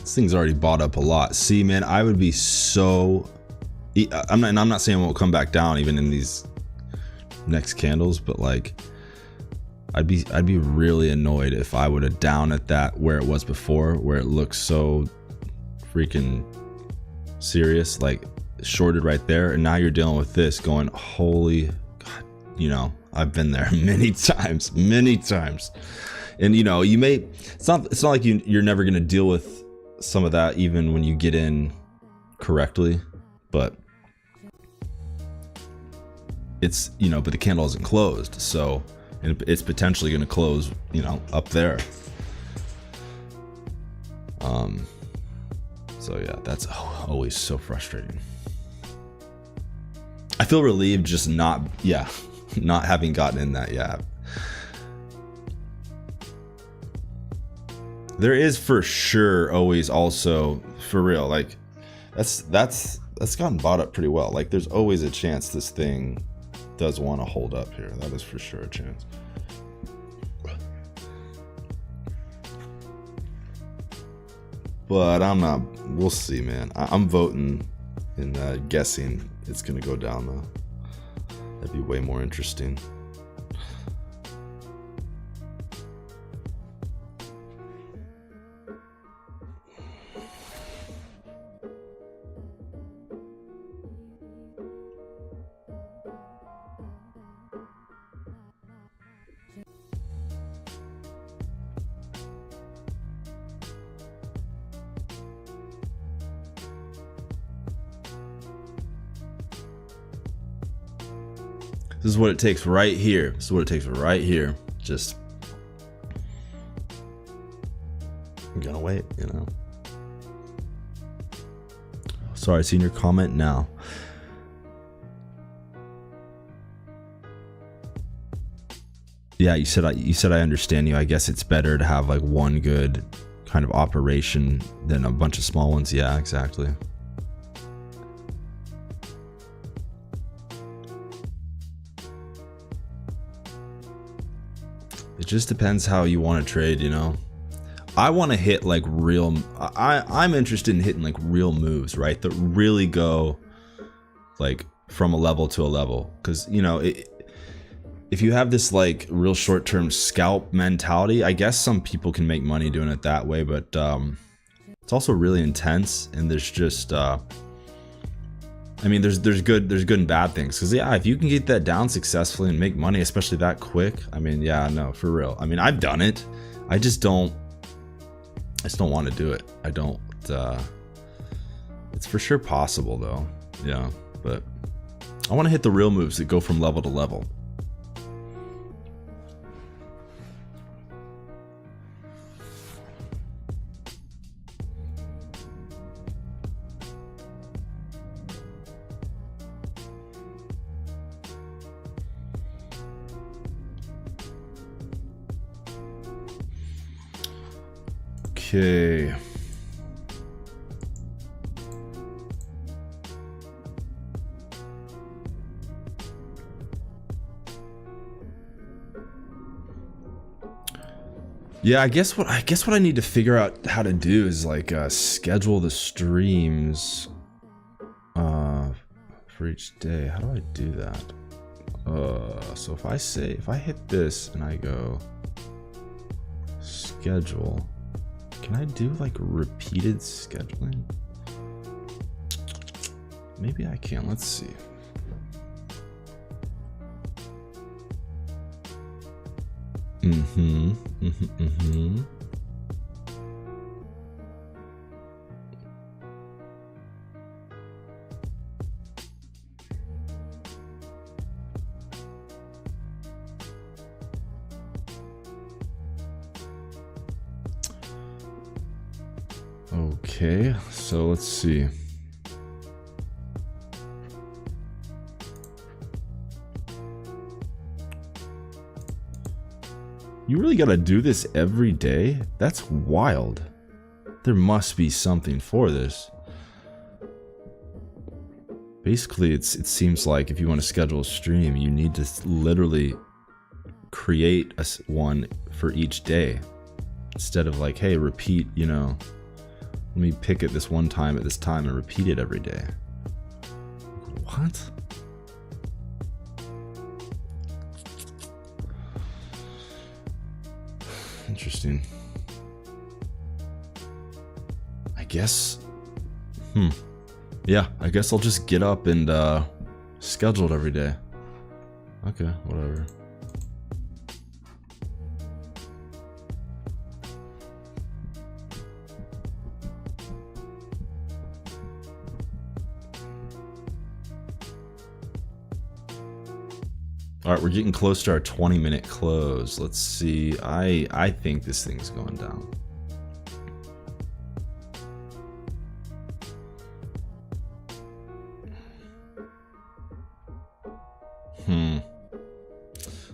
This thing's already bought up a lot. See, man, I would be so, I'm not saying it won't come back down even in these next candles, but like I'd be really annoyed if I would have down at that where it was before, where it looks so freaking serious, like shorted right there, and now you're dealing with this going, holy God, you know, I've been there many times. And you know, you may, it's not like you're never going to deal with some of that even when you get in correctly, but it's, you know, but the candle isn't closed, so, and it's potentially going to close, you know, up there. So yeah, that's always so frustrating. I feel relieved just not having gotten in that. Yeah. There is for sure always also, for real, like that's gotten bought up pretty well. Like there's always a chance this thing does want to hold up here. That is for sure a chance. But I'm not, we'll see, man. I'm voting and guessing it's gonna go down though. That'd be way more interesting. This is what it takes right here. This is what it takes right here. Just, I'm gonna wait, you know. Sorry, seen your comment now. Yeah, you said I understand you. I guess it's better to have like one good kind of operation than a bunch of small ones. Yeah, exactly. It just depends how you want to trade, you know. I want to hit like real, I'm interested in hitting like real moves, right? That really go like from a level to a level. Because, you know, if you have this like real short-term scalp mentality, I guess some people can make money doing it that way, but it's also really intense, and there's just I mean, there's good and bad things. Because yeah, if you can get that down successfully and make money, especially that quick, I mean, yeah, no, for real. I mean, I've done it. I just don't want to do it. I don't. It's for sure possible though. Yeah, but I want to hit the real moves that go from level to level. Okay. Yeah, I guess what I need to figure out how to do is like schedule the streams for each day. How do I do that? So if I hit this and I go schedule, can I do like repeated scheduling? Maybe I can. Let's see. Okay, so let's see. You really gotta do this every day? That's wild. There must be something for this. Basically, it seems like if you want to schedule a stream, you need to literally create one for each day. Instead of like, hey, repeat, you know, let me pick it this one time at this time and repeat it every day. What? Interesting. I guess. Yeah, I guess I'll just get up and schedule it every day. Okay, whatever. All right, we're getting close to our 20-minute close. Let's see. I think this thing's going down.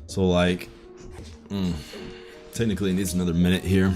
So like, technically it needs another minute here.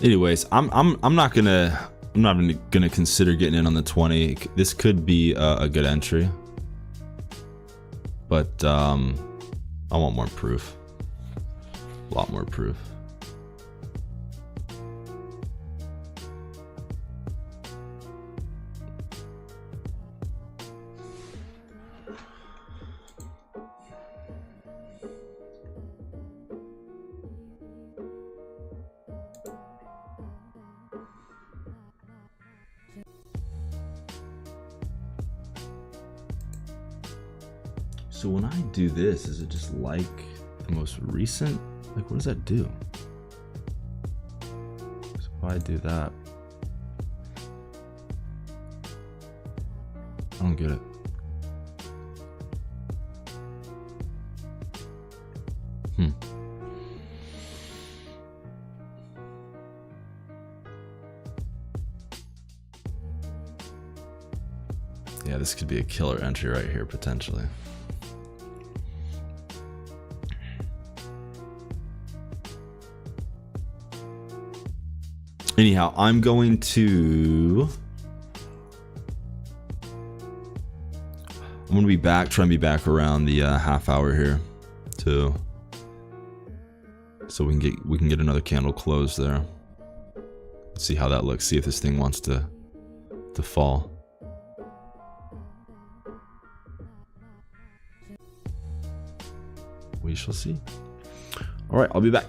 Anyways, I'm not gonna consider getting in on the 20. This could be a good entry, but I want more proof. A lot more proof. So when I do this, is it just like the most recent? Like, what does that do? So if I do that, I don't get it. Yeah, this could be a killer entry right here, potentially. Anyhow, I'm going to be back, try and be back around the half hour here too. So we can get another candle closed there. See how that looks, see if this thing wants to fall. We shall see. All right, I'll be back.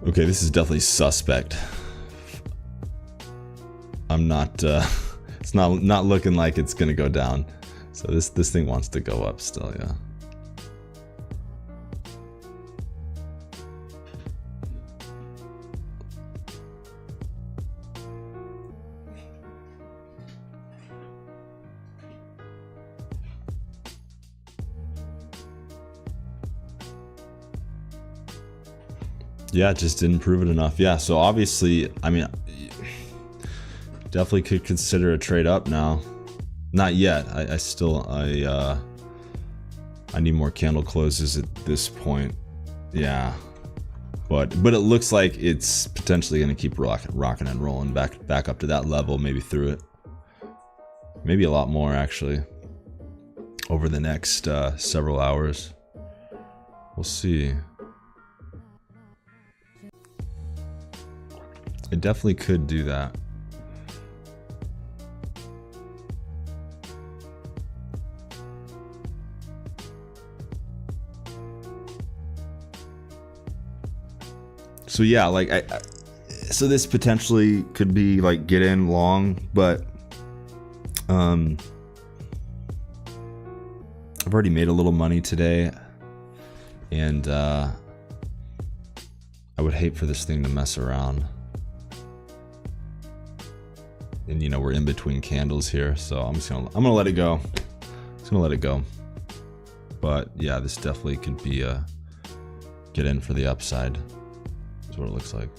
Okay, this is definitely suspect. I'm not, it's not looking like it's gonna go down. So this thing wants to go up still, yeah. Yeah, it just didn't prove it enough. Yeah, so obviously, I mean, definitely could consider a trade up now. Not yet. I need more candle closes at this point. Yeah, but it looks like it's potentially going to keep rocking and rolling back up to that level, maybe through it, maybe a lot more actually over the next several hours. We'll see. It definitely could do that. So yeah, like so this potentially could be like get in long, but I've already made a little money today, and I would hate for this thing to mess around. And you know, we're in between candles here, so I'm gonna let it go. Just gonna let it go. But yeah, this definitely could be a get in for the upside. That's what it looks like.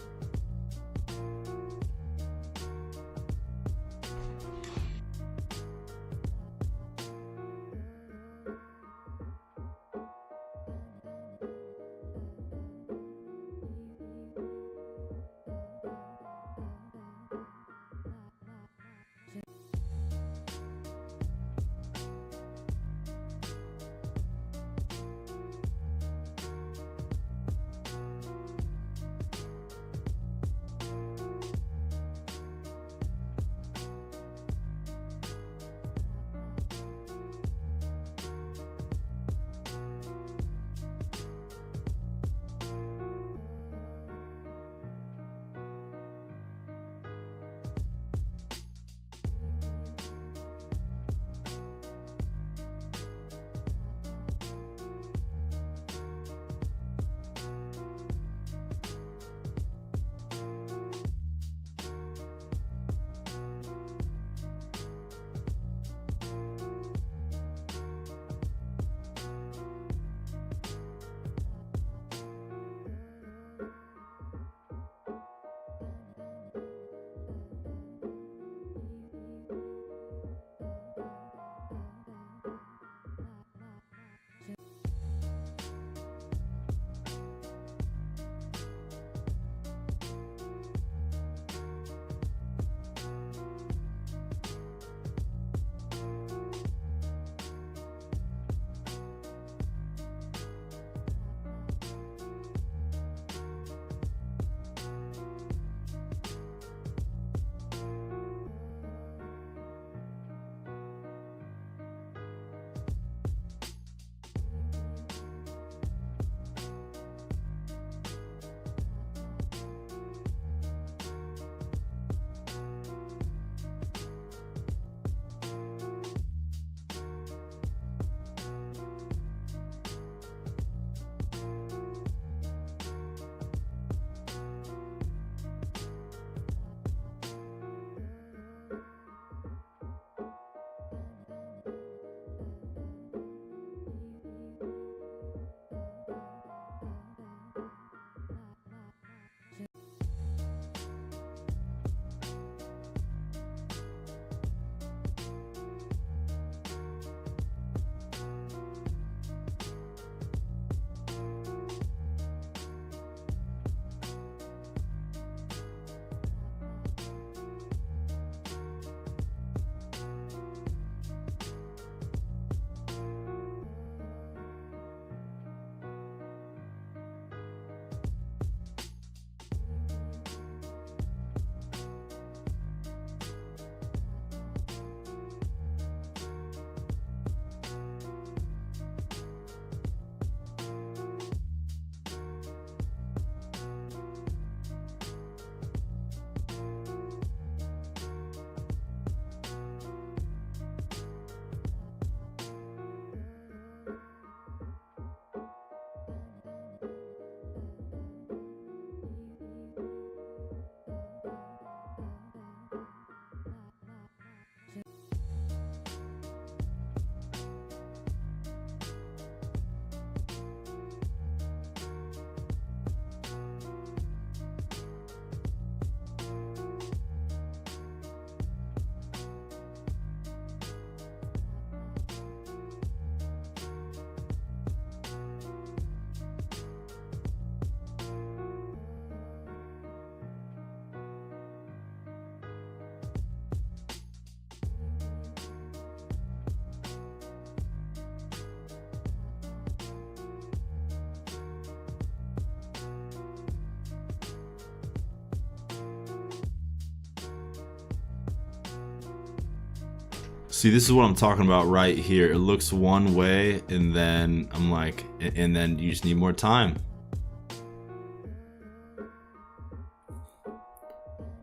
See, this is what I'm talking about right here. It looks one way, and then I'm like, and then you just need more time.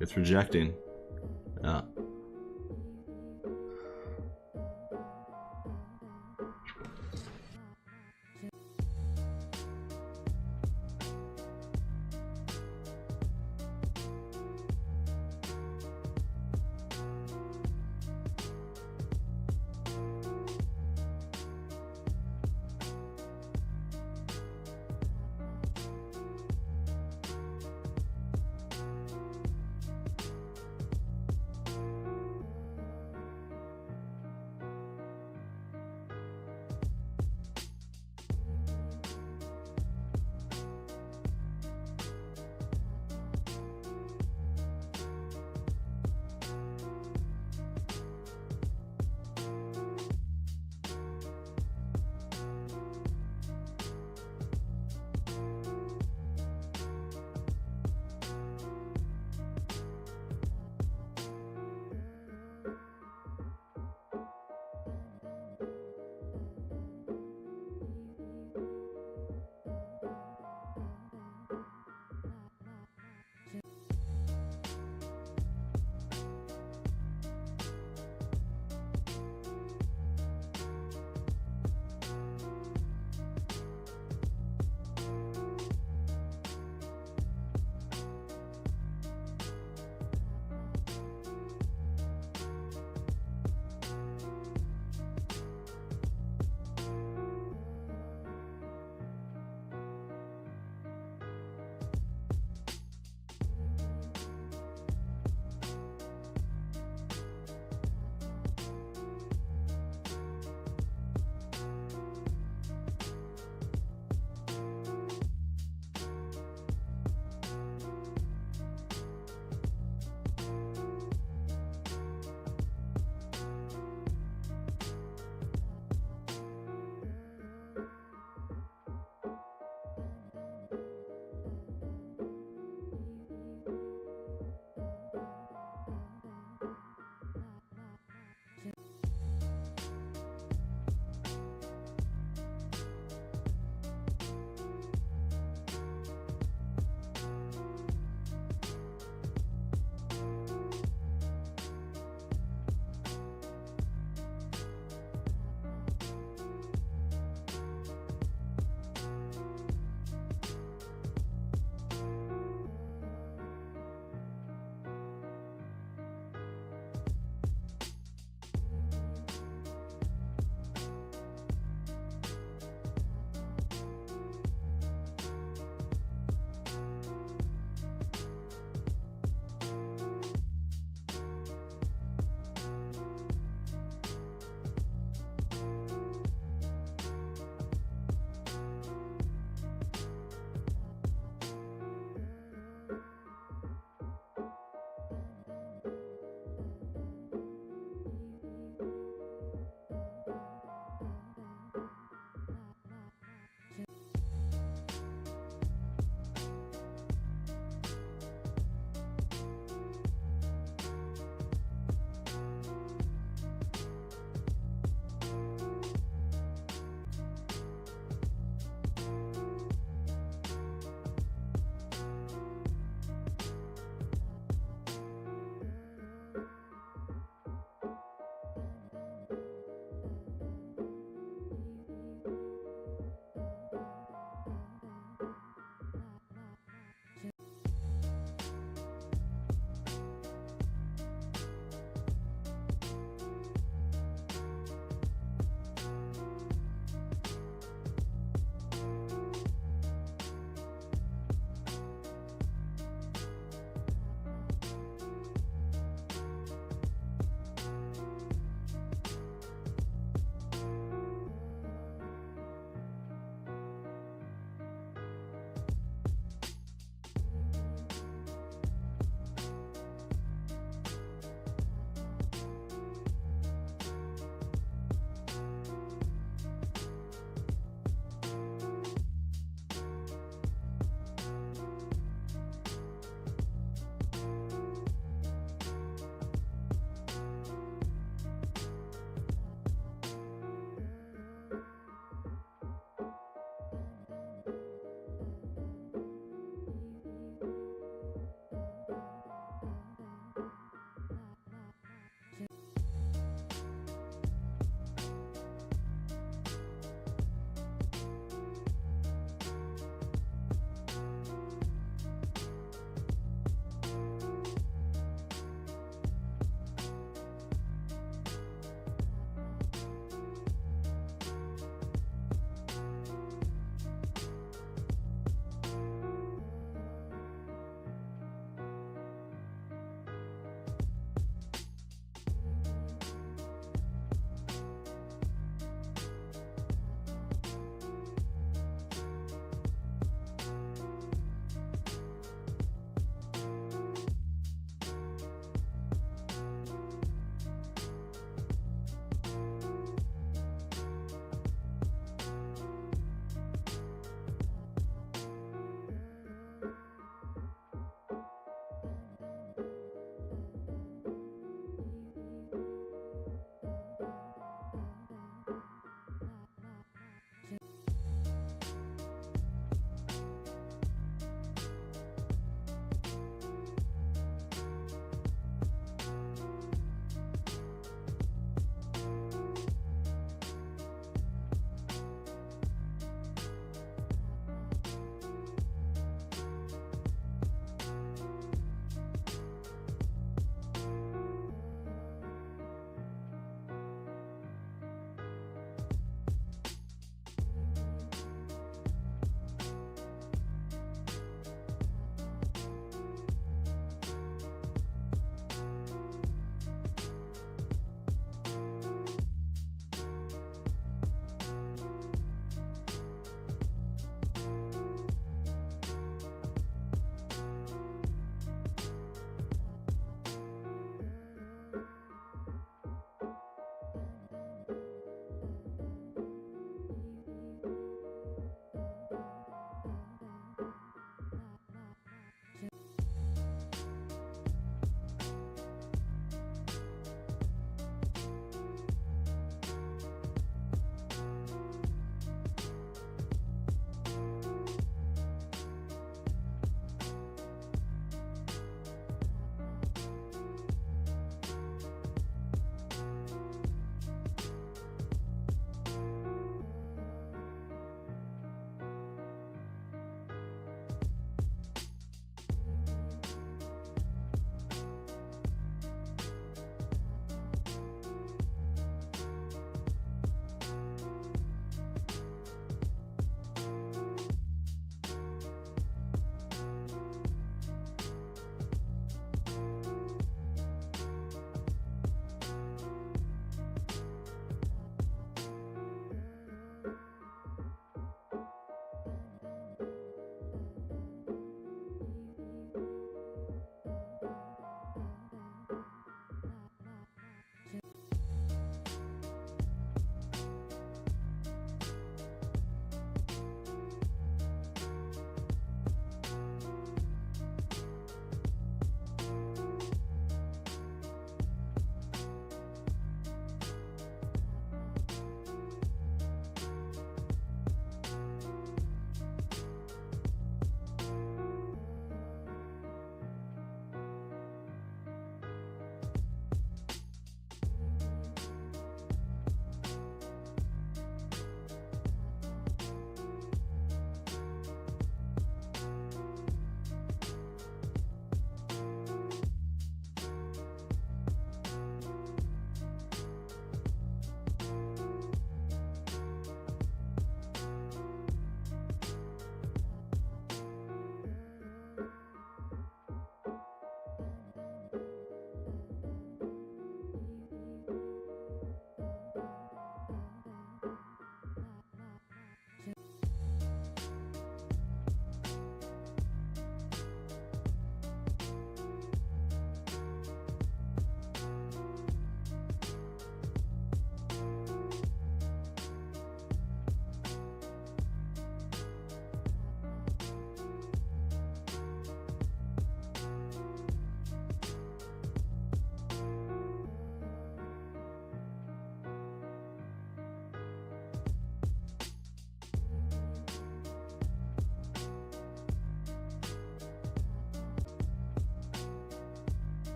It's rejecting. Yeah.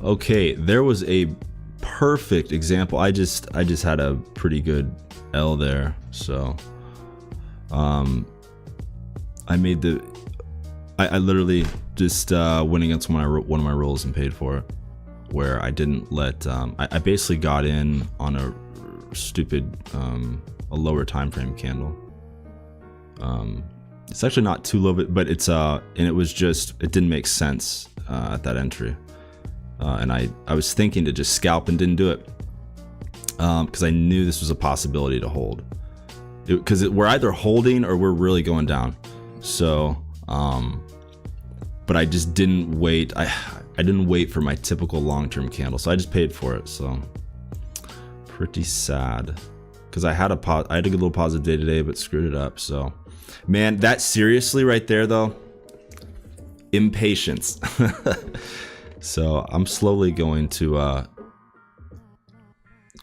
Okay, there was a perfect example. I just had a pretty good L there. So I made the I literally just went against one of my rules and paid for it, where I didn't let I basically got in on a stupid a lower time frame candle. It's actually not too low, but it's and it was just, it didn't make sense at that entry, and I was thinking to just scalp and didn't do it because I knew this was a possibility to hold, because we're either holding or we're really going down. So but I just didn't wait. I didn't wait for my typical long-term candle, so I just paid for it. So pretty sad, because I had a good little positive day today, but screwed it up. So man, that seriously right there though, impatience. So I'm slowly going to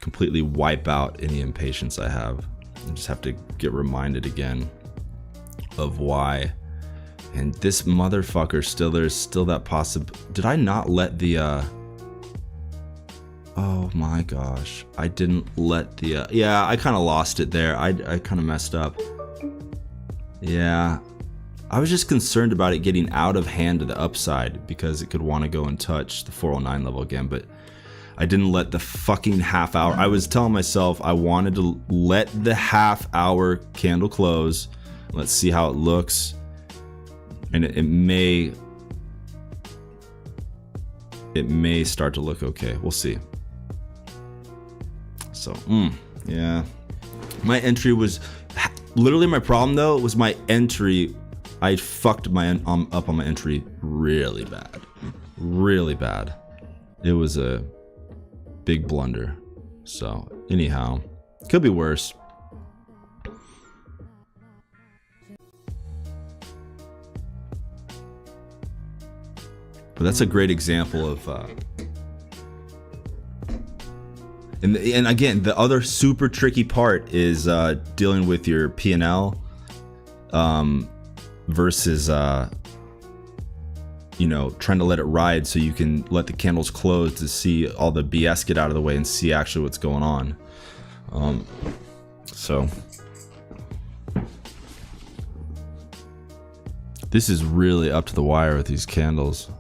completely wipe out any impatience I have. I just have to get reminded again of why. And this motherfucker, there's still that did I not let the oh my gosh, I didn't let the yeah, I kind of lost it there. I kind of messed up. Yeah, I was just concerned about it getting out of hand to the upside, because it could want to go and touch the 409 level again, but I didn't let the fucking half hour. I was telling myself I wanted to let the half hour candle close. Let's see how it looks. And it may start to look okay. We'll see. So, yeah. My entry was literally, my problem though was my entry. I fucked my up on my entry really bad. Really bad. It was a big blunder. So, anyhow, could be worse. But that's a great example of, and again, the other super tricky part is dealing with your P&L versus, trying to let it ride so you can let the candles close to see all the BS get out of the way and see actually what's going on. So this is really up to the wire with these candles.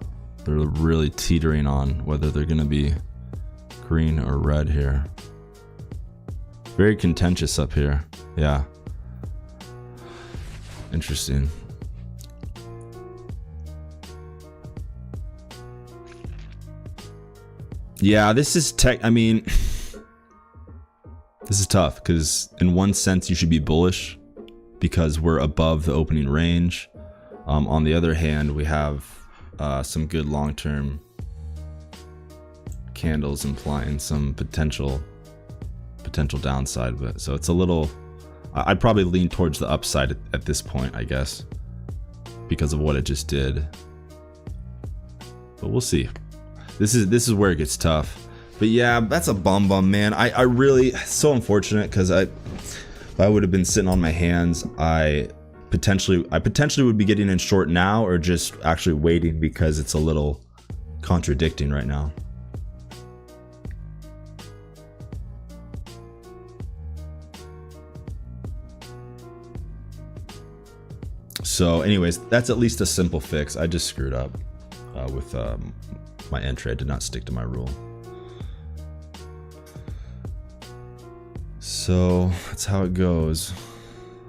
They're really teetering on whether they're gonna be green or red here. Very contentious up here. Yeah. Interesting. Yeah, this is this is tough, because in one sense you should be bullish because we're above the opening range. On the other hand, we have some good long-term candles implying some potential downside, but so it's a little, I'd probably lean towards the upside at this point, I guess, because of what it just did. But we'll see. This is where it gets tough. But yeah, that's a bum, man. I really, so unfortunate, because if I would have been sitting on my hands, I potentially would be getting in short now, or just actually waiting, because it's a little contradicting right now. So anyways, that's at least a simple fix. I just screwed up with my entry. I did not stick to my rule. So that's how it goes.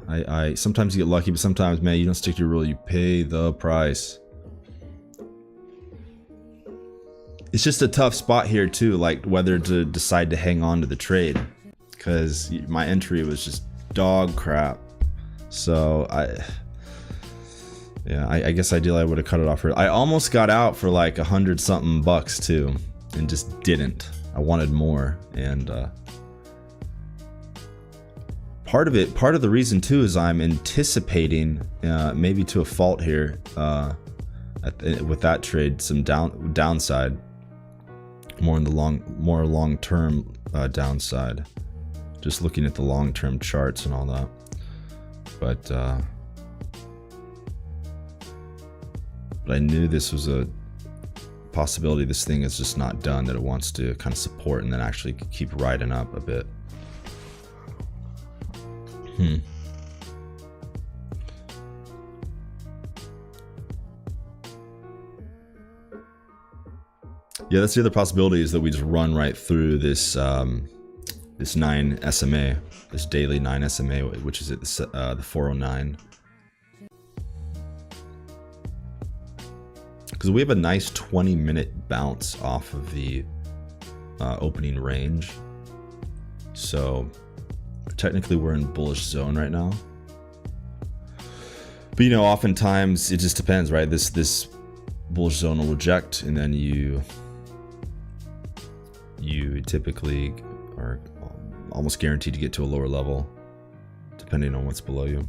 I sometimes you get lucky, but sometimes, man, you don't stick to your rule, you pay the price. It's just a tough spot here too, like whether to decide to hang on to the trade, because my entry was just dog crap. So I guess ideally I would have cut it off. I almost got out for like $100 something bucks too, and just didn't. I wanted more, and part of the reason too is I'm anticipating, maybe to a fault here, with that trade, some downside, more long-term downside. Just looking at the long-term charts and all that, but I knew this was a possibility this thing is just not done, that it wants to kind of support and then actually keep riding up a bit. Yeah, that's the other possibility, is that we just run right through this this 9 SMA, this daily 9 SMA, which is at the 409. Because we have a nice 20-minute bounce off of the opening range. So technically we're in bullish zone right now. But you know, oftentimes it just depends, right? This bullish zone will reject, and then you typically are almost guaranteed to get to a lower level, depending on what's below you.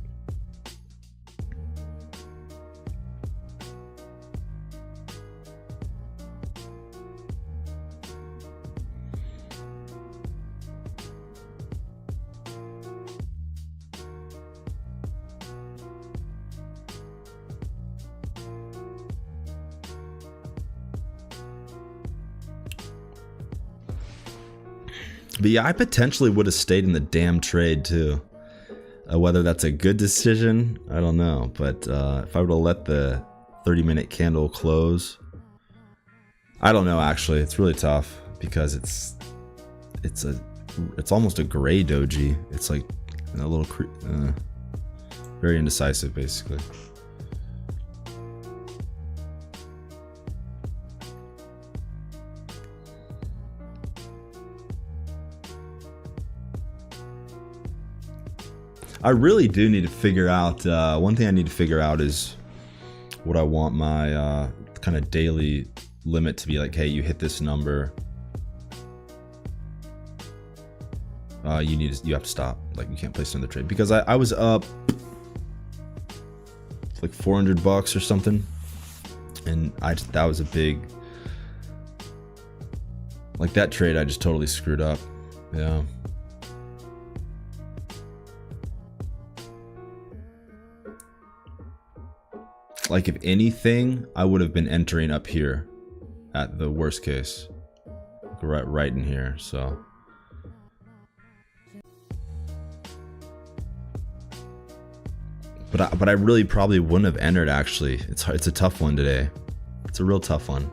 But yeah, I potentially would have stayed in the damn trade too. Whether that's a good decision, I don't know. But if I would have let the 30-minute candle close, I don't know. Actually, it's really tough because it's almost a gray doji. It's like a little very indecisive, basically. I really do need to figure out, one thing I need to figure out is what I want my kind of daily limit to be. Like, hey, you hit this number, you have to stop. Like, you can't place another trade, because I was up like $400 or something, and that was a big, like, that trade I just totally screwed up. Yeah. Like, if anything, I would have been entering up here at the worst case, right in here. So but I really probably wouldn't have entered. Actually, it's a tough one today. It's a real tough one.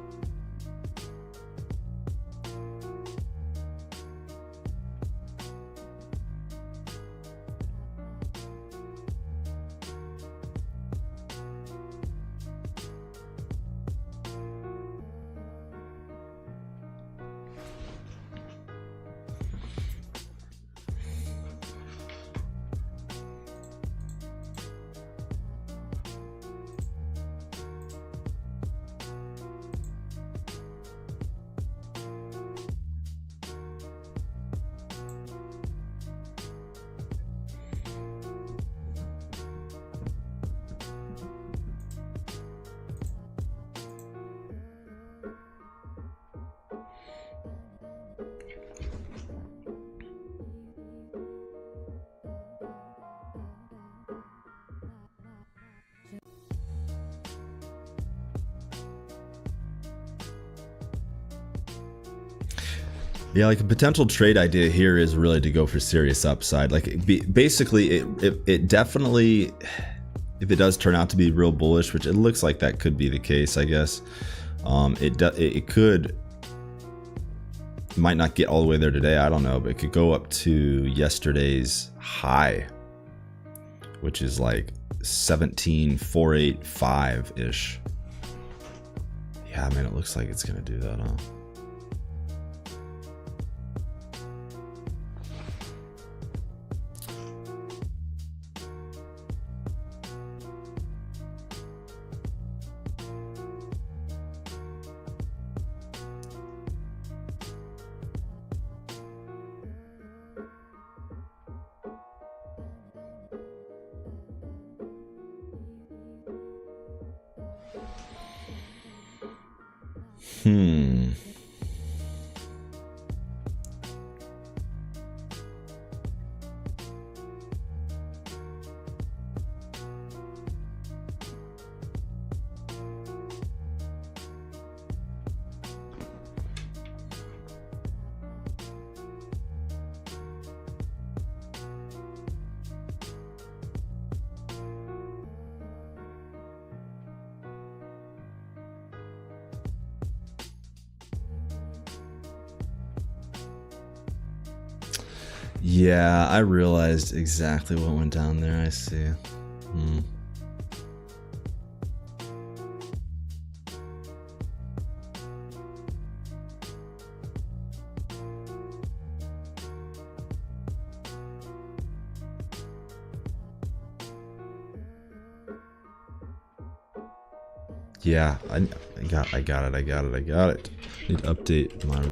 Yeah, like a potential trade idea here is really to go for serious upside. Like, basically, it definitely, if it does turn out to be real bullish, which it looks like that could be the case, I guess. It might not get all the way there today. I don't know, but it could go up to yesterday's high, which is like 17,485 ish. Yeah, man, it looks like it's gonna do that, huh? Yeah, I realized exactly what went down there. I see. Yeah, I got it. Need to update my.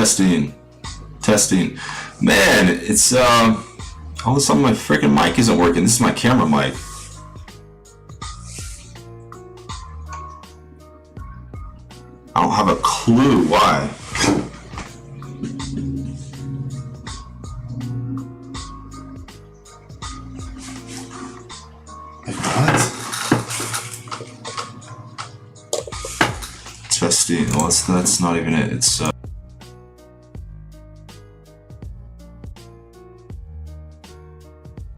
Testing. Man, it's all of a sudden my freaking mic isn't working. This is my camera mic. I don't have a clue why. What? Testing. Well, that's not even it. It's